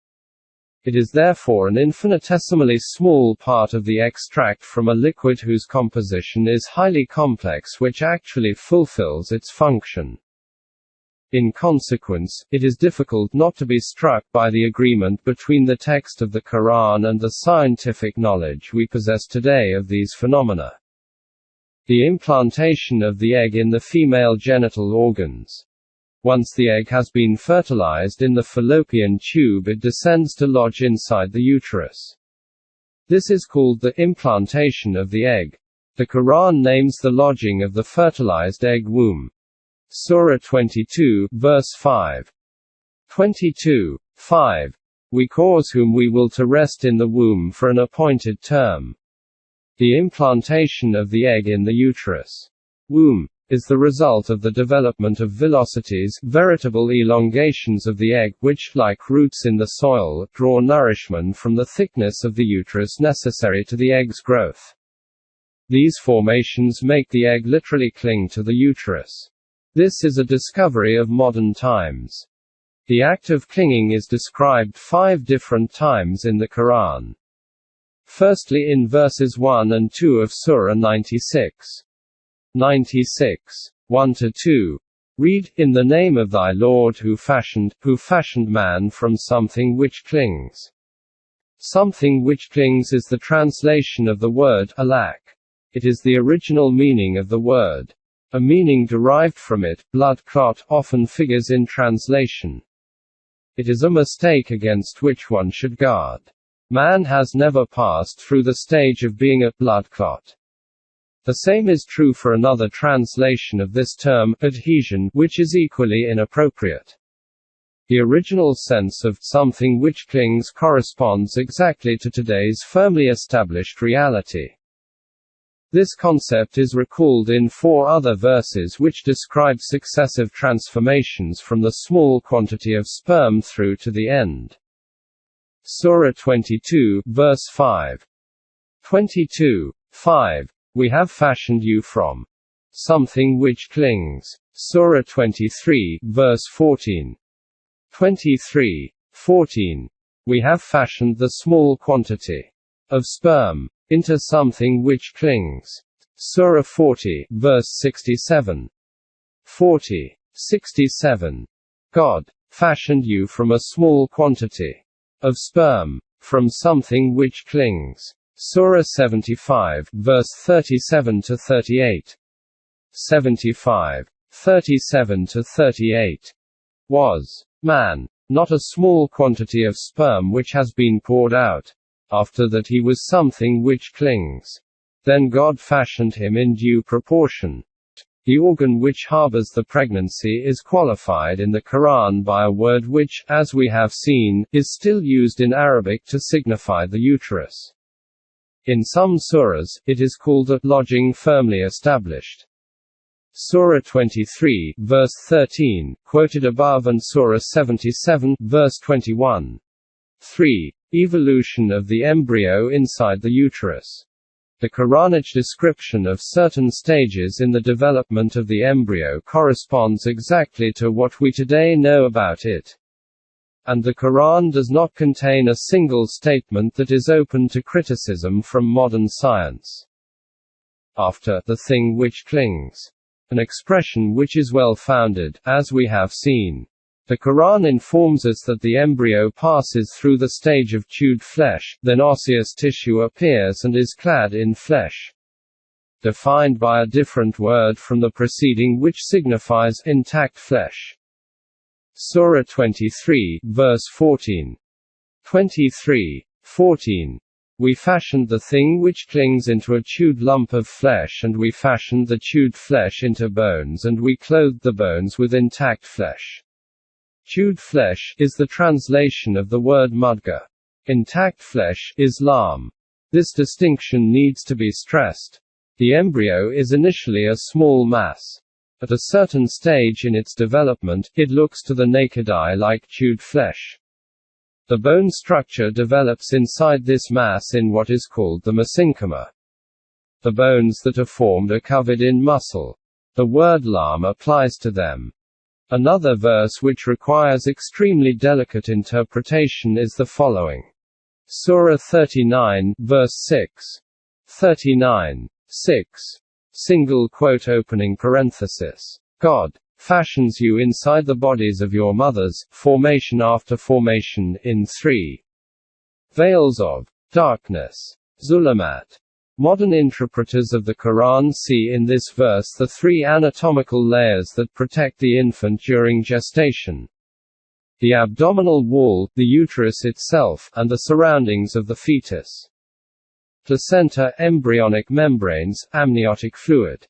It is therefore an infinitesimally small part of the extract from a liquid whose composition is highly complex which actually fulfills its function. In consequence, it is difficult not to be struck by the agreement between the text of the Quran and the scientific knowledge we possess today of these phenomena. The implantation of the egg in the female genital organs. Once the egg has been fertilized in the fallopian tube, it descends to lodge inside the uterus. This is called the implantation of the egg. The Quran names the lodging of the fertilized egg womb. Surah 22, verse 5. 22. 5. We cause whom we will to rest in the womb for an appointed term. The implantation of the egg in the uterus. Womb is the result of the development of velocities, veritable elongations of the egg, which, like roots in the soil, draw nourishment from the thickness of the uterus necessary to the egg's growth. These formations make the egg literally cling to the uterus. This is a discovery of modern times. The act of clinging is described 5 different times in the Quran. Firstly in verses 1 and 2 of Surah 96. 96. 1–2. Read, "In the name of thy Lord who fashioned man from something which clings." Something which clings is the translation of the word alak. It is the original meaning of the word. A meaning derived from it, blood clot, often figures in translation. It is a mistake against which one should guard. Man has never passed through the stage of being a blood clot. The same is true for another translation of this term, adhesion, which is equally inappropriate. The original sense of something which clings corresponds exactly to today's firmly established reality. This concept is recalled in 4 other verses which describe successive transformations from the small quantity of sperm through to the end. Surah 22, verse 5. 22:5. We have fashioned you from something which clings. Surah 23, verse 14. 23:14. We have fashioned the small quantity of sperm into something which clings. Surah 40, verse 67. 40:67. God fashioned you from a small quantity of sperm from something which clings. Surah 75, verse 37–38. 75:37–38. Was man not a small quantity of sperm which has been poured out? After that he was something which clings. Then God fashioned him in due proportion. The organ which harbors the pregnancy is qualified in the Quran by a word which, as we have seen, is still used in Arabic to signify the uterus. In some surahs, it is called a lodging firmly established. Surah 23, verse 13, quoted above, and Surah 77, verse 21. 3. Evolution of the embryo inside the uterus. The Quranic description of certain stages in the development of the embryo corresponds exactly to what we today know about it. And the Quran does not contain a single statement that is open to criticism from modern science. After the thing which clings, an expression which is well founded, as we have seen. The Quran informs us that the embryo passes through the stage of chewed flesh, then osseous tissue appears and is clad in flesh. Defined by a different word from the preceding which signifies intact flesh. Surah 23, verse 14. 23:14. We fashioned the thing which clings into a chewed lump of flesh, and we fashioned the chewed flesh into bones, and we clothed the bones with intact flesh. Chewed flesh is the translation of the word mudga. Intact flesh is lam. This distinction needs to be stressed. The embryo is initially a small mass. At a certain stage in its development, it looks to the naked eye like chewed flesh. The bone structure develops inside this mass in what is called the mesenchyma. The bones that are formed are covered in muscle. The word lam applies to them. Another verse which requires extremely delicate interpretation is the following. Surah 39, verse 6. 39:6. Single quote opening parenthesis. God fashions you inside the bodies of your mothers, formation after formation, in 3 veils of darkness. Zulamat. Modern interpreters of the Quran see in this verse the 3 anatomical layers that protect the infant during gestation: the abdominal wall, the uterus itself, and the surroundings of the fetus. Placenta, embryonic membranes, amniotic fluid.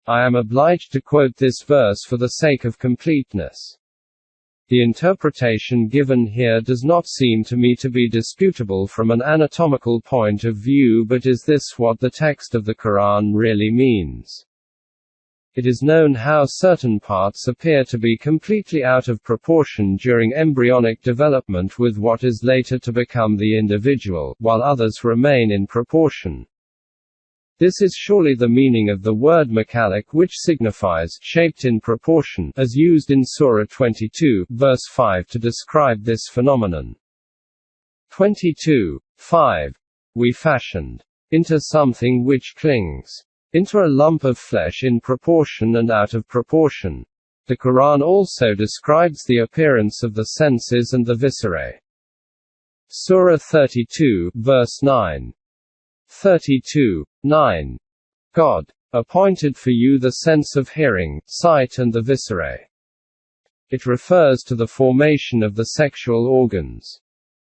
I am obliged to quote this verse for the sake of completeness. The interpretation given here does not seem to me to be disputable from an anatomical point of view, but is this what the text of the Quran really means? It is known how certain parts appear to be completely out of proportion during embryonic development with what is later to become the individual, while others remain in proportion. This is surely the meaning of the word makalik, which signifies shaped in proportion, as used in Surah 22, verse 5 to describe this phenomenon. 22:5. We fashioned into something which clings. into a lump of flesh in proportion and out of proportion. The Quran also describes the appearance of the senses and the viscerae. Surah 32, verse 9. 32:9. God appointed for you the sense of hearing, sight and the viscerae. It refers to the formation of the sexual organs.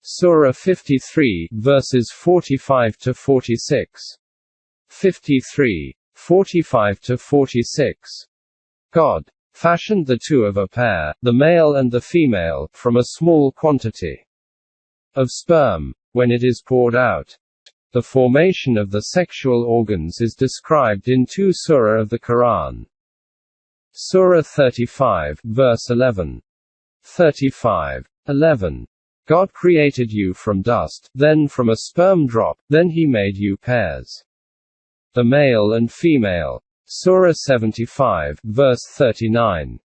Surah 53, verses 45 to 46. 53, 45 to 46. God fashioned the two of a pair, the male and the female, from a small quantity of sperm. When it is poured out, the formation of the sexual organs is described in 2 surah of the Quran. Surah 35, verse 11. 35:11. God created you from dust, then from a sperm drop, then he made you pairs, the male and female. Surah 75, verse 39.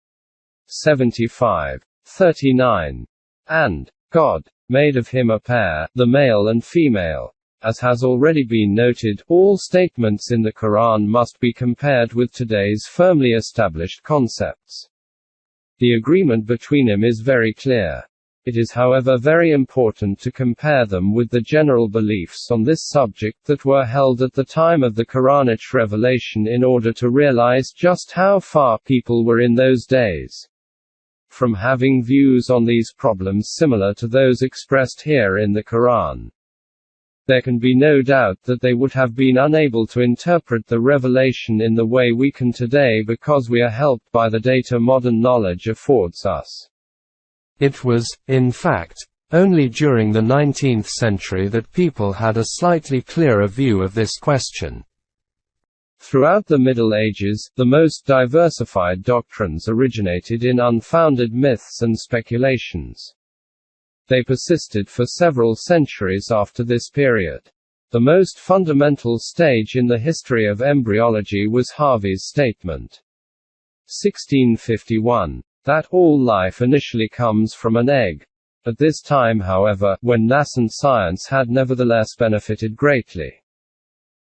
75:39. And God made of him a pair, the male and female. As has already been noted, all statements in the Quran must be compared with today's firmly established concepts. The agreement between them is very clear. It is however very important to compare them with the general beliefs on this subject that were held at the time of the Quranic revelation in order to realize just how far people were in those days from having views on these problems similar to those expressed here in the Quran. There can be no doubt that they would have been unable to interpret the revelation in the way we can today because we are helped by the data modern knowledge affords us. It was, in fact, only during the 19th century that people had a slightly clearer view of this question. Throughout the Middle Ages, the most diversified doctrines originated in unfounded myths and speculations. They persisted for several centuries after this period. The most fundamental stage in the history of embryology was Harvey's statement, 1651, that all life initially comes from an egg. At this time, however, when nascent science had nevertheless benefited greatly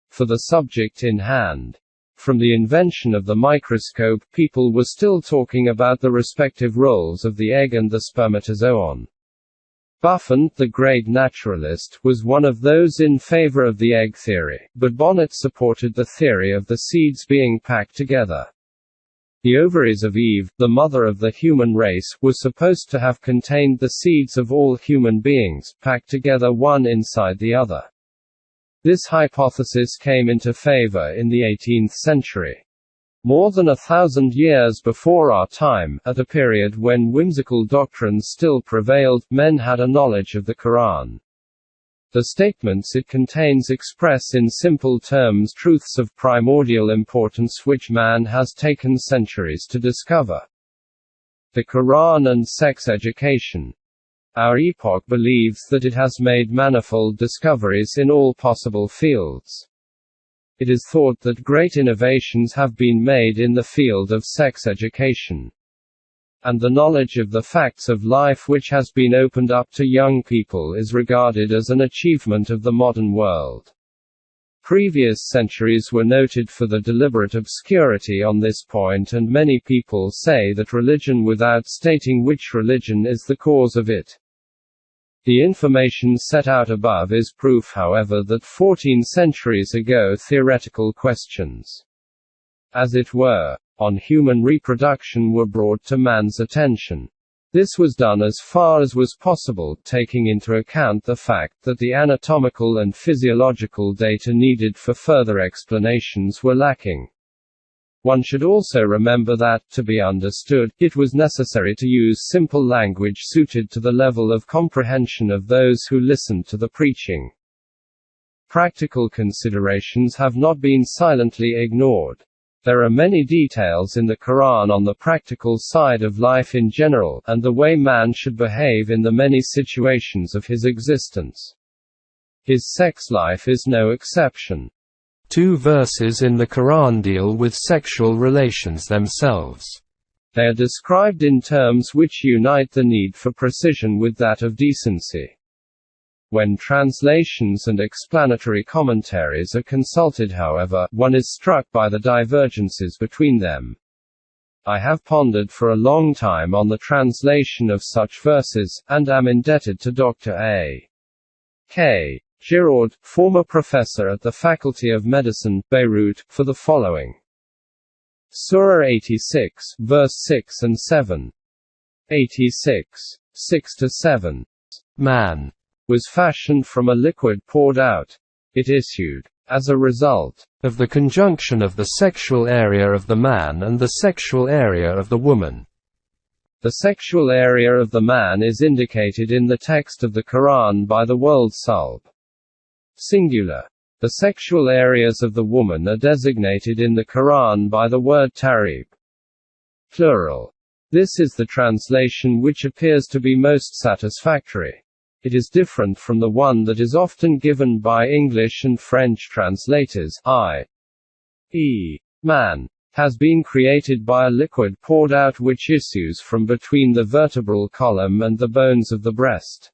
for the subject in hand. From the invention of the microscope, people were still talking about the respective roles of the egg and the spermatozoon. Buffon, the great naturalist, was one of those in favor of the egg theory, but Bonnet supported the theory of the seeds being packed together. The ovaries of Eve, the mother of the human race, were supposed to have contained the seeds of all human beings, packed together one inside the other. This hypothesis came into favor in the 18th century. More than 1,000 years before our time, at a period when whimsical doctrines still prevailed, men had a knowledge of the Quran. The statements it contains express in simple terms truths of primordial importance which man has taken centuries to discover. The Quran and sex education. Our epoch believes that it has made manifold discoveries in all possible fields. It is thought that great innovations have been made in the field of sex education. And the knowledge of the facts of life which has been opened up to young people is regarded as an achievement of the modern world. Previous centuries were noted for the deliberate obscurity on this point, and many people say that religion without stating which religion is the cause of it. The information set out above is proof, however, that 14 centuries ago theoretical questions, as it were, on human reproduction were brought to man's attention. This was done as far as was possible, taking into account the fact that the anatomical and physiological data needed for further explanations were lacking. One should also remember that, to be understood, it was necessary to use simple language suited to the level of comprehension of those who listened to the preaching. Practical considerations have not been silently ignored. There are many details in the Quran on the practical side of life in general, and the way man should behave in the many situations of his existence. His sex life is no exception. 2 verses in the Quran deal with sexual relations themselves. They are described in terms which unite the need for precision with that of decency. When translations and explanatory commentaries are consulted, however, one is struck by the divergences between them. I have pondered for a long time on the translation of such verses, and am indebted to Dr. A. K. Giraud, former professor at the Faculty of Medicine, Beirut, for the following. Surah 86, verse 6 and 7. 86, 6-7. Man Was fashioned from a liquid poured out. It issued, as a result, of the conjunction of the sexual area of the man and the sexual area of the woman. The sexual area of the man is indicated in the text of the Quran by the word sulb. Singular. The sexual areas of the woman are designated in the Quran by the word tarib. Plural. This is the translation which appears to be most satisfactory. It is different from the one that is often given by English and French translators, i.e., man has been created by a liquid poured out which issues from between the vertebral column and the bones of the breast.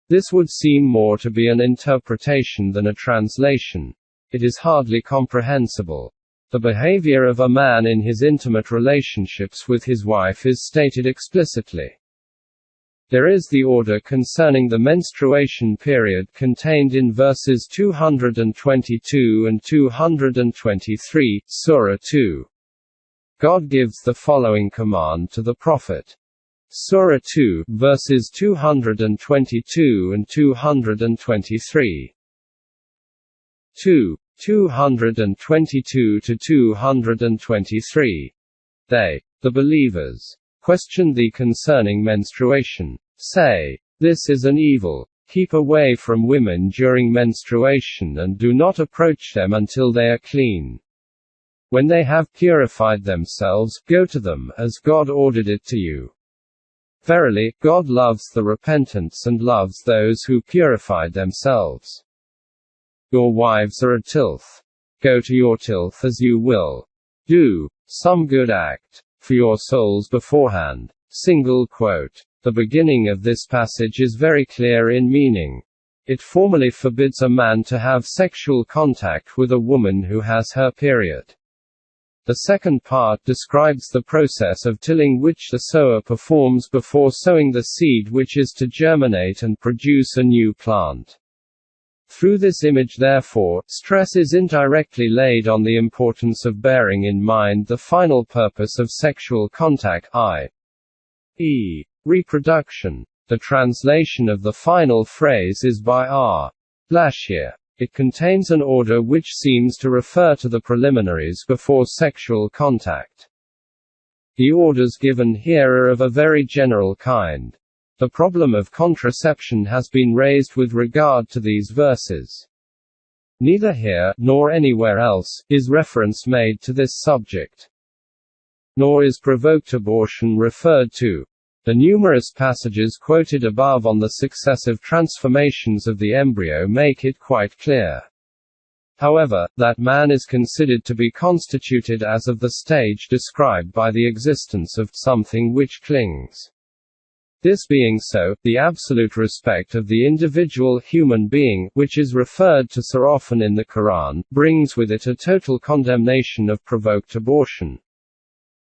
This would seem more to be an interpretation than a translation. It is hardly comprehensible. The behavior of a man in his intimate relationships with his wife is stated explicitly. There is the order concerning the menstruation period contained in verses 222 and 223, Surah 2. God gives the following command to the Prophet. Surah 2, verses 222 and 223. 222 to 223. They, the believers, question thee concerning menstruation. Say, this is an evil. Keep away from women during menstruation and do not approach them until they are clean. When they have purified themselves, go to them, as God ordered it to you. Verily, God loves the repentance and loves those who purified themselves. Your wives are a tilth. Go to your tilth as you will. Do some good act for your souls beforehand. Single quote. The beginning of this passage is very clear in meaning. It formally forbids a man to have sexual contact with a woman who has her period. The second part describes the process of tilling which the sower performs before sowing the seed which is to germinate and produce a new plant. Through this image, therefore, stress is indirectly laid on the importance of bearing in mind the final purpose of sexual contact, i.e., reproduction. The translation of the final phrase is by R. Blachier. It contains an order which seems to refer to the preliminaries before sexual contact. The orders given here are of a very general kind. The problem of contraception has been raised with regard to these verses. Neither here, nor anywhere else, is reference made to this subject. Nor is provoked abortion referred to. The numerous passages quoted above on the successive transformations of the embryo make it quite clear. However, that man is considered to be constituted as of the stage described by the existence of something which clings. This being so, the absolute respect of the individual human being, which is referred to so often in the Quran, brings with it a total condemnation of provoked abortion.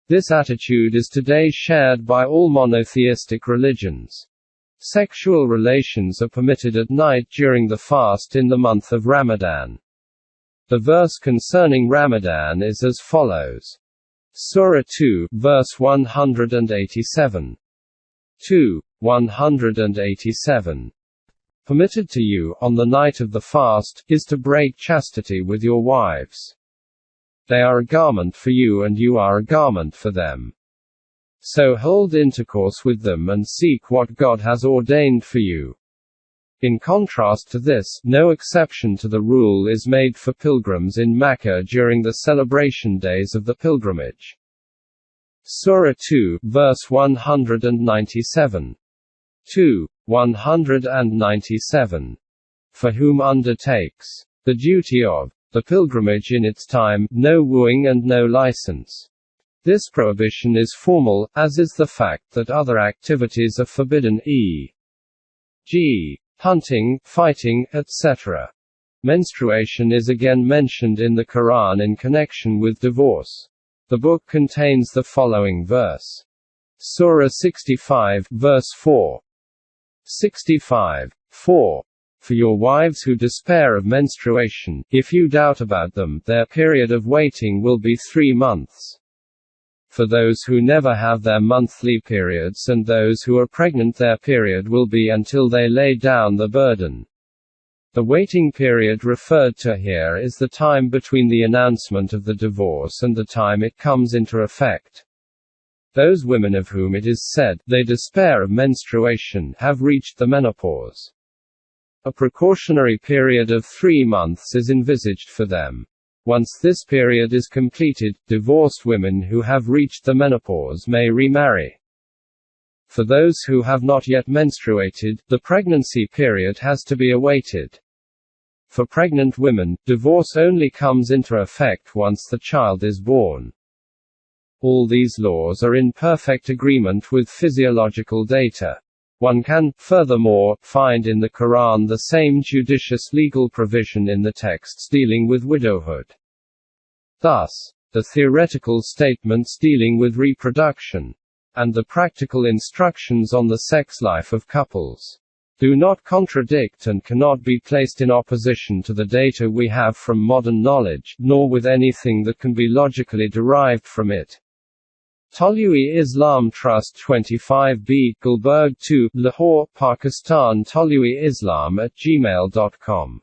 This attitude is today shared by all monotheistic religions. Sexual relations are permitted at night during the fast in the month of Ramadan. The verse concerning Ramadan is as follows. Surah 2, verse 187. 187. Permitted to you, on the night of the fast, is to break chastity with your wives. They are a garment for you and you are a garment for them. So hold intercourse with them and seek what God has ordained for you. In contrast to this, no exception to the rule is made for pilgrims in Mecca during the celebration days of the pilgrimage. Surah 2, verse 197. 197. For whom undertakes the duty of the pilgrimage in its time, no wooing and no license. This prohibition is formal, as is the fact that other activities are forbidden, e.g., hunting, fighting, etc. Menstruation is again mentioned in the Quran in connection with divorce. The book contains the following verse. Surah 65, verse 4. 65. 4. For your wives who despair of menstruation, if you doubt about them, their period of waiting will be 3 months. For those who never have their monthly periods and those who are pregnant, their period will be until they lay down the burden. The waiting period referred to here is the time between the announcement of the divorce and the time it comes into effect. Those women of whom it is said, they despair of menstruation, have reached the menopause. A precautionary period of 3 months is envisaged for them. Once this period is completed, divorced women who have reached the menopause may remarry. For those who have not yet menstruated, the pregnancy period has to be awaited. For pregnant women, divorce only comes into effect once the child is born. All these laws are in perfect agreement with physiological data. One can, furthermore, find in the Quran the same judicious legal provision in the texts dealing with widowhood. Thus, the theoretical statements dealing with reproduction, and the practical instructions on the sex life of couples, do not contradict and cannot be placed in opposition to the data we have from modern knowledge, nor with anything that can be logically derived from it. Tolui-Islam Trust 25B, Gulberg 2, Lahore, Pakistan. Tolui-Islam@gmail.com